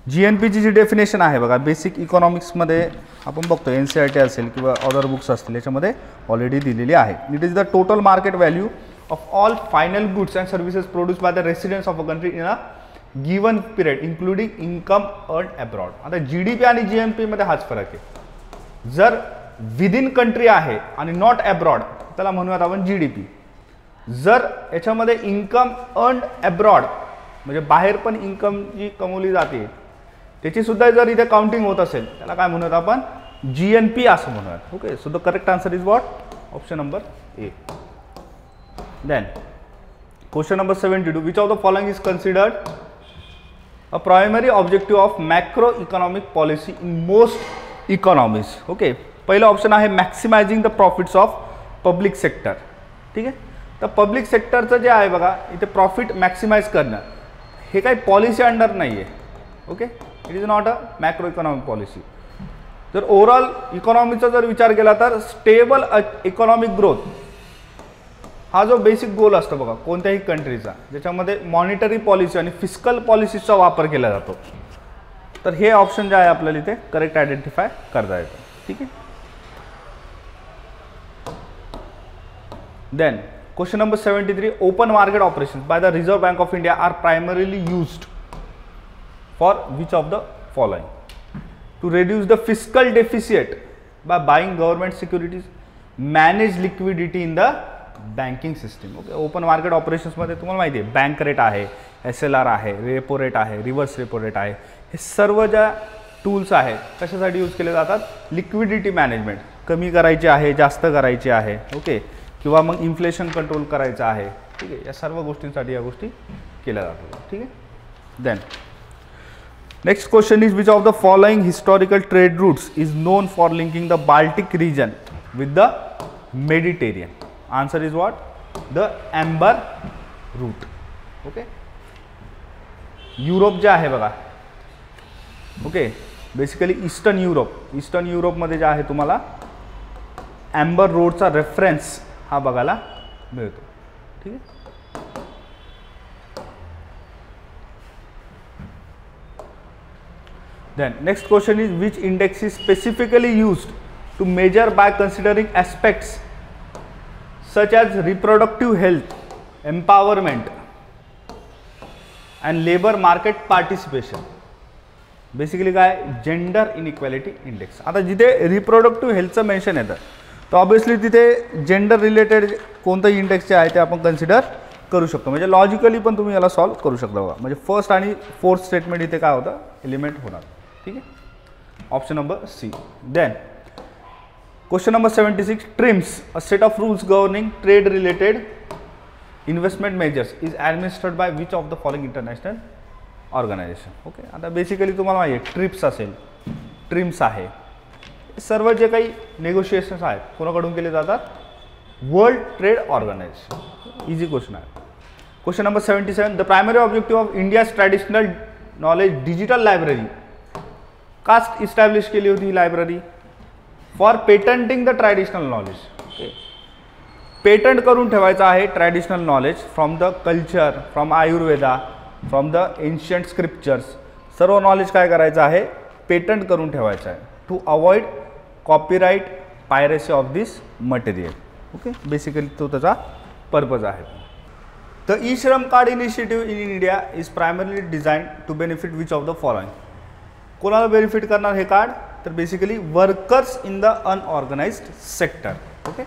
GNPची जी डेफिनेशन आहे बघा, बेसिक इकॉनॉमिक्समध्ये आपण बघतो, NCERT असेल किंवा अदर बुक्स असतील याच्यामध्ये ऑलरेडी दिलेली आहे. It is the total market value of all final goods and services produce by the residents of a country in a given period including income earn abroad. आता GDP आणि GNP मध्ये हाच फरक आहे. जर विदिन कंट्री आहे आणि not abroad त्याला म्हणूयात आपण GDP. जर याच्यामध्ये इन्कम अर्न अब्रॉड म्हणजे बाहेर पण इन्कम जी कमवली जाते त्याची सुद्धा जर इथे काउंटिंग होत असेल त्याला काय म्हणूयात आपण GNP असं म्हणूयात. Okay, so the correct answer is what, option number A. Then question number 72, which of the following is considered a primary objective of macro economic policy in most economies. Okay, पहिलं option आहे maximizing the profits of public sector. ठीक आहे, तर public सेक्टरचं जे आहे बघा इथे profit maximise करणं हे काही पॉलिसी अंडर नाही आहे. Okay, it is not a macro economic policy. जर ओव्हरऑल इकॉनॉमीचा जर विचार केला तर स्टेबल इकॉनॉमिक ग्रोथ हा जो बेसिक गोल असतो बघा कोणत्याही कंट्रीचा, ज्याच्यामध्ये मॉनिटरी पॉलिसी आणि फिस्कल पॉलिसीचा वापर केला जातो, तर हे ऑप्शन जे आहे आपल्याला इथे करेक्ट आयडेंटिफाय करता येतं. ठीक आहे. Then question number 73, open market operations by the Reserve Bank of India are primarily used for which of the following? To reduce the fiscal deficit by buying government securities, manage liquidity in the banking system. Okay, open market ऑपरेशन्समध्ये तुम्हाला माहिती आहे bank rate आहे, SLR आहे, repo rate आहे, reverse repo rate आहे, हे सर्व ज्या टूल्स आहेत कशासाठी यूज केले जातात? लिक्विडिटी मॅनेजमेंट कमी करायची आहे, जास्त करायची आहे, ओके, किंवा मग इन्फ्लेशन कंट्रोल करायचं आहे. ठीक आहे, या सर्व गोष्टींसाठी या गोष्टी केल्या जातात. ठीक आहे. Then next question is, which of the following historical trade routes is known for linking the Baltic region with the Mediterranean? Answer is what? The Amber route. Okay, Europe जे आहे बघा, ओके, बेसिकली ईस्टर्न युरोपमध्ये जे आहे तुम्हाला amber रोडचा reference हा बघायला मिळतो. ठीक आहे. Then next question is, which index is specifically used to measure by considering aspects such as reproductive health, empowerment and labor market participation? Basically काय? Gender inequality index. आता जिथे रिप्रोडक्टिव्ह हेल्थचं मेन्शन येतं तर ऑब्विसली तिथे जेंडर रिलेटेड कोणतंही index J आहे ते आपण कन्सिडर करू शकतो. म्हणजे लॉजिकली पण तुम्ही याला सॉल्व करू शकता बघा. म्हणजे फर्स्ट आणि फोर्थ स्टेटमेंट इथे काय होतं? एलिमेंट होणार. ठीक आहे, option number C. Then question number 76, TRIMS a set of rules governing trade related investment measures is administered by which of the following international organization? Okay, आता बेसिकली तुम्हाला माहिती आहे ट्रिप्स असेल, ट्रिम्स आहे, सर्व जे काही नेगोशिएशन्स आहेत कोणाकडून केले जातात? World trade organization. Easy question आहे. Question number 77, the primary objective of India's traditional knowledge digital library cast establish केली होती ही library? For patenting the traditional knowledge. Okay, patent करून ठेवायचं आहे traditional knowledge from the culture, from Ayurveda, from the ancient scriptures. सर्व knowledge काय करायचं आहे? पेटंट करून ठेवायचं आहे to avoid copyright piracy of this material. Okay, basically तो त्याचा पर्पज आहे. The e Shram card initiative in India is primarily design to benefit which of the following? कोणाला बेनिफिट करणार हे कार्ड? तर basically workers in the unorganised sector. Okay,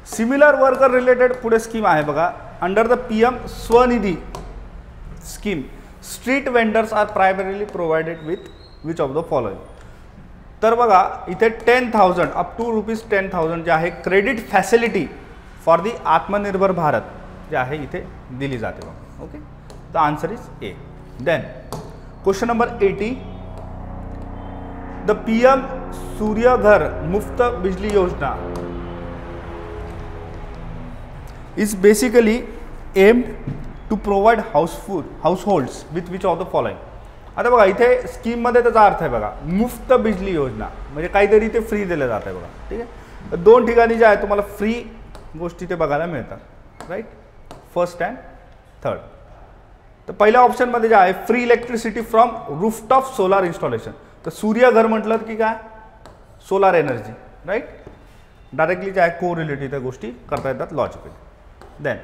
similar worker related पुढे scheme आहे बघा. Under the PM Svanidhi scheme street vendors are primarily provided with which of the following? तर बघा इथे 10,000 अप टू ₹10,000 जे आहे क्रेडिट फॅसिलिटी फॉर दी आत्मनिर्भर भारत जे आहे इथे दिली जाते बघा. Okay, the answer is A. Then question number 80, the PM Surya Ghar Muft Bijli Yojana is basically aimed to provide households with which of the following? आता बघा इथे स्कीममध्ये त्याचा अर्थ आहे बघा मुफ्त बिजली योजना म्हणजे काहीतरी ते फ्री दिलं जात आहे बघा. ठीक आहे, दोन ठिकाणी जे आहे तुम्हाला फ्री गोष्टी ते बघायला मिळतात, राईट. First and third. तर पहिल्या ऑप्शनमध्ये जे आहे free electricity from rooftop solar installation. तर सूर्यघर म्हटलं की काय, सोलार एनर्जी, राईट. डायरेक्टली जे आहे को रिलेटेड त्या गोष्टी करता येतात logically. Then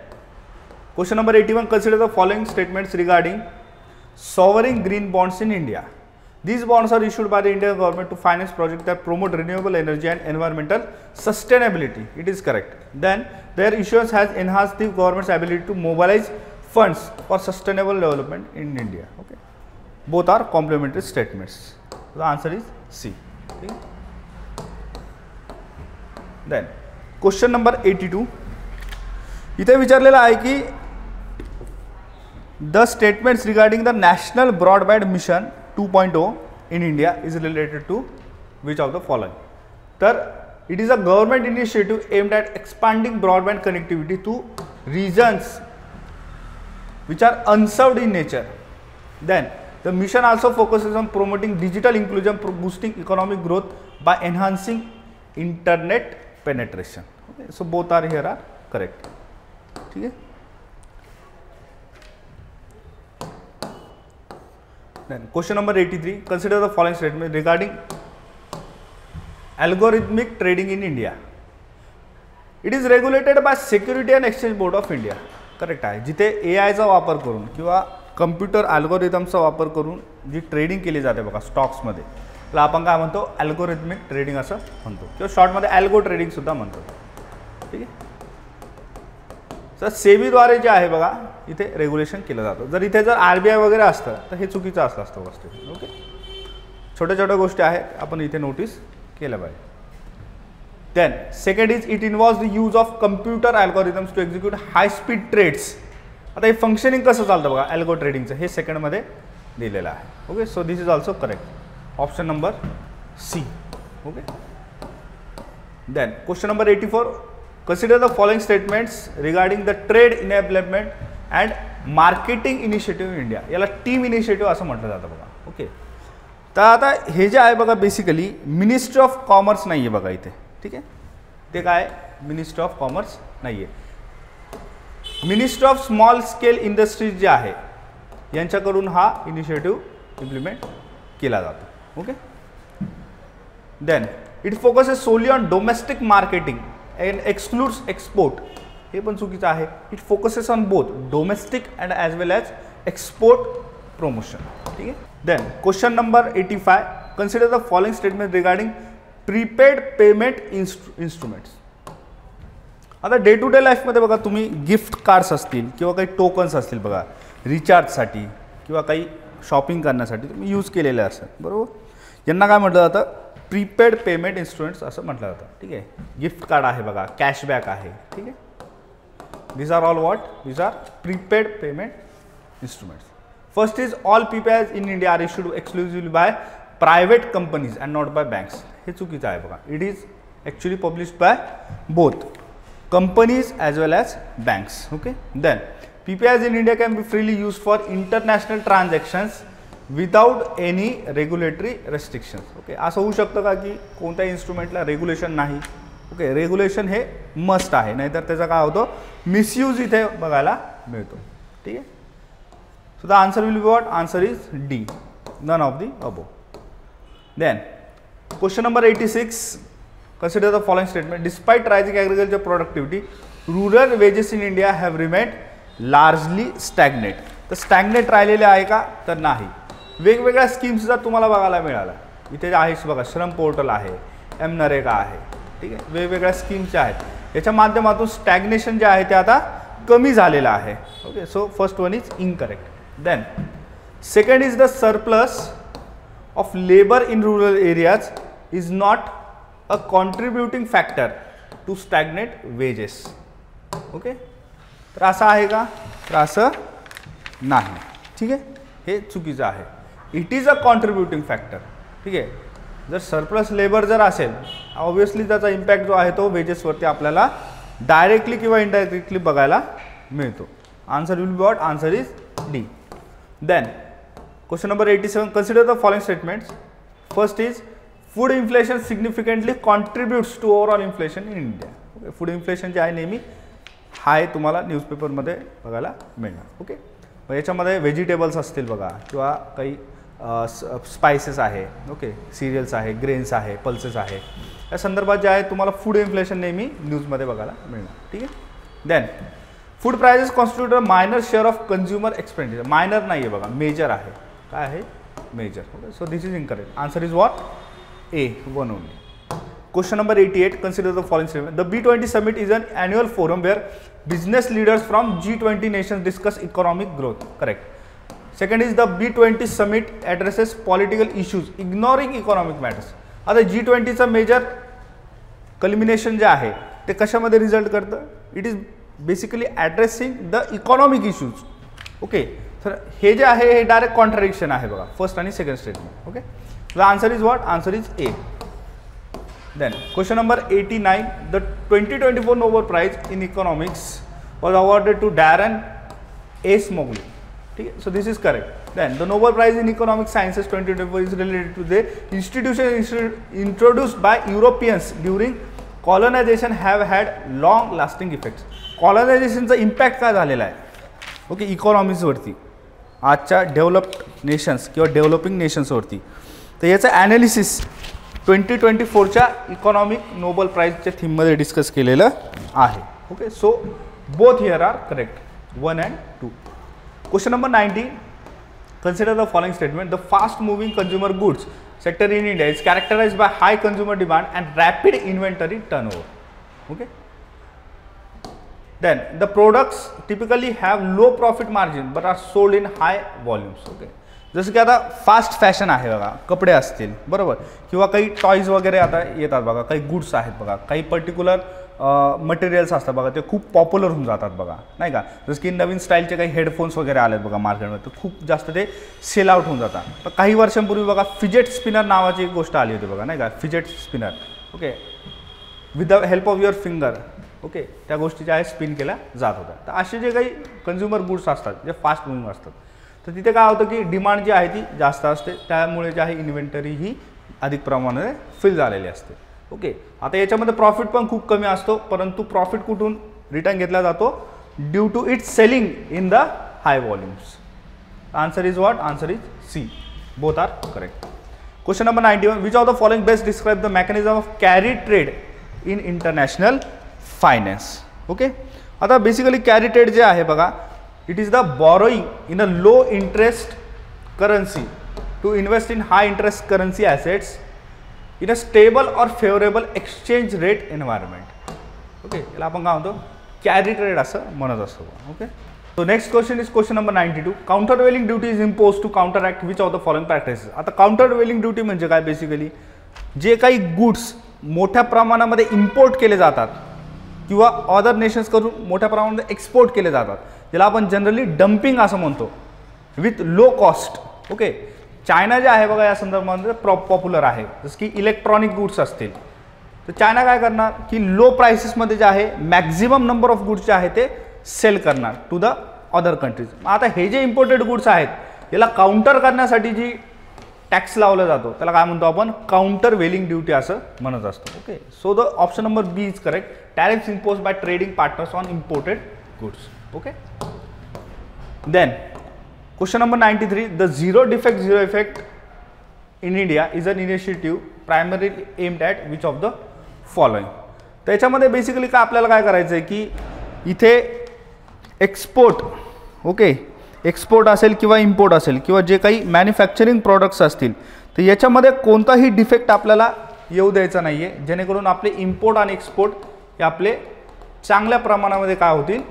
question number 81, consider the following statements regarding sovereign green bonds in India. These bonds are issued by the Indian government to finance projects that promote renewable energy and environmental sustainability. It is correct. Then their issuance has enhanced the government's ability to mobilize funds for sustainable development in India. Okay. Both are complementary statements. The answer is C. Okay. Then question number 82. इथे विचारलेला आहे की the statements regarding the National Broadband Mission 2.0 in India is related to which of the following. तर it is a government initiative aimed at expanding broadband connectivity to regions which are unserved in nature. Then the mission also focuses on promoting digital inclusion, boosting economic growth by enhancing internet penetration. Okay, so both are here are correct. ठीक है. Then question number 83, consider the following statement regarding algorithmic trading in India. It is regulated by Security and Exchange Board of India. Correct आहे. जिथे AI चा वापर करून किंवा computer अल्गोरिथमचा वापर करून जी ट्रेडिंग केली जाते बघा स्टॉक्समध्ये, त्याला आपण काय म्हणतो, अल्गोरिथमिक ट्रेडिंग असं म्हणतो किंवा शॉर्टमध्ये अल्गो ट्रेडिंग सुद्धा म्हणतो. ठीक आहे. तर सेबीद्वारे जे आहे बघा इथे रेग्युलेशन केलं जातं. जर इथे जर RBI वगैरे असतं तर हे चुकीचं असतं गोष्टी. ओके. छोट्या छोट्या गोष्टी आहेत आपण इथे नोटीस केल्या पाहिजे. Then second is it involves the use of computer algorithms to execute high speed trades. आता हे फंक्शनिंग कसं चालतं बघा अल्गो ट्रेडिंगचं, हे सेकंडमध्ये दिलेलं आहे. Okay. So this is also correct. Option number C. Okay. Then question number 84, consider the following statements regarding the trade enablement and marketing initiative in India. याला टीम इनिशिएटिव्ह असं म्हटलं जातं बघा. ओके. तर आता हे जे आहे बघा बेसिकली मिनिस्ट्री ऑफ कॉमर्स नाही आहे बघा इथे. ठीक आहे. ते काय मिनिस्ट्री ऑफ कॉमर्स नाही आहे. Ministry of small scale industries जे आहे यांच्याकडून हा इनिशिएटिव्ह इम्प्लिमेंट केला जातो. Okay. Then it focuses solely on domestic marketing and excludes export. हे पण चुकीचं आहे. It focuses on both domestic and as well as export promotion. ठीक आहे. Then question number 85, consider the following statement regarding prepaid payment instruments. आता day to day लाईफमध्ये बघा तुम्ही गिफ्ट कार्ड्स असतील किंवा काही टोकन्स असतील बघा रिचार्जसाठी किंवा काही शॉपिंग करण्यासाठी तुम्ही यूज केलेले असतात बरोबर. यांना काय म्हटलं जातं, प्रीपेड पेमेंट इन्स्ट्रुमेंट्स असं म्हटलं जातं. ठीक आहे. गिफ्ट कार्ड आहे बघा, कॅशबॅक आहे. ठीक आहे. these are all what? These are prepaid payment instruments. First is all PPIs in India are issued exclusively by private companies and not by banks. हे चुकीचं आहे बघा. It is actually published by both companies as well as banks. Okay. Then PPIs in India can be freely used for international transactions without any regulatory restrictions. Okay. असं होऊ शकतं का की कोणत्या इन्स्ट्रुमेंटला रेग्युलेशन नाही. ओके. रेग्युलेशन हे must आहे, नाहीतर त्याचा काय होतो मिसयूज इथे बघायला मिळतो. ठीक आहे. So the answer will be what, answer is D, none of the above. Then question number 86, consider the following statement. Despite rising agriculture productivity rural wages in India have remained largely stagnate. तर stagnate राहिलेले आहे का, तर नाही. वेगवेगळ्या स्कीम्सचा तुम्हाला बघायला मिळाला. इथे आहेच बघा, श्रम पोर्टल आहे, नरेगा आहे. ठीक आहे. वेगवेगळ्या स्कीम्स आहेत याच्या माध्यमातून स्टॅग्नेशन जे आहे ते आता कमी झालेलं आहे. Okay. So first one is incorrect. Then second is the surplus of labour in rural areas is not a contributing factor to stagnate wages. Okay. तर असं आहे का, तर असं नाही. ठीक आहे. हे चुकीचं आहे. It is a contributing factor. ठीक आहे. जर सरप्लस लेबर जर असेल ऑब्वियसली त्याचा इम्पॅक्ट जो आहे तो वेजेसवरती आपल्याला डायरेक्टली किंवा इनडायरेक्टली बघायला मिळतो. Answer will be what, answer is D. Then question number 87, consider the following statements. First is food inflation significantly contributes to overall inflation in India. Okay, food inflation जे आहे नेहमी हाय तुम्हाला न्यूजपेपरमध्ये बघायला मिळणार. ओके, मग याच्यामध्ये व्हेजिटेबल्स असतील बघा, किंवा काही स्पायसेस आहे, ओके, सिरियल्स आहे, ग्रेन्स आहे, पल्सेस आहे, या संदर्भात जे आहे तुम्हाला फूड इन्फ्लेशन नेहमी न्यूजमध्ये बघायला मिळणार. ठीक आहे. Then food prices constitute a minor share of consumer expenditure. Minor नाही आहे बघा, मेजर आहे. काय आहे? Major. Okay, so this is incorrect. Answer is what? A, 1 only. Question number 88. Consider the following statement. The B20 summit is an annual forum where business leaders from G20 nations discuss economic growth. Correct. Second is the B20 summit addresses political issues ignoring economic matters. आता G20 चा major culmination जे आहे ते कशामध्ये result करतं? It is basically addressing the economic issues. Okay, तर हे जे आहे हे डायरेक्ट कॉन्ट्राडिक्शन आहे बघा, फर्स्ट आणि second statement. Okay, the answer is what? Answer is A. Then question number 89. The 2024 Nobel Prize in Economics was awarded to Darren Acemoglu. Okay, so this is correct. Then the Nobel Prize in Economic Sciences 2024 is related to the institution introduced by Europeans during colonization have had long lasting effects. Colonizationचा impact काय झालेला आहे? Okay, इकॉनॉमीजवरती, आजच्या developed nations किंवा developing नेशन्सवरती. तर याचं ॲनालिसिस 2024च्या इकॉनॉमिक नोबल प्राईजच्या थीममध्ये डिस्कस केलेलं आहे. Okay, so both here are correct, 1 and 2. Question number 19. Consider the following statement. The fast moving consumer goods sector in India is characterized by high consumer demand and rapid inventory turnover. Okay, then the products typically have low profit margin but are sold in high volumes. Okay, जसं की आता fast fashion आहे बघा, कपडे असतील बरोबर, किंवा काही टॉईज वगैरे आता येतात बघा, काही गुड्स आहेत बघा, काही पर्टिक्युलर मटेरियल्स असतात बघा, ते खूप पॉप्युलर होऊन जातात बघा, नाही का. जसं की नवीन स्टाईलचे काही हेडफोन्स वगैरे आलेत बघा मार्केटमध्ये, तर खूप जास्त ते सेल आउट होऊन जातात. तर काही वर्षांपूर्वी बघा फिजेट स्पिनर नावाची एक गोष्ट आली होती बघा, नाही का, fidget spinner. Okay, with the help of your finger. Okay, त्या गोष्टी ज्या आहे स्पिन केल्या जात होत्या. तर असे जे काही कन्झ्युमर गुड्स असतात जे फास्ट मूव्हिंग असतात, तर तिथे काय होतं की डिमांड जी आहे ती जास्त असते, त्यामुळे जे आहे इन्व्हेंटरी ही अधिक प्रमाणात फिल झालेली असते. ओके, आता याच्यामध्ये प्रॉफिट पण खूप कमी असतो, परंतु प्रॉफिट कुठून रिटर्न घेतला जातो? Due to its selling in the high volumes. Answer is what? Answer is C. Both are correct. Question number 91. Which of the following best describe the mechanism of carry trade in international finance. Okay, आता basically carry trade जे आहे बघा, it is the borrowing in a low interest currency to invest in high interest currency assets in a stable or favourable exchange rate environment. Okay, याला आपण काय म्हणतो? Carry trade असं म्हणत असतो. Okay, so next question is question number 92. Countervailing duty is impose to counteract which of the following practices. आता countervailing duty म्हणजे काय? बेसिकली जे काही गुड्स मोठ्या प्रमाणामध्ये इम्पोर्ट केले जातात किंवा अदर नेशन्सकडून मोठ्या प्रमाणामध्ये एक्सपोर्ट केले जातात, ज्याला आपण जनरली डम्पिंग असं म्हणतो, with low cost. Okay, China जे आहे बघा या संदर्भामध्ये पॉप्युलर आहे. जसं की इलेक्ट्रॉनिक गुड्स असतील, तर चायना काय करणार की लो प्राइसेसमध्ये जे आहे मॅक्झिमम नंबर ऑफ गुड्स जे आहे ते सेल करणार टू द अदर कंट्रीज. आता हे जे इम्पोर्टेड गुड्स आहेत याला काउंटर करण्यासाठी जी टॅक्स लावला जातो त्याला काय म्हणतो आपण? काउंटर वेलिंग ड्युटी असं म्हणत असतो. Okay, so the option number B is correct. Tariffs impose by trading partners on imported goods. Okay, then question number 93. The zero defect zero effect in India is an initiative primary aimed at which of the following. त्याच्यामध्ये basically काय आपल्याला काय करायचं आहे की इथे export, okay, export असेल किंवा इम्पोर्ट असेल किंवा जे काही मॅन्युफॅक्चरिंग प्रोडक्ट्स असतील, तर याच्यामध्ये कोणताही डिफेक्ट आपल्याला येऊ द्यायचा नाही आहे, जेणेकरून आपले इम्पोर्ट आणि एक्सपोर्ट हे आपले चांगल्या प्रमाणामध्ये काय होतील?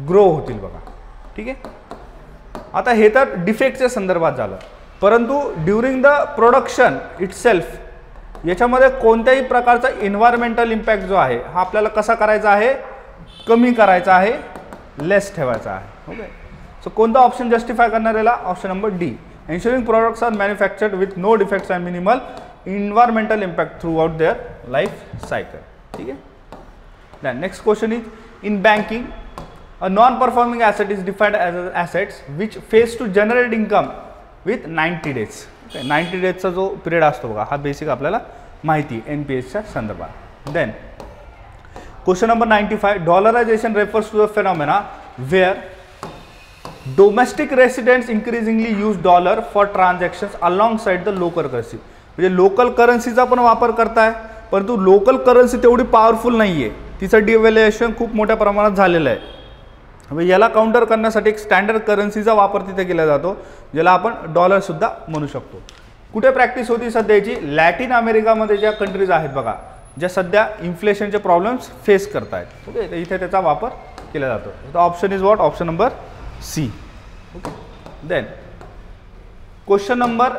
ग्रो होतील बघा. ठीक आहे, आता हे तर डिफेक्टच्या संदर्भात झालं, परंतु ड्युरिंग द प्रोडक्शन इटसेल्फ याच्यामध्ये कोणत्याही प्रकारचा एन्व्हायरमेंटल इम्पॅक्ट जो आहे हा आपल्याला कसा करायचा आहे? कमी करायचा आहे, लेस ठेवायचा आहे. ओके, सो कोणता ऑप्शन जस्टिफाय करणार याला? Option number D. Ensuring products are manufactured with no defects and minimal environmental impact through their life cycle. ठीक आहे, then next question is in banking a non-performing asset is defined as assets which fails to generate income with 90 days. Okay, 90 days चा जो period असतो बघा हा basic आपल्याला माहिती NPS च्या संदर्भात. Then Question number 95. Dollarization refers to the phenomena where domestic residents increasingly use dollar for transactions alongside the local currency. म्हणजे लोकल करन्सीचा पण वापर करताय, परंतु लोकल करन्सी तेवढी पॉवरफुल नाही आहे, तिचं डिव्हॅल्युएशन खूप मोठ्या प्रमाणात झालेलं आहे. याला काउंटर करण्यासाठी एक स्टँडर्ड करन्सीचा वापर तिथे केला जातो, ज्याला आपण डॉलरसुद्धा म्हणू शकतो. कुठे प्रॅक्टिस होती सध्याची? लॅटिन अमेरिकामध्ये ज्या कंट्रीज आहेत बघा, ज्या सध्या इन्फ्लेशनचे प्रॉब्लेम्स फेस करत आहेत. ओके, तर इथे त्याचा वापर केला जातो. तर option is what? Option number C. Okay, then question number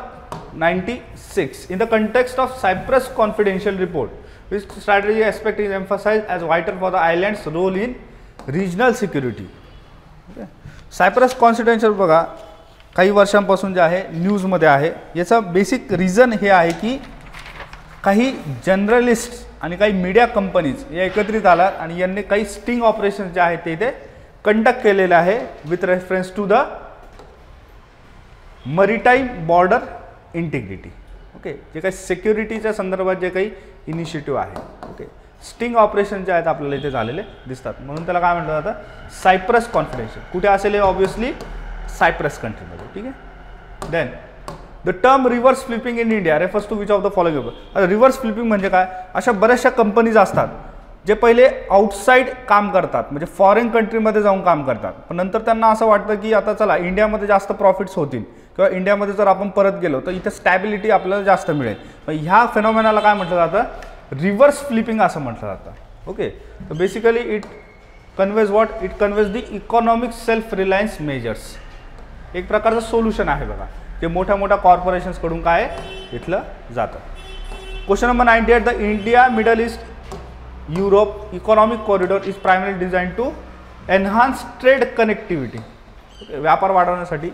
96. In the context of Cyprus confidential report, which strategy aspect is emphasized as vital for the island's role in regional security? Okay. Cyprus confidential बघा काही वर्षांपासून जे आहे न्यूजमध्ये आहे. याचं basic reason हे आहे की काही जर्नलिस्ट आणि काही मीडिया कंपनीज या एकत्रित आलात आणि यांनी काही स्टिंग ऑपरेशन जे आहेत ते इथे कंडक्ट केलेले आहे with reference to the maritime border integrity. Okay, जे काही सिक्युरिटीच्या संदर्भात जे काही इनिशिएटिव्ह आहे. ओके, स्टिंग ऑपरेशन जे आहेत आपल्याला इथे झालेले दिसतात, म्हणून त्याला काय म्हटलं जातं? Cyprus confidential. कुठे असेल हे? ऑब्विसली सायप्रस कंट्रीमध्ये. ठीक आहे. Then the term reverse flipping in India refers to which of the following. आता रिव्हर्स फ्लिपिंग म्हणजे काय? अशा बऱ्याचशा कंपनीज असतात जे पहिले आउटसाईड काम करतात, म्हणजे फॉरेन कंट्रीमध्ये जाऊन काम करतात, पण नंतर त्यांना असं वाटतं की आता चला इंडियामध्ये जास्त प्रॉफिट्स होतील किंवा इंडियामध्ये जर आपण परत गेलो तर इथे स्टॅबिलिटी आपल्याला जास्त मिळेल. मग ह्या फेनॉमेनाला काय म्हटलं जातं? रिव्हर्स फ्लिपिंग असं म्हटलं जातं. ओके, तर basically it conveys what? It conveys the economic self Reliance measures. एक प्रकारचं सोल्युशन आहे बघा, जे मोठ्या मोठ्या कॉर्पोरेशन्सकडून काय घेतलं जातं. Question number 98. The India middle east Europe economic corridor is primary design to enhance trade connectivity. व्यापार वाढवण्यासाठी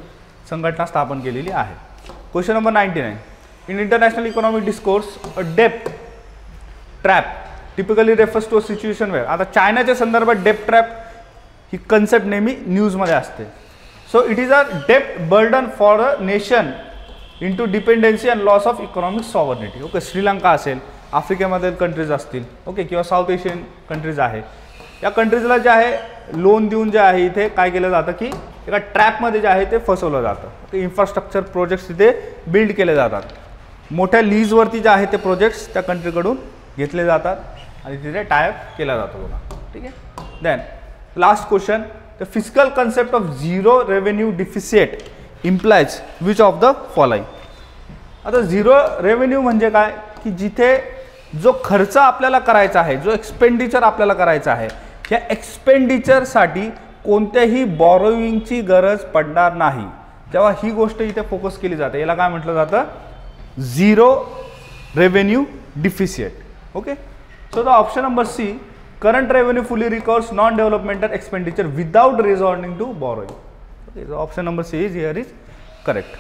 संघटना स्थापन केलेली आहे. Question number 99. In international economic discourse a डेप्ट trap typically refers to a situation where. आता चायनाच्या संदर्भात डेप्ट ट्रॅप ही कन्सेप्ट नेहमी न्यूजमध्ये असते. सो इट इज अ डेप्ट burden for a nation in to dependency and loss of economic sovereignty. Okay, Sri Lanka असेल, आफ्रिकेमधील कंट्रीज असतील, ओके, किंवा साऊथ एशियन कंट्रीज आहे, या कंट्रीजला जे आहे लोन देऊन जे आहे इथे काय केलं जातं की एका ट्रॅपमध्ये जे आहे ते फसवलं जातं. ओके, इन्फ्रास्ट्रक्चर प्रोजेक्ट्स तिथे बिल्ड केले जातात, मोठ्या लीजवरती जे आहे ते प्रोजेक्ट्स त्या कंट्रीकडून घेतले जातात आणि तिथे टायअप केला जातो बघा. ठीक आहे. Then last question. The physical concept of zero revenue deficit implies which of the following. आता झिरो रेव्हेन्यू म्हणजे काय? की जिथे जो खर्च आपल्याला करायचा आहे, जो एक्सपेंडिचर आपल्याला करायचा आहे, ह्या एक्सपेंडिचरसाठी कोणत्याही बॉरोइंगची गरज पडणार नाही. जेव्हा ही गोष्ट इथे फोकस केली जाते याला काय म्हटलं जातं? Zero revenue deficit. Okay, so the option number C, current revenue fully recovers non developmental expenditure without resorting to borrowing. Okay, option number C is here is correct.